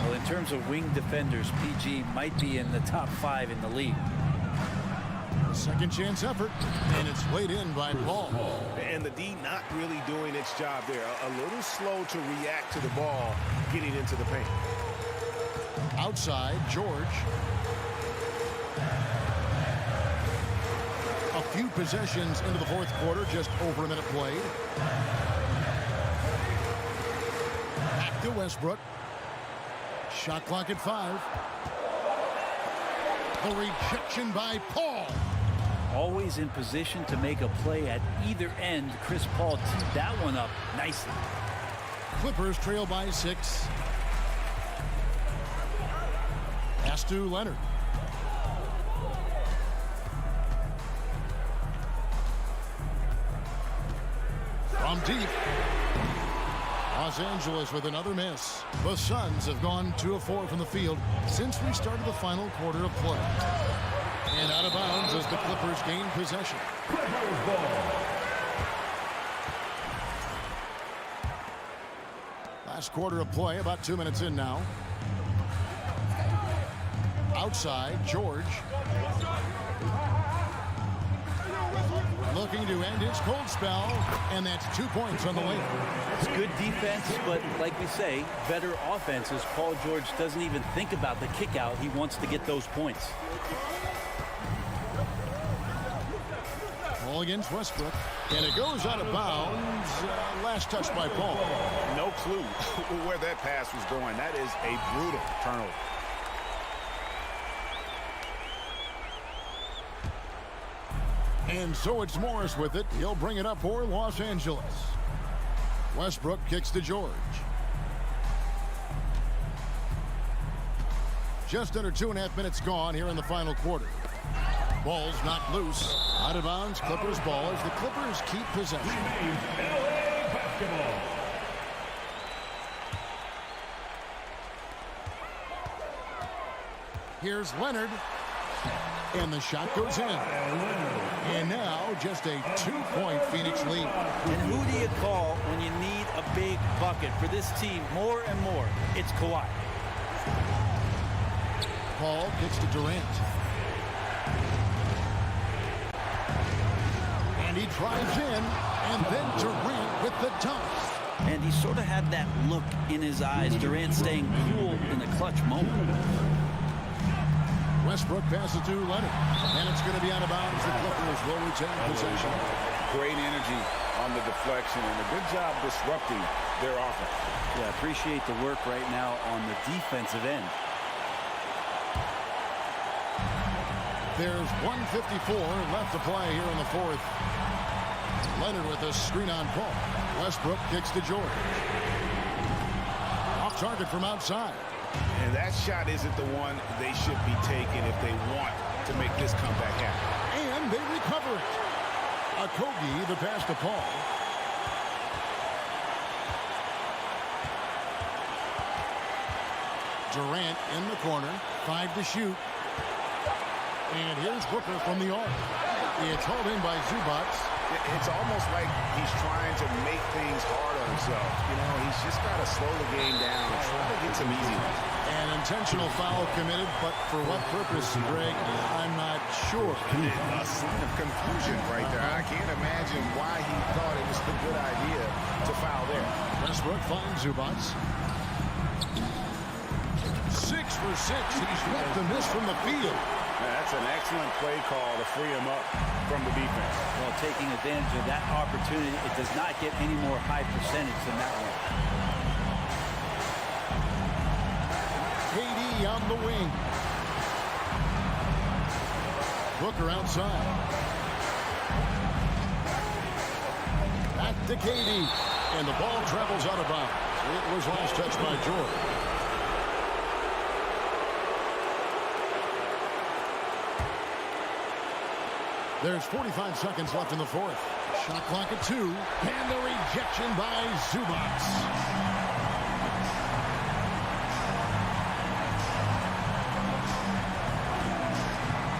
Well, in terms of wing defenders, PG might be in the top 5 in the league. Second chance effort, and it's laid in by Paul. And the D not really doing its job there. A little slow to react to the ball getting into the paint. Outside, George. A few possessions into the fourth quarter, just over a minute played. Back to Westbrook. Shot clock at 5. The rejection by Paul. Always in position to make a play at either end. Chris Paul teed that one up nicely. Clippers trail by 6. Pass to Leonard. From deep. Los Angeles with another miss. The Suns have gone 2 of 4 from the field since we started the final quarter of play. And out of bounds as the Clippers gain possession. Last quarter of play, about 2 minutes in now. Outside, George. looking to end his cold spell, and that's 2 points on the way. It's good defense, but like we say, better offenses. Paul George doesn't even think about the kick out. He wants to get those points. Ball against Westbrook, and it goes out of bounds. Last touch by Paul. No clue where that pass was going. That is a brutal turnover. And so it's Morris with it. He'll bring it up for Los Angeles. Westbrook kicks to George. Just under 2.5 minutes gone here in the final quarter. Ball's knocked loose. Out of bounds, Clippers ball as the Clippers keep possession. LA basketball. Here's Leonard. And the shot goes in. And now just a 2-point Phoenix lead. And who do you call when you need a big bucket for this team more and more? It's Kawhi. Paul gets to Durant. And he drives in. And then Durant with the dunk. And he sort of had that look in his eyes. Durant staying cool in the clutch moment. Westbrook passes to Leonard, and it's going to be out of bounds. The Clippers will retain possession. Great energy on the deflection, and a good job disrupting their offense. Yeah, appreciate the work right now on the defensive end. There's 1:54 left to play here in the fourth. Leonard with a screen on Paul. Westbrook kicks to George. Off target from outside. And that shot isn't the one they should be taking if they want to make this comeback happen. And they recover it. Okogie, the pass to Paul. Durant in the corner. 5 to shoot. And here's Booker from the arc. It's hauled in by Zubac. It's almost like he's trying to make things hard on himself. You know, he's just got to slow the game down and try to get some easy ones. An intentional foul committed, but for what purpose, Greg, I'm not sure. A sign of confusion right there. I can't imagine why he thought it was a good idea to foul there. Westbrook finds Zubac. 6 for 6. He's left the miss from the field. That's an excellent play call to free him up from the defense. Well, taking advantage of that opportunity, it does not get any more high percentage than that one. KD on the wing. Booker outside. Back to KD. And the ball travels out of bounds. It was last touched by George. There's 45 seconds left in the fourth. Shot clock at 2. And the rejection by Zubac.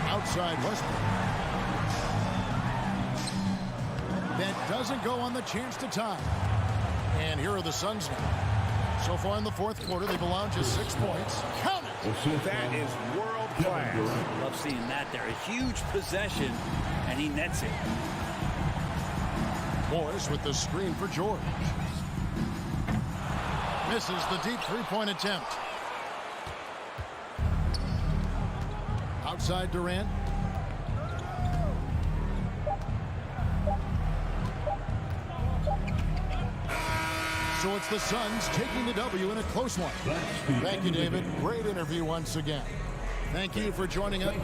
Outside Westbrook. That doesn't go on the chance to tie. And here are the Suns now. So far in the fourth quarter, they've allowed just 6 points. Count it! That is world class. Love seeing that there. A huge possession, and he nets it. Morris with the screen for George. Misses the deep three-point attempt. Outside Durant. So it's the Suns taking the W in a close one. Thank you, David. Great interview once again. Thank you for joining us.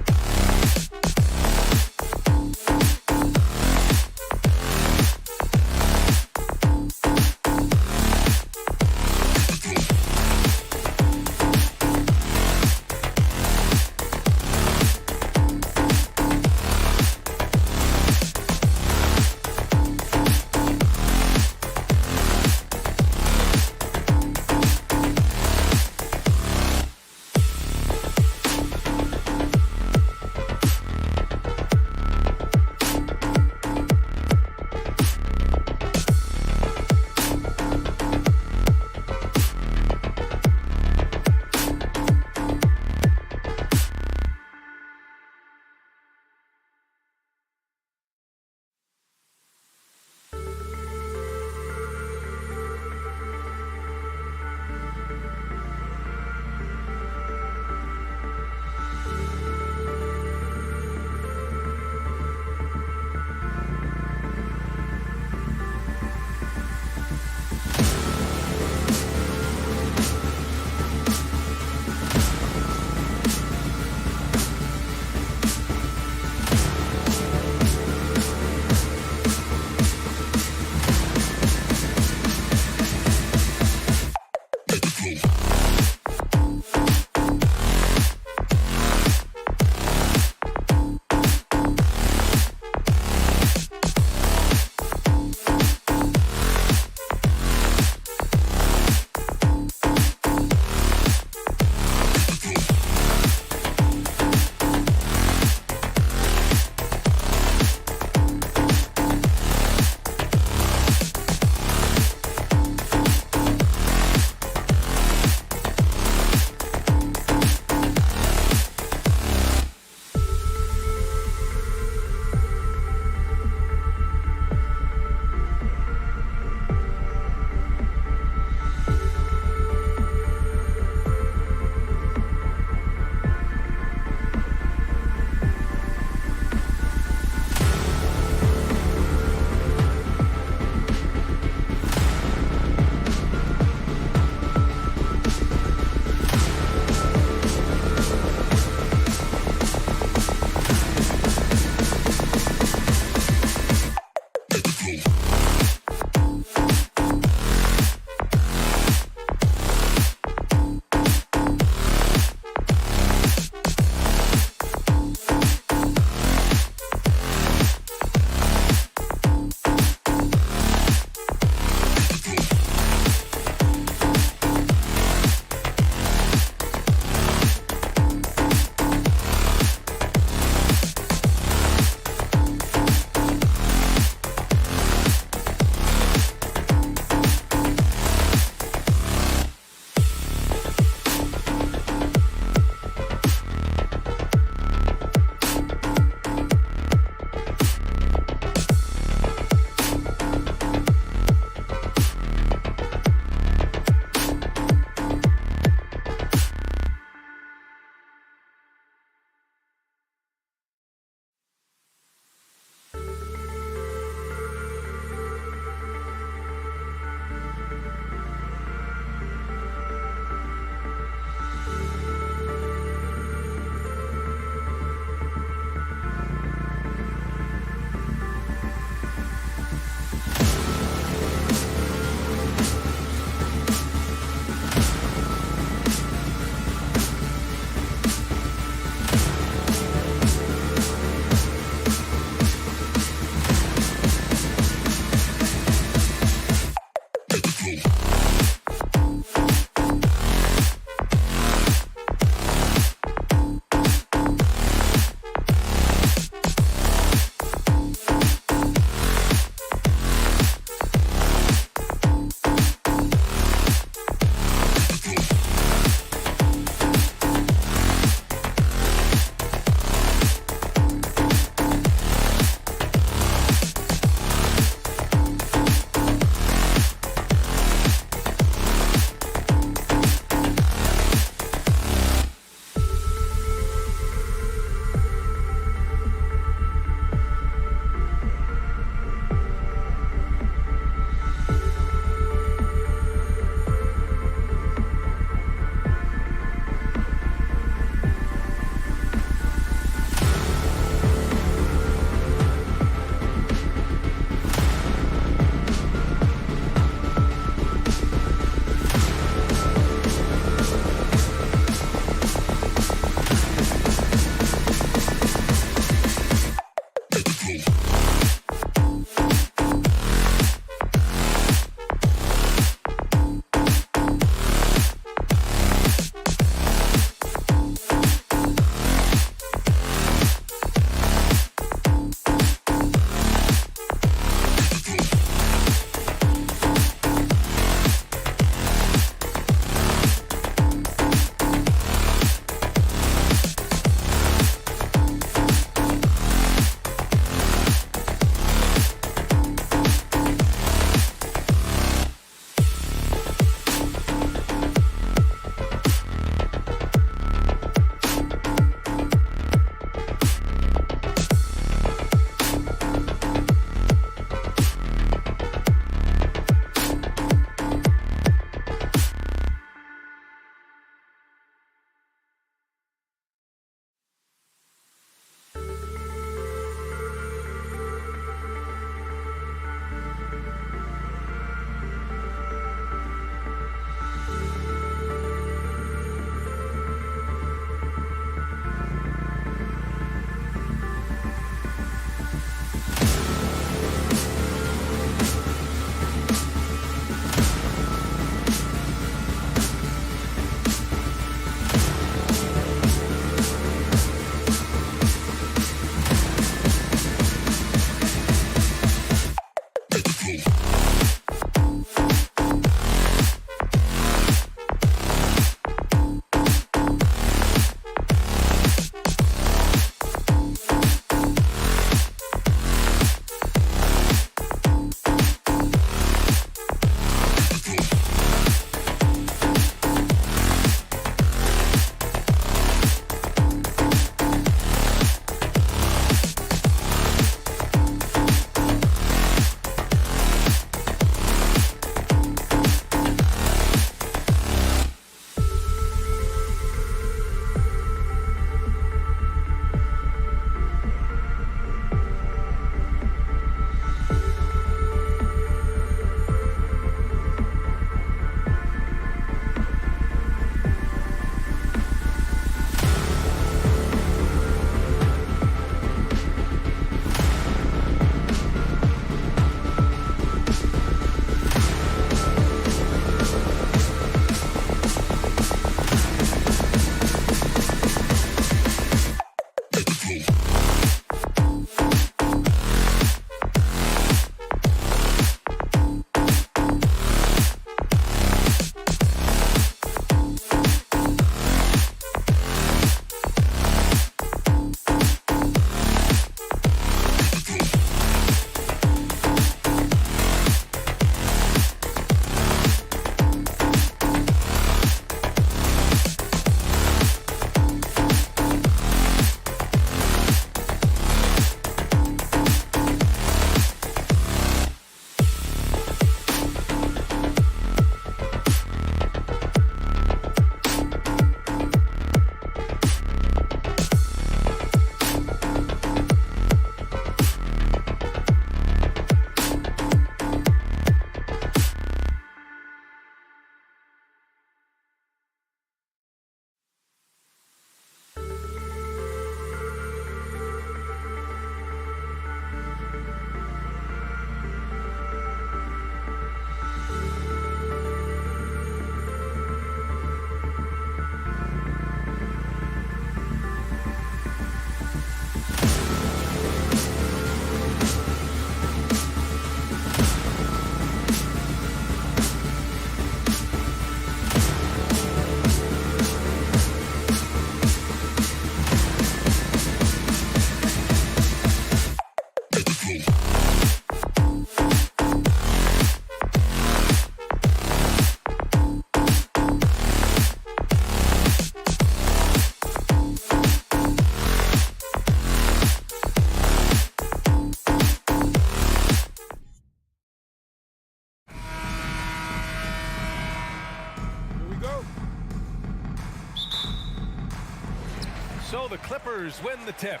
So the Clippers win the tip.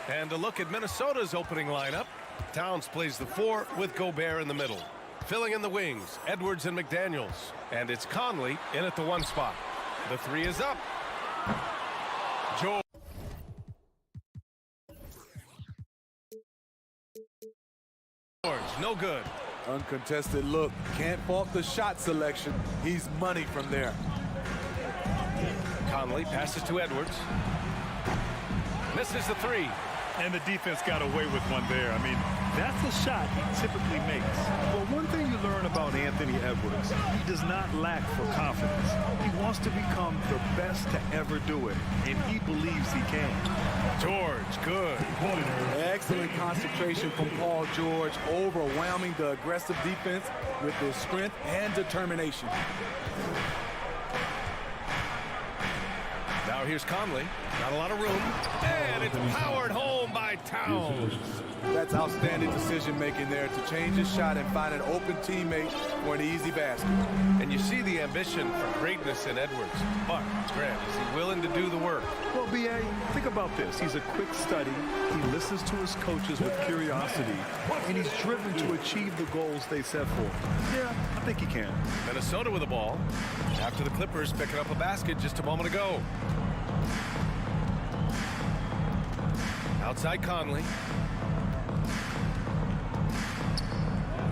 And to look at Minnesota's opening lineup, Towns plays the 4 with Gobert in the middle. Filling in the wings, Edwards and McDaniels. And it's Conley in at the 1 spot. The 3 is up. George. No good. Uncontested look. Can't fault the shot selection. He's money from there. Conley passes to Edwards. Misses the 3. And the defense got away with one there. I mean, that's a shot he typically makes. But one thing you learn about Anthony Edwards, he does not lack for confidence. He wants to become the best to ever do it, and he believes he can. George, good. Excellent concentration from Paul George, overwhelming the aggressive defense with his strength and determination. Now here's Conley. Not a lot of room. And it's powered home by Towns. That's outstanding decision-making there to change his shot and find an open teammate for an easy basket. And you see the ambition for greatness in Edwards. But, Grant, is he willing to do the work? Well, B.A., think about this. He's a quick study. He listens to his coaches with curiosity. And he's driven to achieve the goals they set for him. Yeah, I think he can. Minnesota with the ball. After the Clippers picking up a basket just a moment ago. Outside Conley.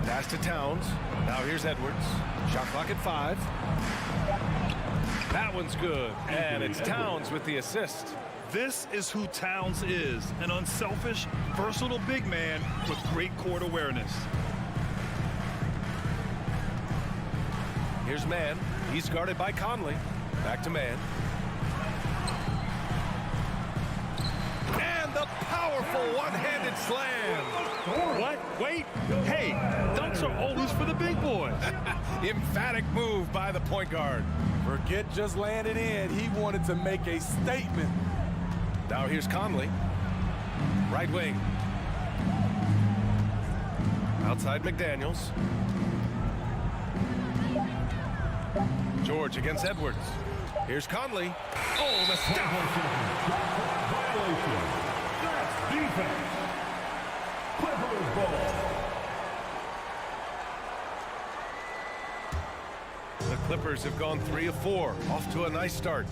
Pass to Towns. Now here's Edwards. Shot clock at 5. That one's good. And it's Towns with the assist. This is who Towns is. An unselfish, versatile big man with great court awareness. Here's Mann. He's guarded by Conley. Back to Mann. And the powerful one-handed slam. What? Wait. Hey, dunks are always for the big boys. Emphatic move by the point guard. Forget just landing in. He wanted to make a statement. Now here's Conley. Right wing. Outside McDaniels. George against Edwards. Here's Conley. Oh, the stop. Defense. Clippers ball. The Clippers have gone 3 of 4. Off to a nice start.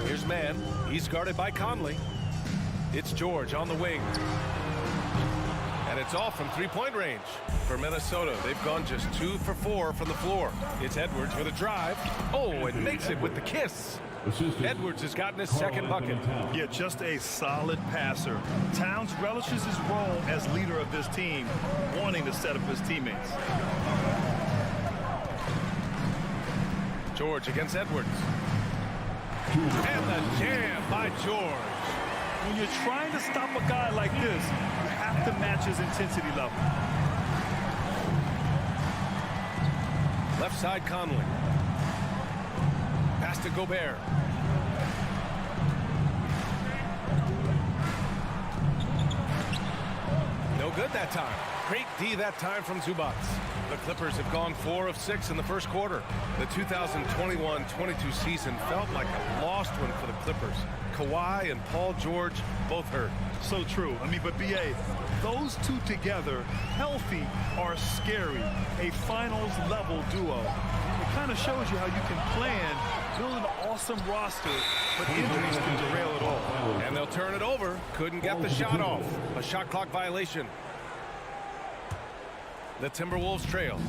Here's Mann. He's guarded by Conley. It's George on the wing. And it's off from 3-point range. For Minnesota, they've gone just 2 for 4 from the floor. It's Edwards with a drive. Oh, and makes it with the kiss. Edwards has gotten his second bucket. Yeah, just a solid passer. Towns relishes his role as leader of this team, wanting to set up his teammates. George against Edwards. And the jam by George. When you're trying to stop a guy like this, you have to match his intensity level. Left side Conley. Pass to Gobert. No good that time. Great D that time from Zubats. The Clippers have gone 4 of 6 in the first quarter. The 2021-22 season felt like a lost one for the Clippers. Kawhi and Paul George both hurt. So true. I mean, but B.A., those two together, healthy, are scary. A finals-level duo. It kind of shows you how you can plan, build an awesome roster, but injuries can derail it all. And they'll turn it over. Couldn't get the shot off. A shot clock violation. The Timberwolves trail.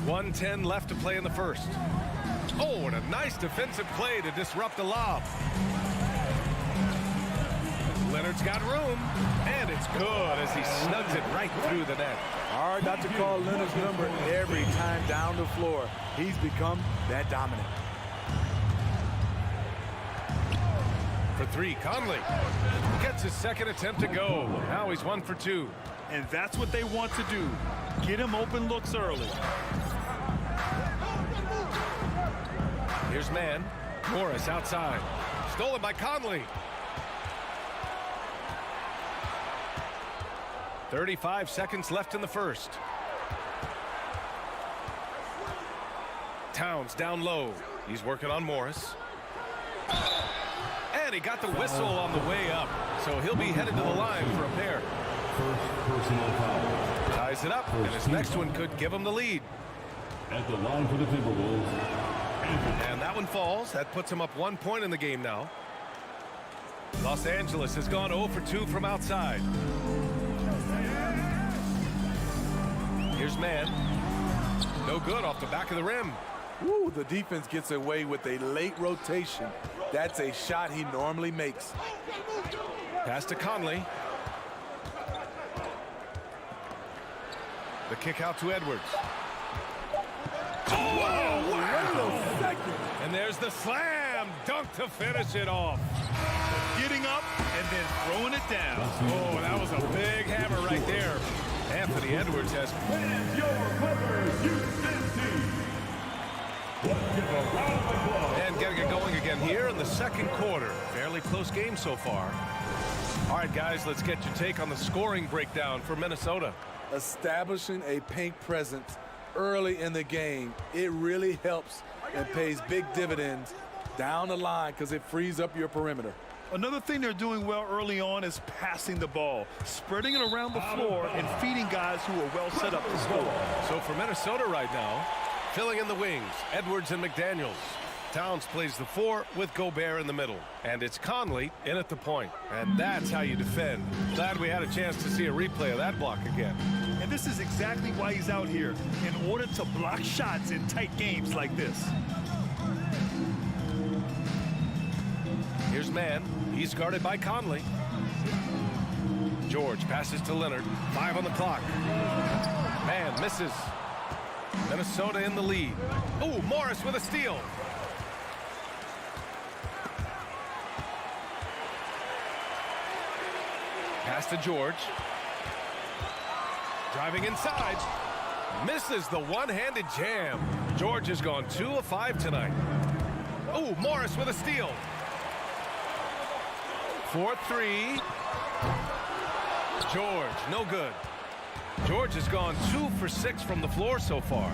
1:10 left to play in the first. Oh, and a nice defensive play to disrupt the lob. Leonard's got room, and it's good as he snugs it right through the net. Hard not to call Leonard's number every time down the floor. He's become that dominant. For 3, Conley gets his second attempt to go. Now he's 1 for 2. And that's what they want to do. Get him open looks early. Here's Mann. Morris outside. Stolen by Conley. 35 seconds left in the first. Towns down low. He's working on Morris. And he got the whistle on the way up. So he'll be headed to the line for a pair. First personal foul. Ties it up, and his next one could give him the lead. At the line for the Timberwolves. And that one falls. That puts him up 1 point in the game now. Los Angeles has gone 0 for 2 from outside. Here's man. No good off the back of the rim. Woo, the defense gets away with a late rotation. That's a shot he normally makes. Pass to Conley. The kick out to Edwards. Whoa, wow. And there's the slam dunk to finish it off. Getting up and then throwing it down. Oh, that was a big hammer right there. Anthony Edwards has... And getting it going again here in the second quarter. Fairly close game so far. All right, guys, let's get your take on the scoring breakdown for Minnesota. Establishing a paint presence early in the game, it really helps and pays big dividends down the line because it frees up your perimeter. Another thing they're doing well early on is passing the ball, spreading it around the floor and feeding guys who are well set up to score. So for Minnesota right now, filling in the wings, Edwards and McDaniels. Towns plays the 4 with Gobert in the middle. And it's Conley in at the point. And that's how you defend. Glad we had a chance to see a replay of that block again. And this is exactly why he's out here, in order to block shots in tight games like this. Here's man. He's guarded by Conley. George passes to Leonard. 5 on the clock. Man misses. Minnesota in the lead. Oh, Morris with a steal. Pass to George. Driving inside. Misses the one-handed jam. George has gone 2 of 5 tonight. Oh, Morris with a steal. 4-3. George, no good. George has gone 2 for 6 from the floor so far.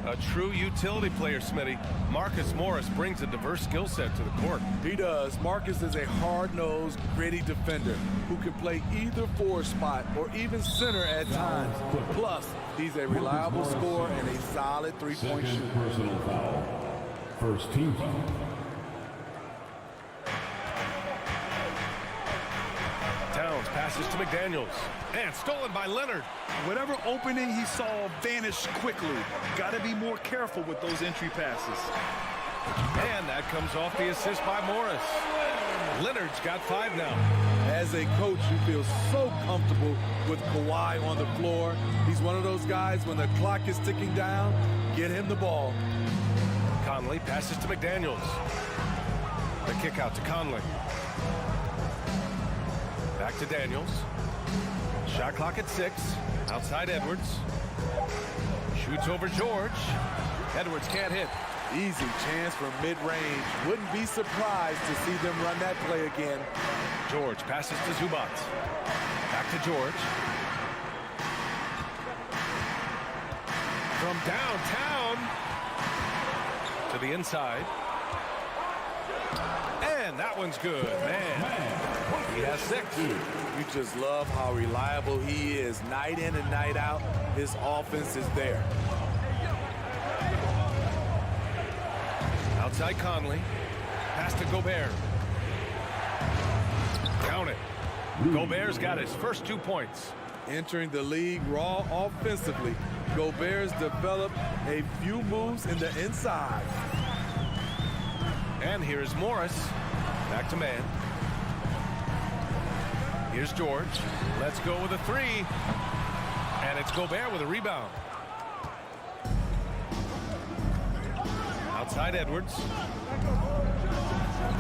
A true utility player, Smitty. Marcus Morris brings a diverse skill set to the court. He does. Marcus is a hard-nosed, gritty defender who can play either forward spot or even center at times. Plus, he's a reliable scorer and a solid three-point shooter. Personal foul. First team foul. Towns passes to McDaniels. And stolen by Leonard. Whatever opening he saw vanished quickly. Got to be more careful with those entry passes. And that comes off the assist by Morris. Leonard's got 5 now. As a coach, you feel so comfortable with Kawhi on the floor. He's one of those guys, when the clock is ticking down, get him the ball. Conley passes to McDaniels. The kick out to Conley. Back to Daniels. Shot clock at 6. Outside Edwards. Shoots over George. Edwards can't hit. Easy chance from mid-range. Wouldn't be surprised to see them run that play again. George passes to Zubac. Back to George. From downtown to the inside. And that one's good, man. He has 6. You just love how reliable he is. Night in and night out, his offense is there. Outside Conley. Pass to Gobert. Count it. Gobert's got his first 2 points. Entering the league raw offensively, Gobert's developed a few moves in the inside. And here's Morris. Back to man. Here's George. Let's go with a 3. And it's Gobert with a rebound. Outside Edwards.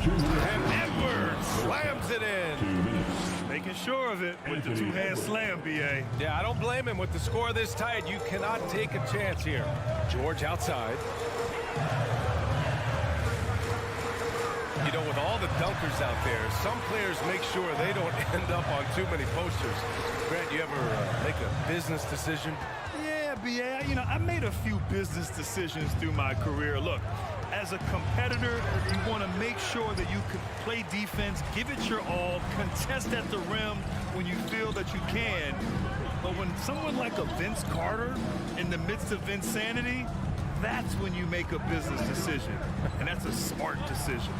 And Edwards slams it in. Making sure of it with the 2-hand slam, B.A. Yeah, I don't blame him. With the score this tight, you cannot take a chance here. George outside. You know, with all the dunkers out there, some players make sure they don't end up on too many posters. Grant, you ever make a business decision? Yeah, BA, I made a few business decisions through my career. Look, as a competitor, you want to make sure that you can play defense, give it your all, contest at the rim when you feel that you can. But when someone like a Vince Carter in the midst of insanity, that's when you make a business decision. And that's a smart decision.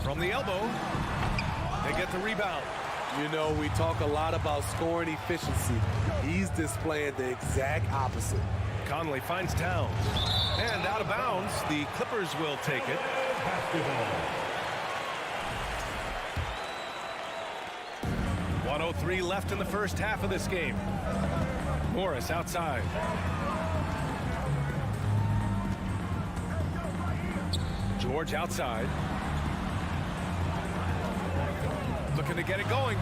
From the elbow, they get the rebound. You know, we talk a lot about scoring efficiency. He's displaying the exact opposite. Conley finds Towns. And out of bounds, the Clippers will take it. 1:03 left in the first half of this game. Morris outside. George outside. Looking to get it going.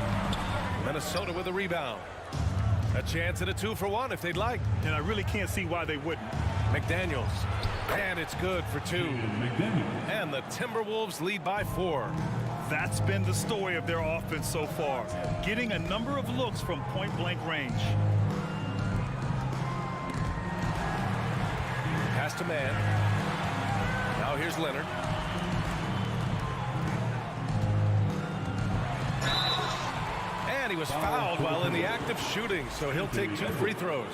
Minnesota with a rebound. A chance at a 2-for-1 if they'd like. And I really can't see why they wouldn't. McDaniels. And it's good for 2. And the Timberwolves lead by 4. That's been the story of their offense so far. Getting a number of looks from point-blank range. Pass to man. Now here's Leonard. And he was fouled while in the act of shooting, so he'll take 2 free throws.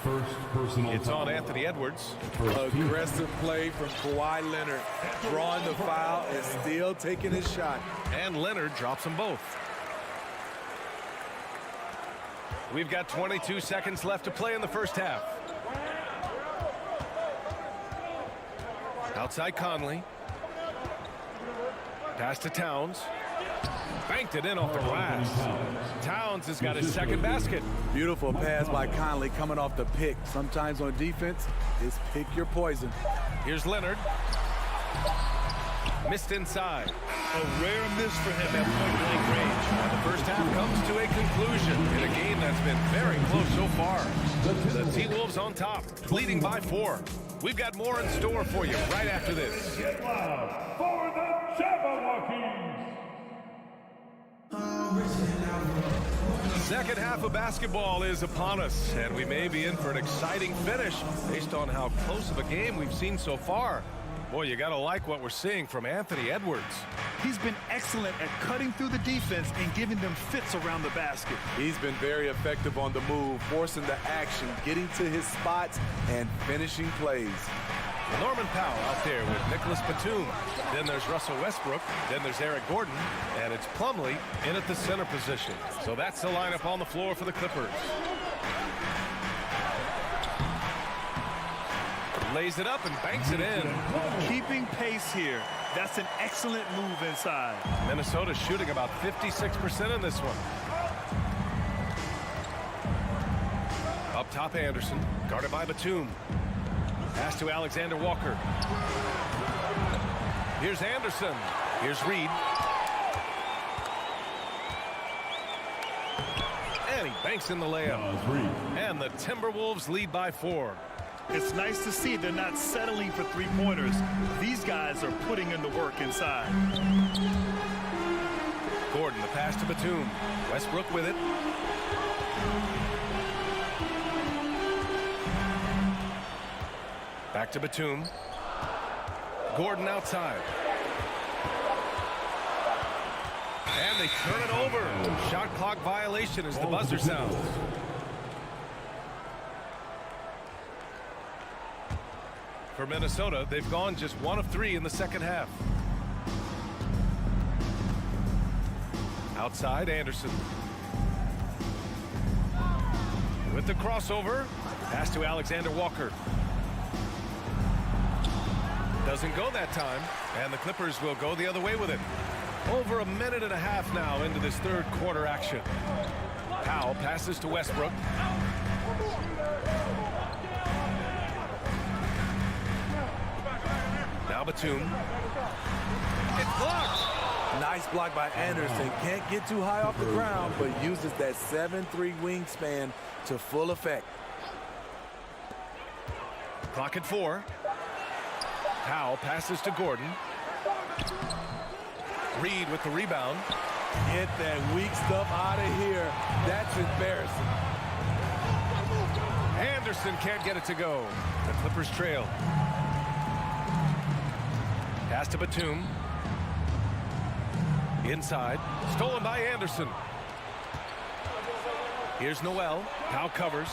First personal It's foul. on Anthony Edwards. Aggressive play from Kawhi Leonard, drawing the foul and still taking his shot. And Leonard drops them both. We've got 22 seconds left to play in the first half. Outside Conley. Pass to Towns. Banked it in off the glass. Towns has got his second basket. Beautiful pass by Conley coming off the pick. Sometimes on defense, it's pick your poison. Here's Leonard. Missed inside. A rare miss for him at point-blank range. And the first half comes to a conclusion in a game that's been very close so far. The T-Wolves on top, leading by 4. We've got more in store for you right after this. Get loud for the Jabberwockies. Second half of basketball is upon us, and we may be in for an exciting finish based on how close of a game we've seen so far. Boy, you got to like what we're seeing from Anthony Edwards. He's been excellent at cutting through the defense and giving them fits around the basket. He's been very effective on the move, forcing the action, getting to his spots, and finishing plays. Norman Powell out there with Nicholas Batum. Then there's Russell Westbrook. Then there's Eric Gordon. And it's Plumlee in at the center position. So that's the lineup on the floor for the Clippers. Lays it up and banks it in. Keeping pace here. That's an excellent move inside. Minnesota shooting about 56% in this one. Up top, Anderson. Guarded by Batum. Pass to Alexander Walker. Here's Anderson. Here's Reed. And he banks in the layup. And the Timberwolves lead by 4. It's nice to see they're not settling for three-pointers. These guys are putting in the work inside. Gordon, the pass to Batum. Westbrook with it. Back to Batum. Gordon outside. And they turn it over. Shot clock violation as the buzzer sounds. For Minnesota, they've gone just 1 of 3 in the second half. Outside, Anderson. With the crossover, pass to Alexander Walker. Doesn't go that time, and the Clippers will go the other way with it. Over a minute and a half now into this third quarter action. Powell passes to Westbrook. Now Batum. It's blocked. Nice block by Anderson. Can't get too high off the ground, but uses that 7'3" wingspan to full effect. Clock at 4. Powell passes to Gordon. Reed with the rebound. Get that weak stuff out of here. That's embarrassing. Anderson can't get it to go. The Clippers trail. Pass to Batum. Inside. Stolen by Anderson. Here's Noel. Powell covers.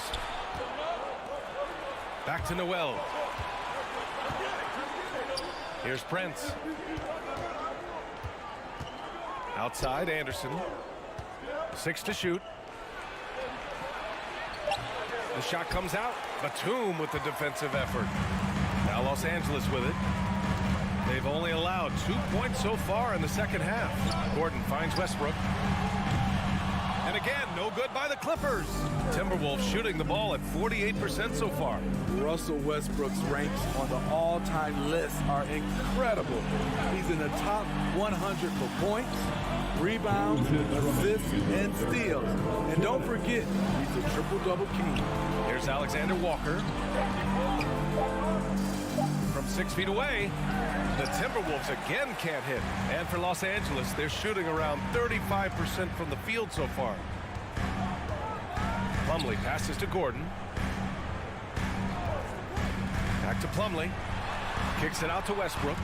Back to Noel. Here's Prince. Outside, Anderson. 6 to shoot. The shot comes out. Batum with the defensive effort. Now Los Angeles with it. They've only allowed 2 points so far in the second half. Gordon finds Westbrook. And again, no good by the Clippers. Timberwolves shooting the ball at 48% so far. Russell Westbrook's ranks on the all-time list are incredible. He's in the top 100 for points, rebounds, assists, and steals. And don't forget, he's a triple-double king. Here's Alexander Walker. From 6 feet away, the Timberwolves again can't hit. And for Los Angeles, they're shooting around 35% from the field so far. Plumlee passes to Gordon. Back to Plumlee. Kicks it out to Westbrook.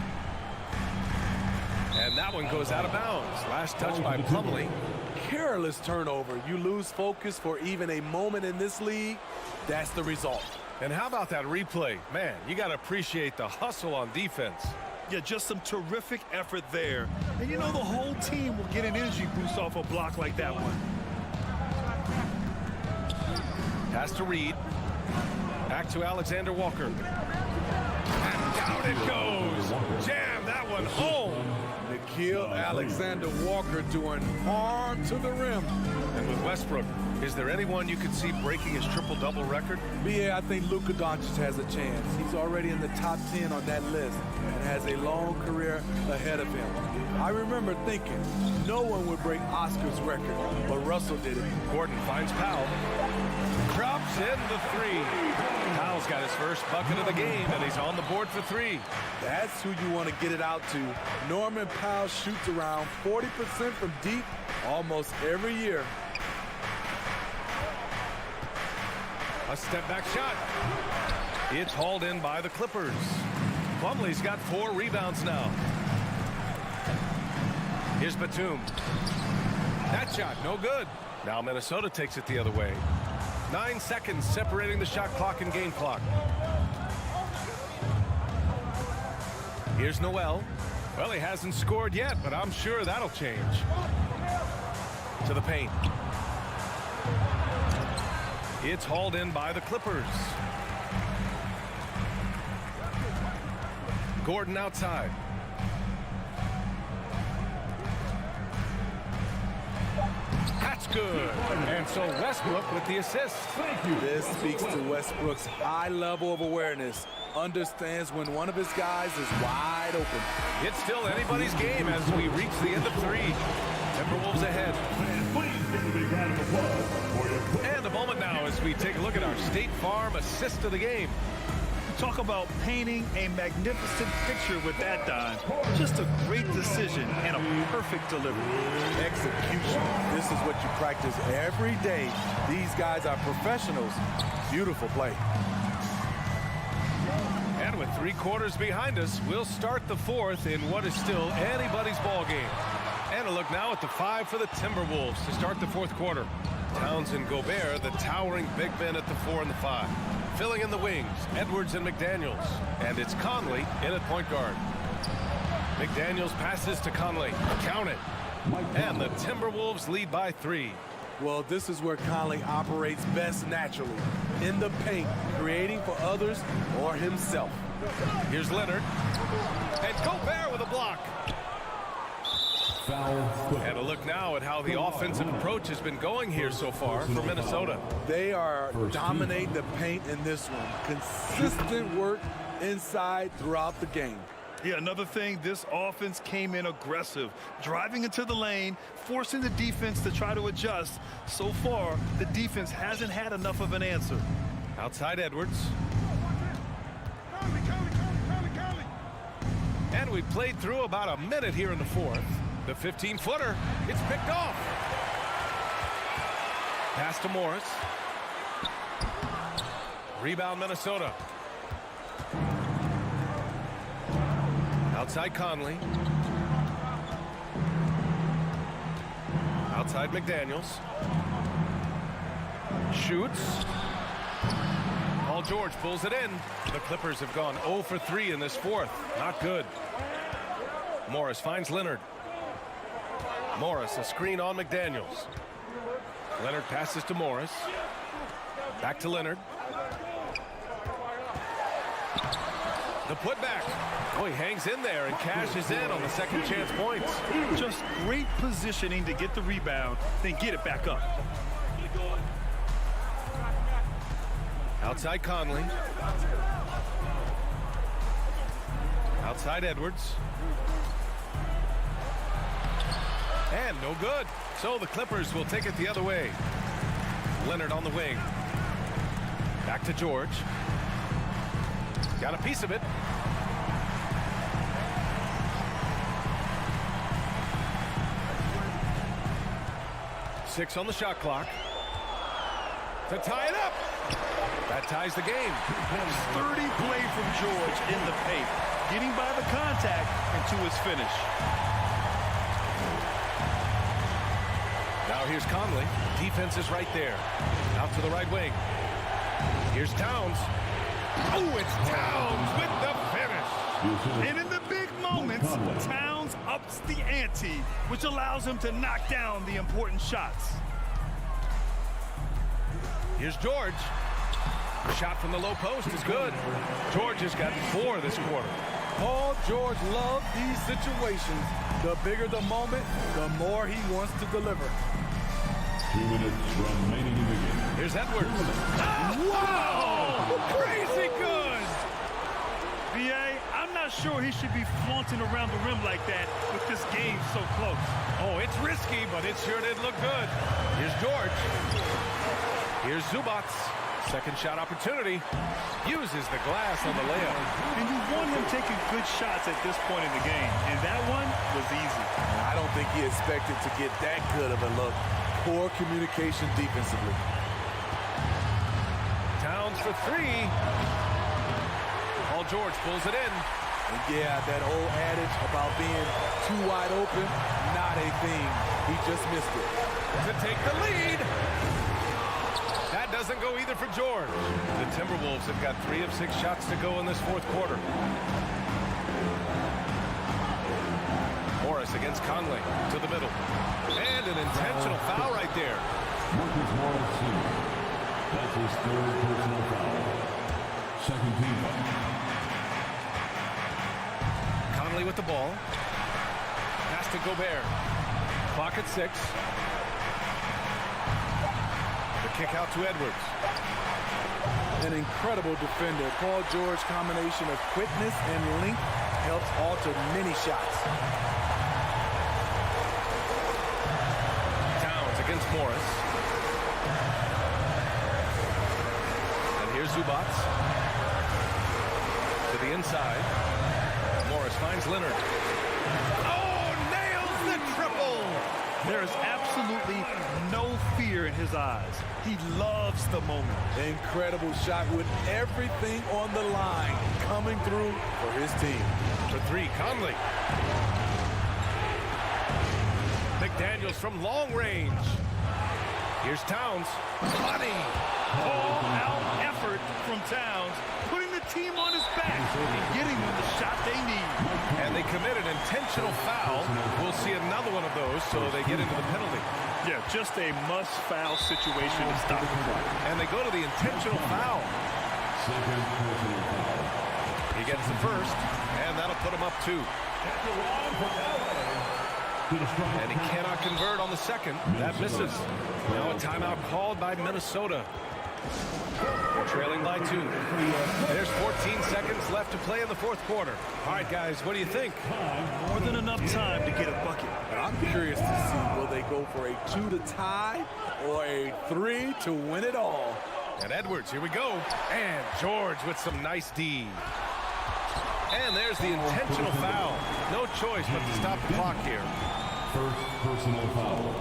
And that one goes out of bounds. Last touch by Plumlee. Careless turnover. You lose focus for even a moment in this league. That's the result. And how about that replay? Man, you got to appreciate the hustle on defense. Yeah, just some terrific effort there. And you know the whole team will get an energy boost off a block like that one. Pass to Reed. Back to Alexander Walker. And down it goes. Jam that one home. Nikhil Alexander Walker doing harm to the rim. And with Westbrook, is there anyone you could see breaking his triple-double record? Yeah, I think Luka Doncic has a chance. He's already in the top 10 on that list and has a long career ahead of him. I remember thinking no one would break Oscar's record, but Russell did it. Gordon finds Powell. Drops in the 3. Powell's got his first bucket of the game, and he's on the board for 3. That's who you want to get it out to. Norman Powell shoots around 40% from deep almost every year. A step-back shot. It's hauled in by the Clippers. Plumlee's got 4 rebounds now. Here's Batum. That shot, no good. Now Minnesota takes it the other way. 9 seconds separating the shot clock and game clock. Here's Noel. Well, he hasn't scored yet, but I'm sure that'll change. To the paint. It's hauled in by the Clippers. Gordon outside. That's good. And so Westbrook with the assist. This speaks to Westbrook's high level of awareness. Understands when one of his guys is wide open. It's still anybody's game as we reach the end of 3. Timberwolves ahead. And a moment now as we take a look at our State Farm assist of the game. Talk about painting a magnificent picture with that dime. Just a great decision and a perfect delivery. Execution. This is what you practice every day. These guys are professionals. Beautiful play. And with 3 quarters behind us, we'll start the 4th in what is still anybody's ball game. And a look now at the 5 for the Timberwolves to start the 4th quarter. Towns and Gobert, the towering big men at the 4 and the 5. Filling in the wings, Edwards and McDaniels. And it's Conley in at point guard. McDaniels passes to Conley. Count it. And the Timberwolves lead by 3. Well, this is where Conley operates best naturally. In the paint, creating for others or himself. Here's Leonard. And Gobert with a block. And a look now at how the offensive approach has been going here so far for Minnesota. They are dominating the paint in this one. Consistent work inside throughout the game. Yeah, another thing, this offense came in aggressive, driving into the lane, forcing the defense to try to adjust. So far, the defense hasn't had enough of an answer. Outside Edwards. And we played through about a minute here in the 4th. The 15-footer, it's picked off. Pass to Morris. Rebound, Minnesota. Outside Conley. Outside McDaniels. Shoots. Paul George pulls it in. The Clippers have gone 0 for 3 in this fourth. Not good. Morris finds Leonard. Morris, a screen on McDaniels. Leonard passes to Morris. Back to Leonard. The putback. Oh, he hangs in there and cashes in on the second chance points. Just great positioning to get the rebound, then get it back up. Outside Conley. Outside Edwards. And no good. So the Clippers will take it the other way. Leonard on the wing. Back to George. Got a piece of it. Six on the shot clock. To tie it up. That ties the game. Sturdy play from George in the paint, getting by the contact and to his finish. Now here's Conley. Defense is right there. Out to the right wing. Here's Towns. Oh, it's Towns with the finish. And in the big moments, Towns ups the ante, which allows him to knock down the important shots. Here's George. Shot from the low post is good. George has got 4 this quarter. Paul George loves these situations. The bigger the moment, the more he wants to deliver. 2 minutes remaining in the game. Here's Edwards. Wow! Crazy good! B.A., I'm not sure he should be flaunting around the rim like that with this game so close. Oh, it's risky, but it sure did look good. Here's George. Here's Zubats. Second shot opportunity. Uses the glass on the layup. And you want him taking good shots at this point in the game. And that one was easy. I don't think he expected to get that good of a look. Poor communication defensively. Towns for 3. Paul George pulls it in. And yeah, that old adage about being too wide open, not a thing. He just missed it. To take the lead. That doesn't go either for George. The Timberwolves have got 3 of 6 shots to go in this fourth quarter. Morris against Conley to the middle. And an intentional foul right there. Marcus Morris Sr. That's his 3rd personal foul. Second team foul. Conley with the ball. Pass to Gobert. Clock at 6. The kick out to Edwards. An incredible defender. Paul George combination of quickness and length helps alter many shots. Towns against Morris. And here's Zubats. To the inside. Morris finds Leonard. Oh, nails the triple! There is absolutely no fear in his eyes. He loves the moment. Incredible shot with everything on the line coming through for his team. For 3, Conley. McDaniels from long range. Here's Towns. Money. All-out effort from Towns, putting the team on his back and getting them the shot they need. And they commit an intentional foul. We'll see another one of those, so they get into the penalty. Yeah, just a must-foul situation to stop the clock. And they go to the intentional foul. Second personal foul. He gets the first, and that'll put him up 2. And he cannot convert on the second. That misses. Now a timeout called by Minnesota. They're trailing by 2. There's 14 seconds left to play in the fourth quarter. All right, guys, what do you think? More than enough time to get a bucket. I'm curious to see, will they go for a 2 to tie or a 3 to win it all? And Edwards, here we go. And George with some nice D. And there's the intentional foul. No choice but to stop the clock here. First personal foul.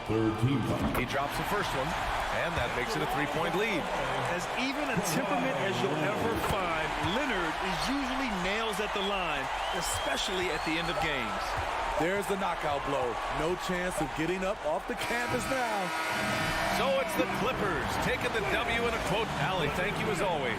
Third team foul. He drops the first one. And that makes it a 3-point lead. As even a temperament as you'll ever find, Leonard is usually nails at the line, especially at the end of games. There's the knockout blow. No chance of getting up off the canvas now. So it's the Clippers taking the W in a quote. Allie, thank you as always.